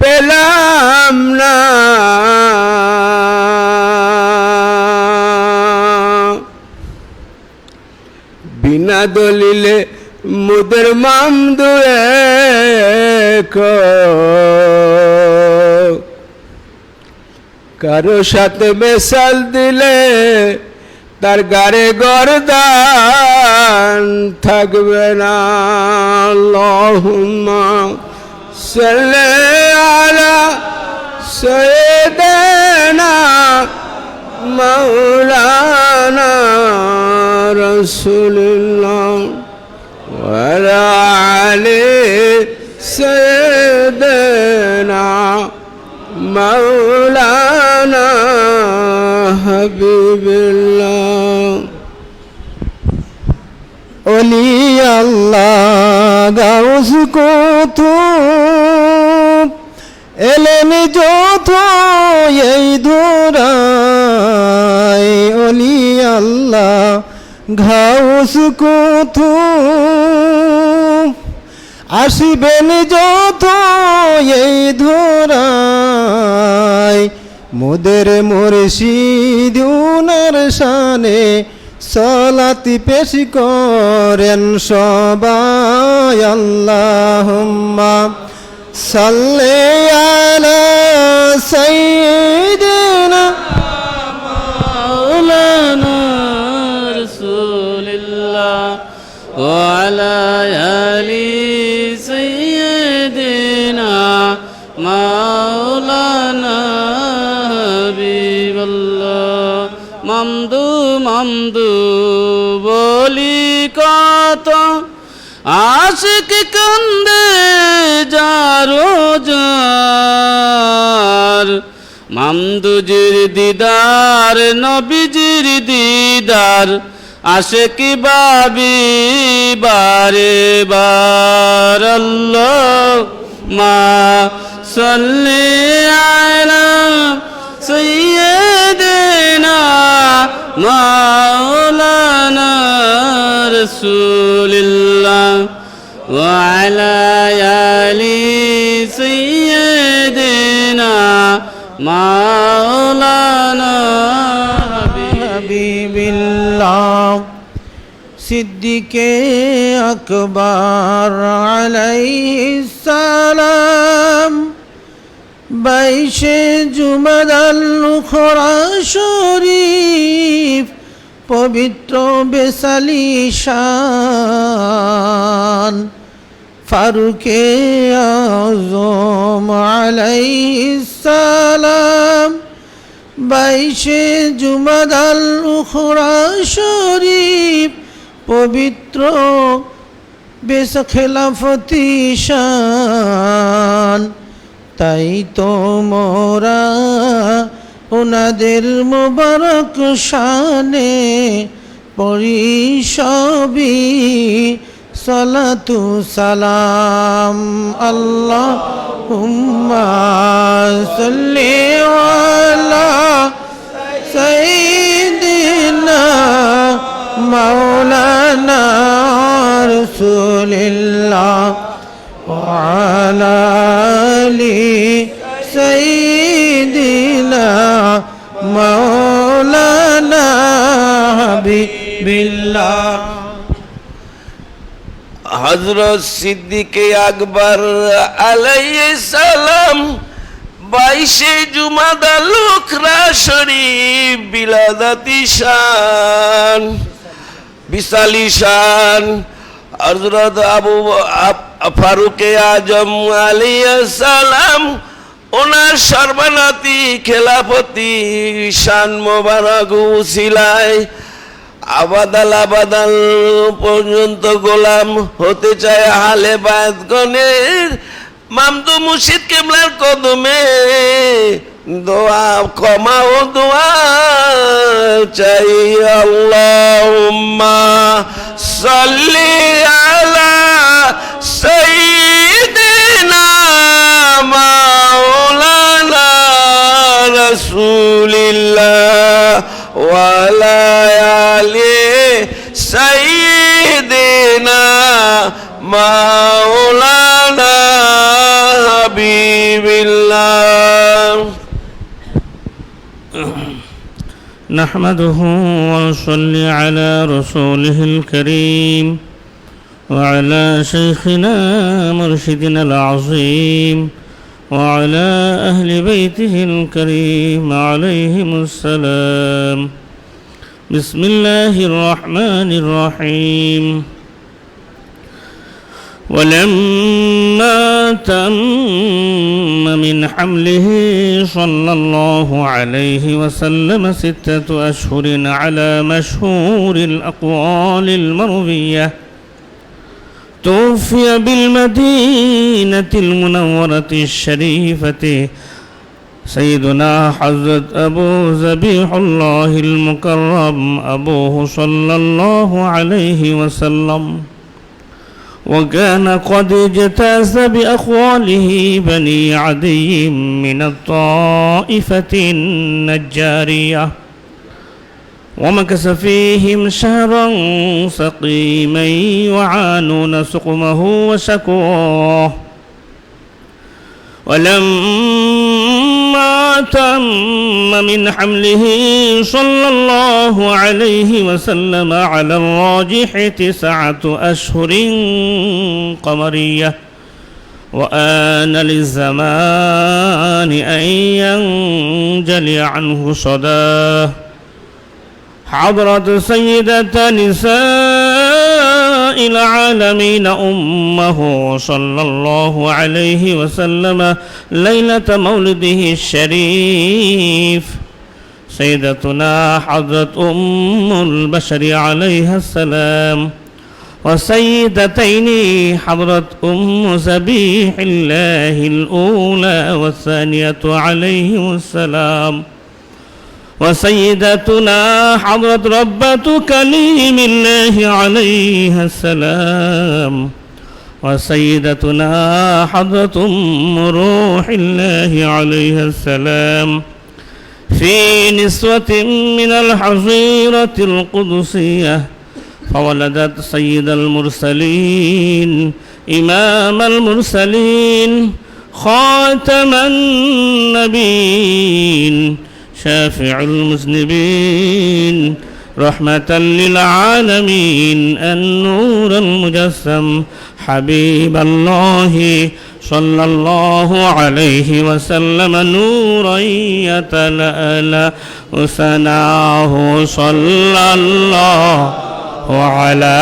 পেলাম না। বিনা দলিলে মুদের মামদু কারো সাথে মেশাল দিলে তার গারে গরদান থাকবে না। আল্লাহুম্মা সাল্লি আলা সাইয়্যিদিনা মাওলানা রাসূলিল্লাহ ওয়া আলা আলি সাইয়্যিদিনা মাওলানা হাবিবিল্লাহ। ওলি আল্লাহ গাউস কুতুব এলেন যত এই ধরায়, ওলি আল্লাহ গাউস কুতুব আসিবেন যত এই ধরায়, মোদের মুর্শিদ উনার শানে সালাতি পেশ করেন সবাই। আল্লাহুম্মা সাল্লি আলা সাইয়্যিদিনা মাওলানা রাসূলিল্লাহ ওয়া আলা আলি সাইয়্যিদিনা মাওলানা হাবিবাল্লাহ। মামদু মামদু বলি কত আশিক কান্দে যারো যার মামদুজির দিদার নবীজির দিদার আশিক বাবি বারে বার আল্লাহুম্মা সাল্লি আলা সাইয়্যিদিনা মাওলানা রাসূলিল্লাহ ওয়া আলা আলি সাইয়্যিদিনা মাওলানা হাবিবিল্লাহ সিদ্দিকে আকবর আলাইহিস সালাম 22 জুমাদাল উখরা শরীফ পবিত্র বেসালিশান ফারুকে আজম আলাইহিস সালাম 22 জুমাদাল উখরা শরীফ পবিত্র বেসখেলাফতি শান তাই তো মোরা ওনাদের মুবারক শানে পড়ি সবই সালাতু সালাম আল্লাহুম্মা সাল্লি আলা সাইয়্যিদিনা মাওলানা রাসূলিল্লাহ ওয়া আলা আলি সাইয়্যিদিনা মাওলানা হাবিবিল্লাহ হযরত সিদ্দিকে আকবর আলাইহিস সালাম 22 জুমাদাল উখরা শরীফ বিলাদাতি শান বিশালি শান হযরত আবু ফারুকে আজম আলাইহিস সালাম ওনার সর্বনাতি খেলাফতি শান মোবারক উসিলায় আবাদাল পর্যন্ত গোলাম হতে চায় হালে বাদগণের মামদু মুর্শিদ কিবলার কদমে দোয়া ক্ষমা ও দোয়া চাই আল্লাহুম্মা সাল্লি আলা সাইয়্যিদিনা মাওলানা রাসূলিল্লাহ ওয়া আলা আলি সাইয়্যিদিনা মাওলানা হাবিবিল্লাহ نحمده ونصلي على رسوله الكريم وعلى شيخنا مرشدنا العظيم وعلى أهل بيته الكريم عليهم السلام بسم الله الرحمن الرحيم ولما تم من حمله صلى الله عليه وسلم 6 أشهر على مشهور الأقوال المروية توفي بالمدينة المنورة الشريفة سيدنا حضرت أبو ذبيح الله المكرم أبوه صلى الله عليه وسلم وكان قد اجتاز بأخواله بني عدي من الطائفة النجارية ومكث فيهم شهرا سقيما يعانون سقمه وشكواه ولما تم من حمله صلى الله عليه وسلم على الراجح 9 أشهر قمرية وآن للزمان أن ينجلي عنه صداه حضرت سيدة نساء العالمين أمه صلى الله عليه وسلم ليلة مولده الشريف سيدتنا حضرت أم البشر عليها السلام وسيدتين حضرة سبيح الله الأولى والثانية عليهم السلام وسيدتنا حضرة ربة كليم الله عليها السلام وسيدتنا حضرة روح الله عليها السلام في نسوة من الحظيرة القدسية فولدت سيد المرسلين إمام المرسلين خاتم النبيين شافع المذنبين رحمة للعالمين النور المجسم حبيب الله صلى الله عليه وسلم نورا يتلألأ ثناه صلى الله على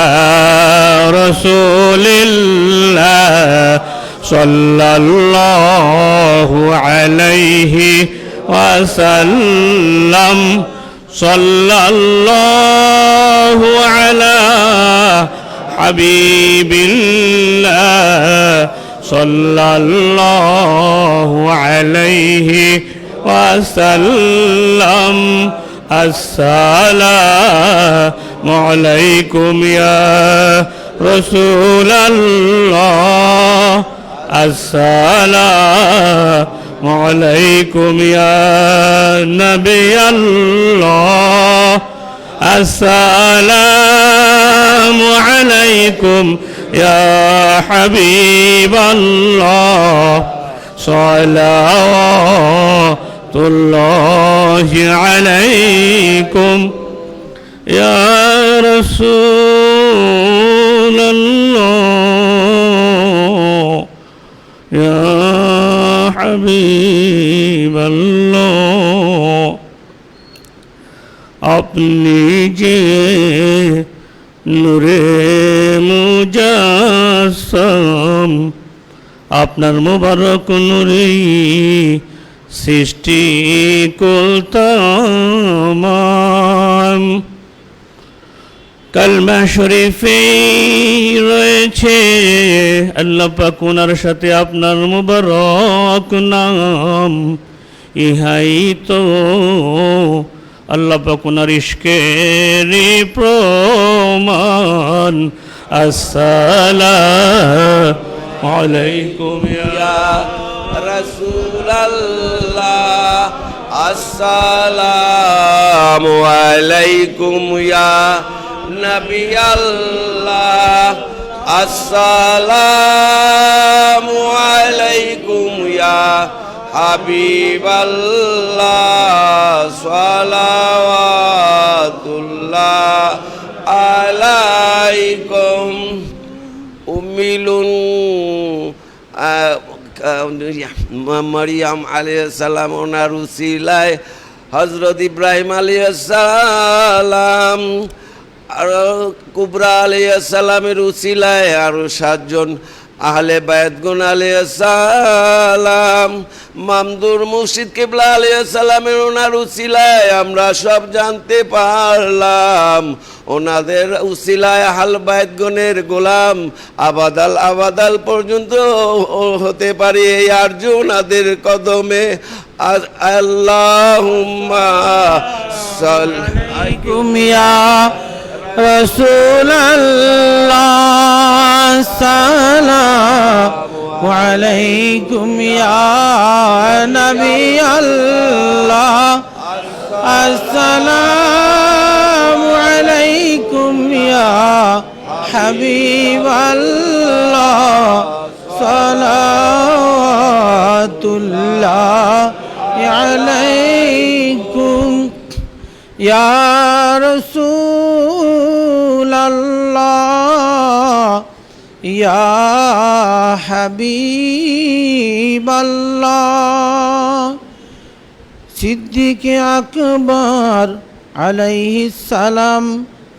رسول الله صلى الله عليه وسلم صلى الله على حبيب الله صلى الله عليه وسلم السلام عليكم يا رسول الله السلام عليكم يا نبي الله السلام عليكم يا حبيب الله صلوات الله عليكم يا رسول الله يا حبيب الله আপনি যে নূরে মুজাসসাম আপনার মোবারক নূরে সৃষ্টি কুলতাম কালমা শরীফে রয়েছে আল্লাহ পাক ওনার সাথে আপনার মোবারক নাম ইহাই তো আল্লাহ পাক ওনার ইশকের প্রমাণ আসসালামু আলাইকুম ইয়া রাসূলুল্লাহ আসসালামু আলাইকুম ইয়া নবী আল্লাহ আসসালামু আলাইকুম ইয়া হাবিব আল্লাহ সালাওয়াতুল্লাহ আলাইকুম উম্মিলুন মারিয়াম আলাইহিস সালাম ওনার উসিলায় হযরত ইব্রাহিম আলাইহিস সালাম আর কুবরা আলাইহিস সালামের উসিলায় আরো 7 জন আহলে বায়াতগুন আলাইহিস সালাম মামদুর মুর্শিদ কিবলা আলাইহিস সালামের ওনার উসিলায় আমরা সব জানতে পারলাম ওনাদের উসিলায় আহলে বায়াতগুনের গোলাম আবাদাল পর্যন্ত হতে পারে এই আরজু ওনাদের কদমে আল্লাহুম্মা সাল্লি আলাইকুম ইয়া রাসূলুল্লাহ সালামু আলাইকুম ইয়া নবী আল্লাহ আসসালামু আলাইকুম ইয়া হাবিব আল্লাহ সালাতুল্লাহ আলাইকুম ইয়া রাসূলুল্লাহ ইয়া হাবিবাল্লাহ সিদ্দিক আকবর আলাইহিস সালাম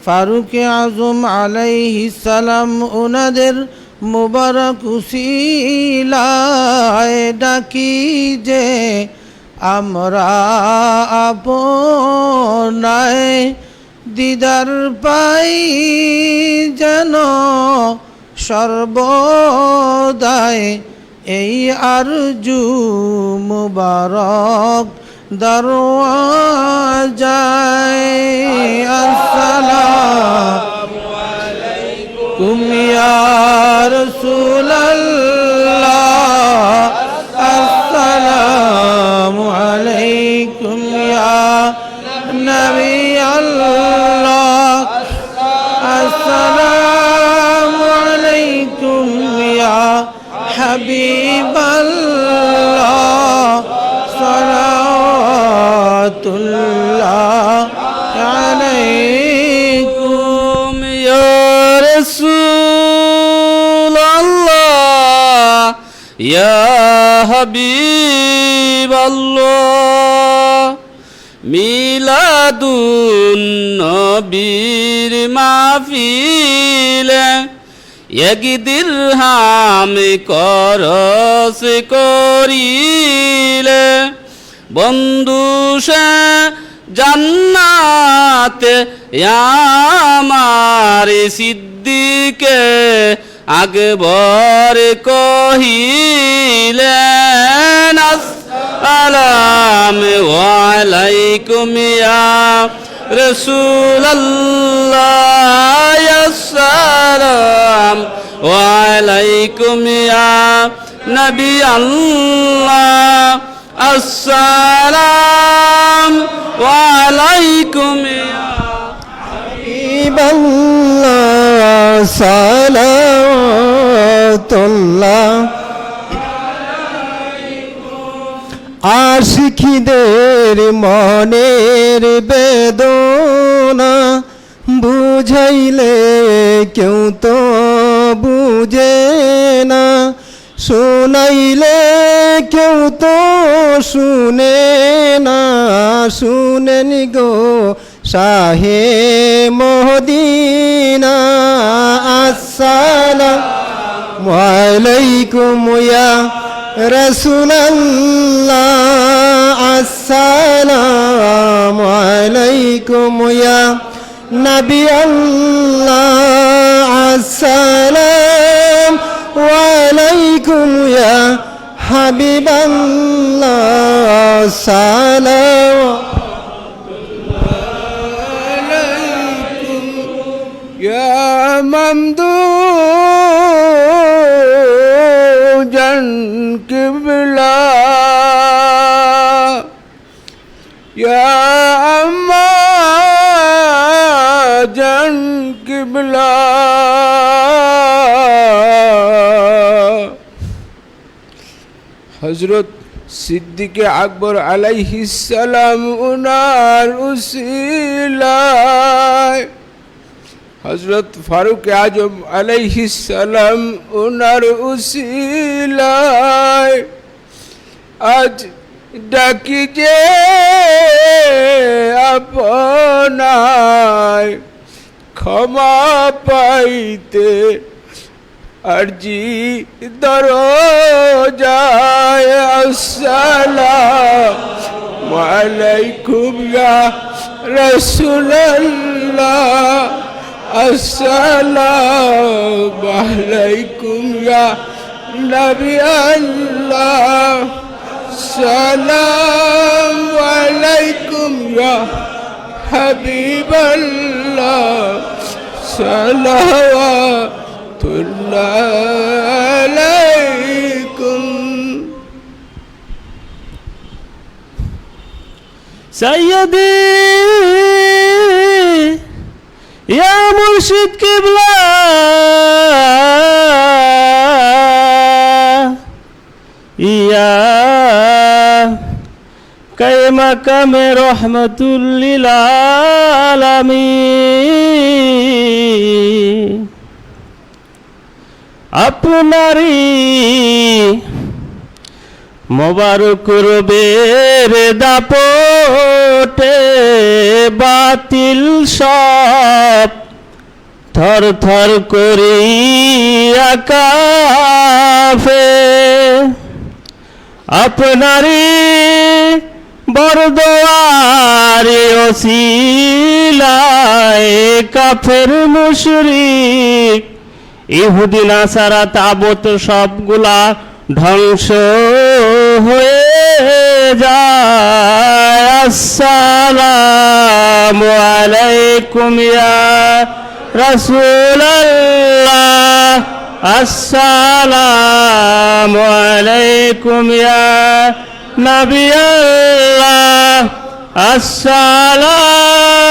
ফারুক আজম আলাইহিস সালাম ওনাদের মুবারক উসিলায় ডাকি যে আমরা আপনায় দিদার পাই যেন সর্বদাই এই আরজু মুবারক দরওয়াজায় আসসালামু আলাইকুম ইয়া রাসূলাল্লাহ আসসালামু আলাইকুম ইয়া নবী আল্লাহ আসসালামু আলাইকুম ইয়া হাবিবাল্লাহ সালাতুল্লাহ আলাইকুম ইয়া রাসূলাল্লাহ ইয়া হাবিবাল্লাহ মিলাদুন নবীর মাহফিলে এক দিরহাম করস করিলে বন্ধু সে জান্নাতে আমার সিদ্দিকে আকবর কহিলেন আসসালামু আলাইকুম ইয়া রাসূলাল্লাহ আসসালাম ওয়ালাইকুম ইয়া নবী আল্লাহ আসসালাম ওয়ালাইকুম ইয়া হাবিবাল্লাহ সালাতুল্লাহ আশিকীদের মনের বেদনা বুঝাইলে কেউ তো বুঝে না, শোনাইলে কেউ তো শুনে না। শুনেন গো শাহে মদিনা আসসালামু আলাইকুম ইয়া রাসূলাল্লাহ আসসালামু আলাইকুম ইয়া নবী আল্লাহ আসসালামু আলাইকুম ইয়া হাবিবাল্লাহ সালামু আলাইকুম ইয়া মামদুজান কিবলা ইয়া আম্মাজান কিবলা হযরত সিদ্দিকে আকবর আলাইহিস সালাম উনার উসিলায়, হযরত ফারুক আজম আলাইহিস সালাম উনার উসিলায় আজ ডাকি যে আপনায় ক্ষমা পাইতে আরজি দরজায় আসসালামু আলাইকুম ইয়া রাসূলাল্লাহ আসসালামু আলাইকুম ইয়া নবী আল্লাহ সালামু আলাইকুম ইয়া হাবিবাল্লাহ সালাওয়াতুল্লাহ আলাইকুম। সাইয়্যিদি ইয়া মুর্শিদ কিবলা ইয়া কায়মাকামে রহমাতুল লিল আলামিন, আপনারি মোবারক রবের দাপটে বাতিল সব থর থর করি আকাফে, আপনারি বরদোয়ারে ওসিলায় কাফের মুশরিক ইহুদি নাসারা তাবত সবগুলা ধ্বংস হয়ে যায়। আসসালামু আলাইকুম ইয়া রাসূলাল্লাহ, আসসালামু আলাইকুম ইয়া নবী আল্লাহ, আসসালাম